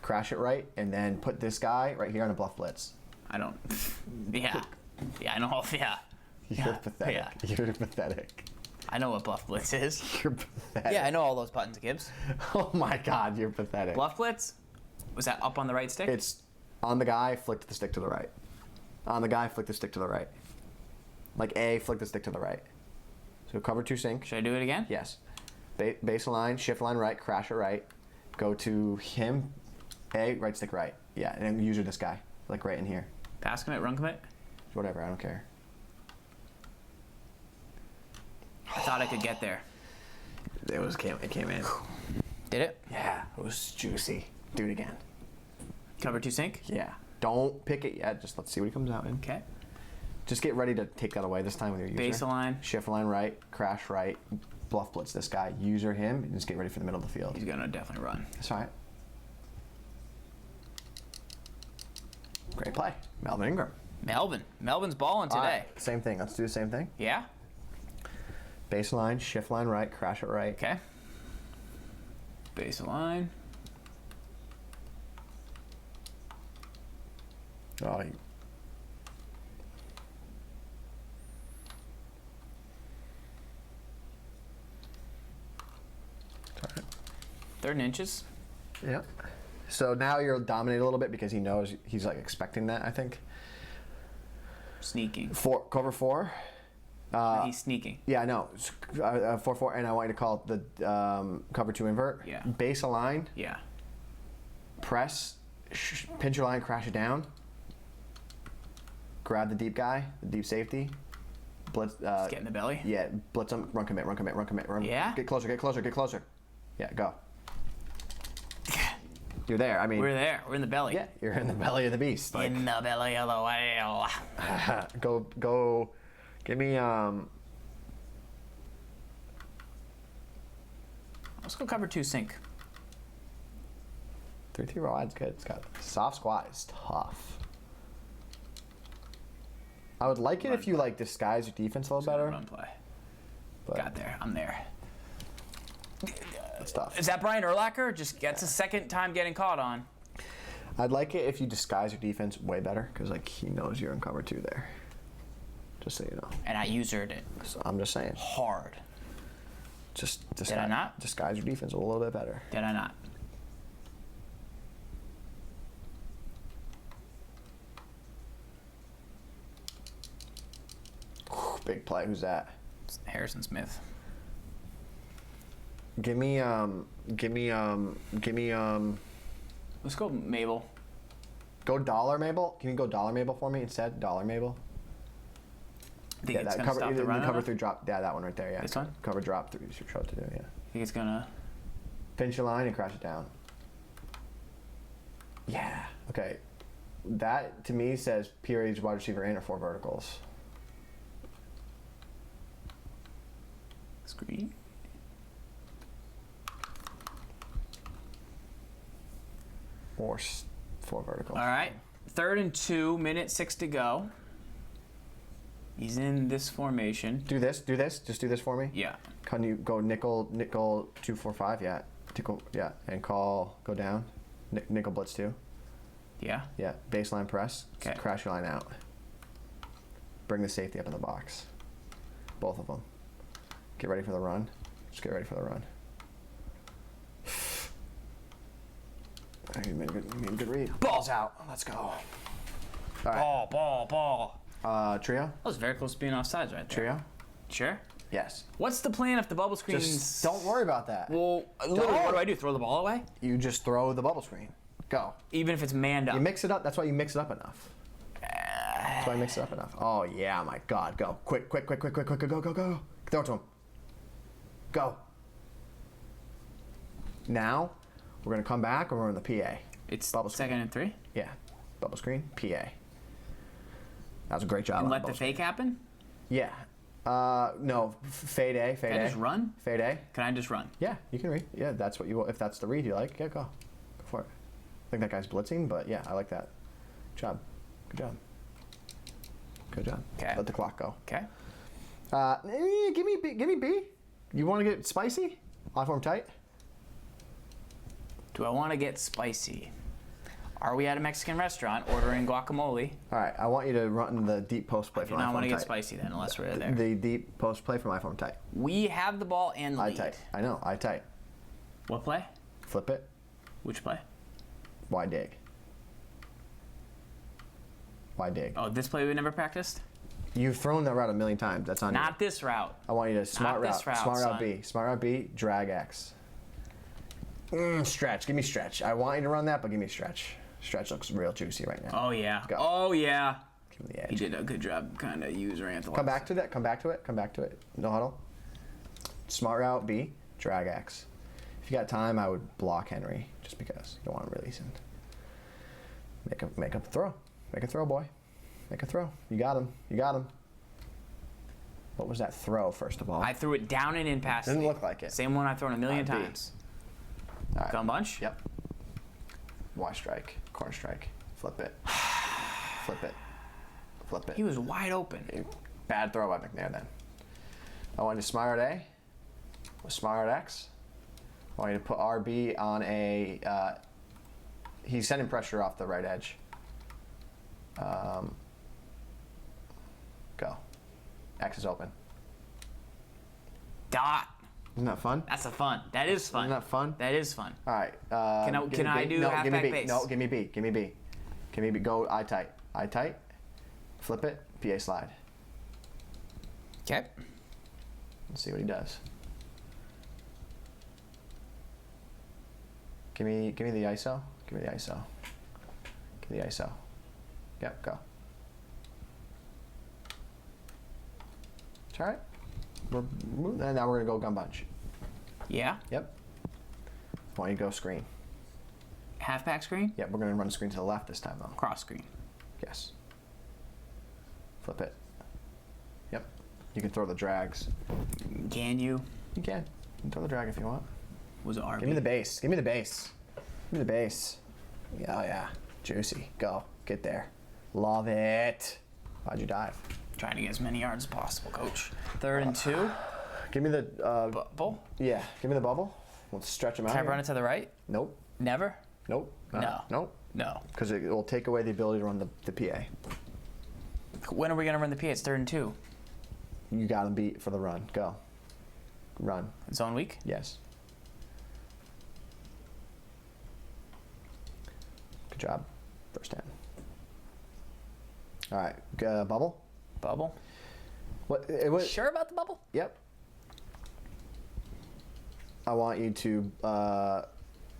crash it right, and then put this guy right here on a bluff blitz. I don't. Yeah. Yeah, I know. Yeah. You're pathetic. Yeah. You're pathetic. I know what Bluff Blitz is. You're pathetic. Yeah, I know all those buttons, Gibbs. Oh my God, you're pathetic. Bluff Blitz? Was that up on the right stick? It's on the guy, flick the stick to the right. On the guy, flick the stick to the right. Like A, flick the stick to the right. So cover 2 sink. Should I do it again? Yes. Base line, shift line right, crash it right. Go to him, A, right stick right. Yeah, and then user this guy, like right in here. Pass commit, run commit? Whatever, I don't care. I thought I could get there. It came in. Did it? Yeah, it was juicy. Do it again. Cover 2 sink? Yeah. Don't pick it yet. Just let's see what he comes out in. Okay. Just get ready to take that away this time with your user. Base line. Shift line right, crash right, bluff blitz this guy, user him, and just get ready for the middle of the field. He's going to definitely run. That's all right. Great play. Melvin Ingram. Melvin's balling today. All right, same thing. Let's do the same thing. Yeah? Base line, shift line right, crash it right. Okay. Base line. Oh, Third and inches. yeah. So now you're dominating a little bit because he knows he's like expecting that, I think. Sneaking. Cover 4. He's sneaking. Yeah, I know. 4-4, and I want you to call it the cover 2 invert. Yeah. Base a line, Yeah. press, pinch your line, crash it down. Grab the deep guy, the deep safety. Blitz. Just get in the belly. Yeah, blitz him, run commit, run commit, run commit, run. Yeah? Get closer, get closer, get closer. Yeah, go. You're there. I mean. We're there. We're in the belly. Yeah, you're in the belly of the beast. Like, In the belly of the whale. go. Give me Let's go cover 2 sink. 3-3 roll. That's good. It's got soft squat. Is tough. I would like it if you like disguise your defense a little better. Run play. But Got there. I'm there. it's tough. Is that Brian Urlacher? Just gets a second time getting caught on. I'd like it if you disguise your defense way better because like he knows you're in cover 2 there. Just so you know. And I usered it So I'm just saying. hard. Just I not? disguise your defense a little bit better. Did I not? Big play. Who's that? It's Harrison Smith. Give me Let's go Mabel. Go dollar Mabel. Can you go dollar Mabel for me instead? Dollar Mabel. Think it's that gonna cover, stop the run? cover 3 drop. Yeah, that one right there. Yeah. This one? Cover drop 3. Show it to do. Yeah. Think it's gonna. Pinch your line and crash it down. Yeah. Okay. That to me says PRH wide receiver in or 4 verticals. Screen. Or 4 verticals. All right. 3rd and 2, minute 6 to go. He's in this formation. Do this. Just do this for me. Yeah. Can you go nickel 2-4-5? Yeah. Nickel. Yeah. And go down. Nickel blitz 2. Yeah. Yeah. Baseline press. Okay. Crash your line out. Bring the safety up in the box. Both of them. Get ready for the run. Just get ready for the run. You made a good read. Ball's out. Let's go. All right. Ball. Trio? That was very close to being offsides right there. Trio? Sure. Yes. What's the plan if the bubble screen? Just don't worry about that. Well, literally, what do I do? Throw the ball away? You just throw the bubble screen. Go. Even if it's manned up. You mix it up. That's why you mix it up enough. That's why you mix it up enough. Oh, yeah, my God. Go. Quick. Go. Throw it to him. Go. Now, we're going to come back and we're in the PA. It's bubble screen. 2nd and 3. Yeah. Bubble screen, PA. That was a great job. And on let the both. fake happen? Yeah. No, fade A, fade A. Can I just run? Fade A. Can I just run? Yeah, you can read. Yeah, that's what you. If that's the read you like, yeah, go for it. I think that guy's blitzing, but yeah, I like that. Good job. Good job. Good job. Okay. Let the clock go. Okay. Give me B. Give me B. You want to get spicy? I form tight. Do I want to get spicy? Are we at a Mexican restaurant ordering guacamole? All right, I want you to run the deep post play I do from not I want to form get tight. spicy then, unless we're there. The deep post play from I form tight. We have the ball and I lead. tight. I know. I tight. What play? Flip it. Which play? Wide dig. Wide dig. Oh, this play we never practiced? You've thrown that route a million times. That's on you. Not this route. I want you to smart this route, Smart route son. B. Smart route B. Drag X. Stretch. Give me stretch. I want you to run that, but give me stretch. Stretch looks real juicy right now. Oh, yeah. Go. Oh, yeah. Give me the He edge. did a good job kind of use Ranthel. Come back to that. Come back to it. Come back to it. No huddle. Smart route B. Drag X. If you got time, I would block Henry just because you don't want to release him. Make a throw. Make a throw, boy. Make a throw. You got him. You got him. What was that throw, first of all? I threw it down and in past. Didn't look like it. Same one I've thrown a million B. times. All right. Gun bunch? Yep. Y strike. Corner strike. Flip it. Flip it. Flip it. He was wide open. Bad throw by McNair then. I want you to smart A with smart X. I want you to put RB on a. He's sending pressure off the right edge. Go. X is open. Dot. Isn't that fun? That's a fun. That is fun. Isn't that fun? That is fun. All right. Can I do no, give me halfback B. base? No, give me B. Give me B. Give me B. Go I tight. I tight. Flip it. PA slide. Okay. Let's see what he does. Give me the ISO. Give me the ISO. Give me the ISO. Yep, go. It's all right. And now we're gonna go gun bunch. Yeah. Yep. Want you to go screen. Halfback screen? Yep, we're gonna run the screen to the left this time though. Cross screen. Yes. Flip it. Yep. You can throw the drags. Can you? You can. You can throw the drag if you want. Was it RB? Give me the base. Give me the base. Give me the base. Yeah, oh yeah. Juicy. Go. Get there. Love it. Why'd you dive? Trying to get as many yards as possible, coach. 3rd and 2. Give me the. Bubble. Yeah. Give me the bubble. Let's stretch them out. Can I here. run it to the right? Nope. Never? Nope. No. Nope. No. Because it will take away the ability to run the PA. When are we going to run the P? It's 3rd and 2. You got to beat for the run. Go. Run. Zone week? Yes. Good job. First 10. All right. Bubble. Bubble? What? It was. Sure about the bubble? Yep. I want you to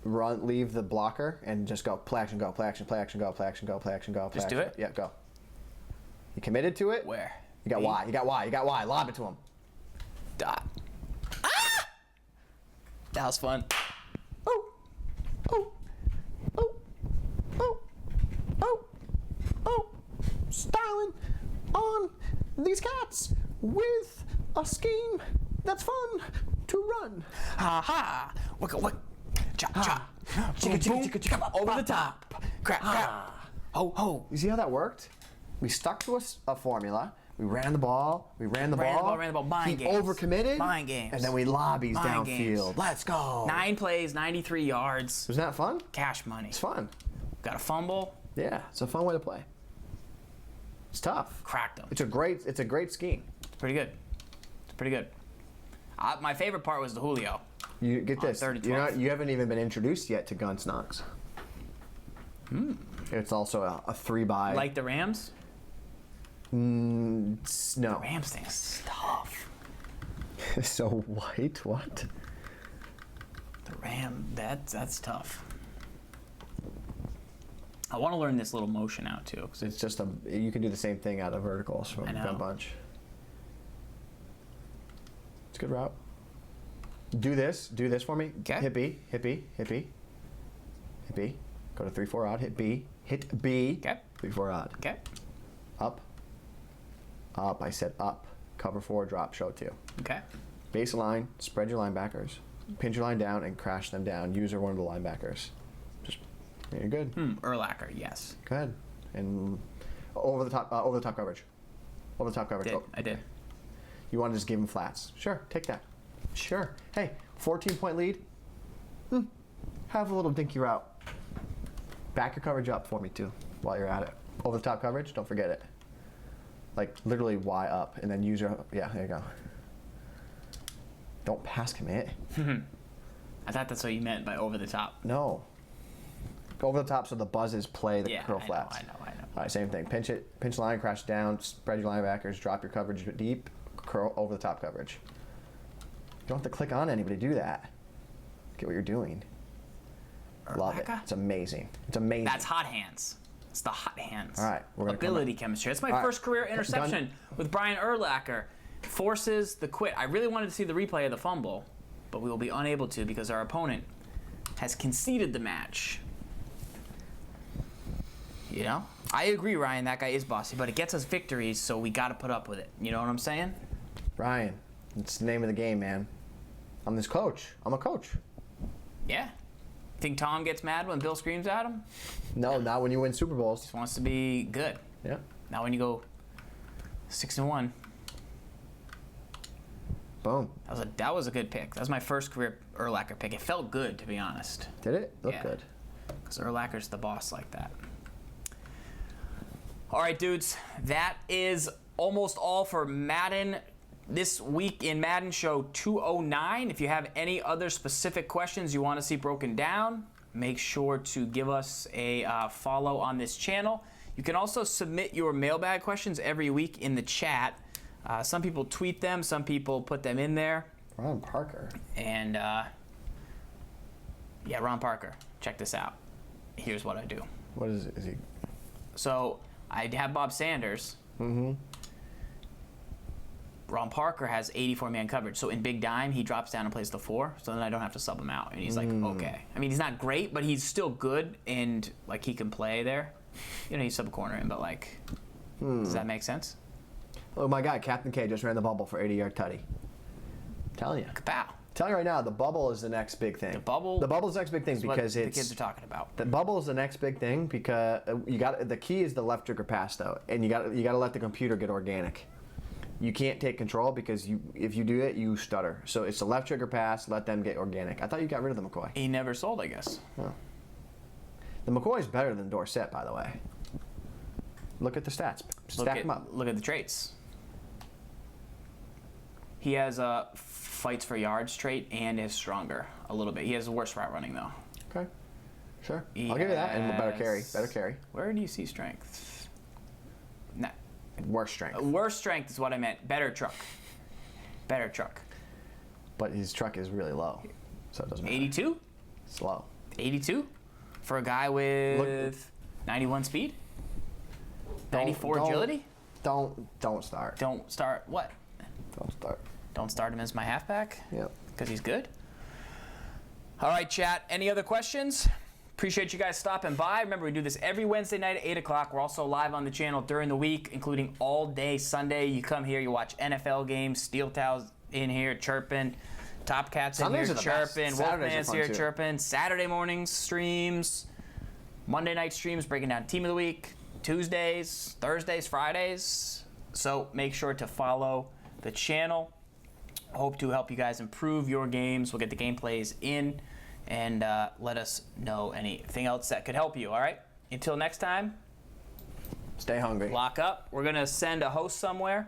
leave the blocker, and just go play action, go play action, play action, go play action, go play action, go. Play Just action. do it? Yeah, go. You committed to it? Where? You got B? Y. You got Y. You got Y. Lob it to him. Dot. Ah! That was fun. Oh, oh, oh, oh, oh, oh. Styling on these cats with a scheme that's fun to run. Ha ha. What? Chop, chop. Boom, boom. Over the top. Crap, crap. Ho, ho. You see how that worked? We stuck to a formula. We ran the ball. We ran the ball. Ran the ball. Mind he games. overcommitted. Mind games. And then we lobbies Mind downfield. games. Let's go. 9 plays, 93 yards. Wasn't that fun? Cash money. It's fun. Got a fumble. Yeah, it's a fun way to play. It's tough. Cracked them. It's a great scheme. It's pretty good. It's pretty good. My favorite part was the Julio. You get this. 3rd and You're 12. you haven't even been introduced yet to gun snocks. It's also a 3-by. Like the Rams? No. Rams thing is tough. So white. What? The Ram, that's tough. I want to learn this little motion out too. 'Cause It's just you can do the same thing out of verticals from I know. gun bunch. It's a good route. Do this for me. Okay. Hit B, hit B, hit B. Hit B. Go to 3-4 odd, hit B. Hit B. Okay. 3-4 odd. Okay. Up. Up. I said up. Cover 4, drop, show 2. Okay. Baseline, spread your linebackers. Pinch your line down and crash them down. Use one of the linebackers. Just, you're good. Urlacher, yes. Go ahead. And over the top coverage. Over the top coverage. I did. You want to just give him flats? Sure, take that. Sure. Hey, 14-point lead. Have a little dinky route. Back your coverage up for me too, while you're at it. Over the top coverage, don't forget it. Like literally Y up, and then use your, yeah, there you go. Don't pass commit. I thought that's what you meant by over the top. No. Over the top so the buzzes play the curl flats. I know. All right, same thing. Pinch it, pinch the line, crash down, spread your linebackers, drop your coverage deep, curl over the top coverage. You don't have to click on anybody to do that. Get what you're doing. Love it. It's amazing. It's amazing. That's hot hands. It's the hot hands. All right, we're gonna ability chemistry. That's my first career interception with Brian Urlacher. Forces the quit. I really wanted to see the replay of the fumble, but we will be unable to because our opponent has conceded the match. You know? I agree, Ryan, that guy is bossy, but it gets us victories, so we got to put up with it. You know what I'm saying? Ryan, it's the name of the game, man. I'm this coach. I'm a coach. Yeah. Think Tom gets mad when Bill screams at him? No, not when you win Super Bowls. Just wants to be good. Yeah. Not when you go 6-1. Boom. That was a good pick. That was my first career Urlacher pick. It felt good, to be honest. Did it? Looked good. Because Urlacher's the boss like that. All right, dudes. That is almost all for Madden this week in Madden Show 209. If you have any other specific questions you want to see broken down, make sure to give us a follow on this channel. You can also submit your mailbag questions every week in the chat. Some people tweet them, some people put them in there. Ron Parker. And, yeah, Ron Parker. Check this out. Here's what I do. What is it? Is he? So, I have Bob Sanders. Mm-hmm. Ron Parker has 84-man coverage. So, in Big Dime, he drops down and plays the 4. So, then I don't have to sub him out. And he's like, okay. I mean, he's not great, but he's still good. And, like, he can play there. You know, he's sub-corner in, but, like, does that make sense? Oh, my God. Captain K just ran the bubble for 80-yard tutty. Telling you. Kapow. Telling you right now, the bubble is the next big thing. The bubble is the next big thing because it's what the kids are talking about. The bubble is the next big thing because the key is the left trigger pass though, and you got to let the computer get organic. You can't take control because if you do it, you stutter. So it's the left trigger pass. Let them get organic. I thought you got rid of the McCoy. He never sold, I guess. Oh. The McCoy is better than Dorsett, by the way. Look at the stats. Stack them up. Look at the traits. He has a fights for yards trait and is stronger a little bit. He has the worst route running though. Okay, sure. I'll give you that. And better carry. Better carry. Where do you see strength? Nah. Worse strength. Worse strength is what I meant. Better truck. Better truck. But his truck is really low, so it doesn't matter. 82? Slow. 82? For a guy with 91 speed? 94 agility? Don't start. Don't start what? Don't start. Don't start him as my halfback? Yep. Because he's good? All right, chat. Any other questions? Appreciate you guys stopping by. Remember, we do this every Wednesday night at 8 o'clock. We're also live on the channel during the week, including all day Sunday. You come here, you watch NFL games, Steel Towels in here chirping, Top Cats in here chirping, Wolfman's here chirping, Saturday mornings streams, Monday night streams breaking down Team of the Week, Tuesdays, Thursdays, Fridays. So make sure to follow the channel. Hope to help you guys improve your games. We'll get the gameplays in and let us know anything else that could help you, all right? Until next time, stay hungry. Lock up. We're going to send a host somewhere.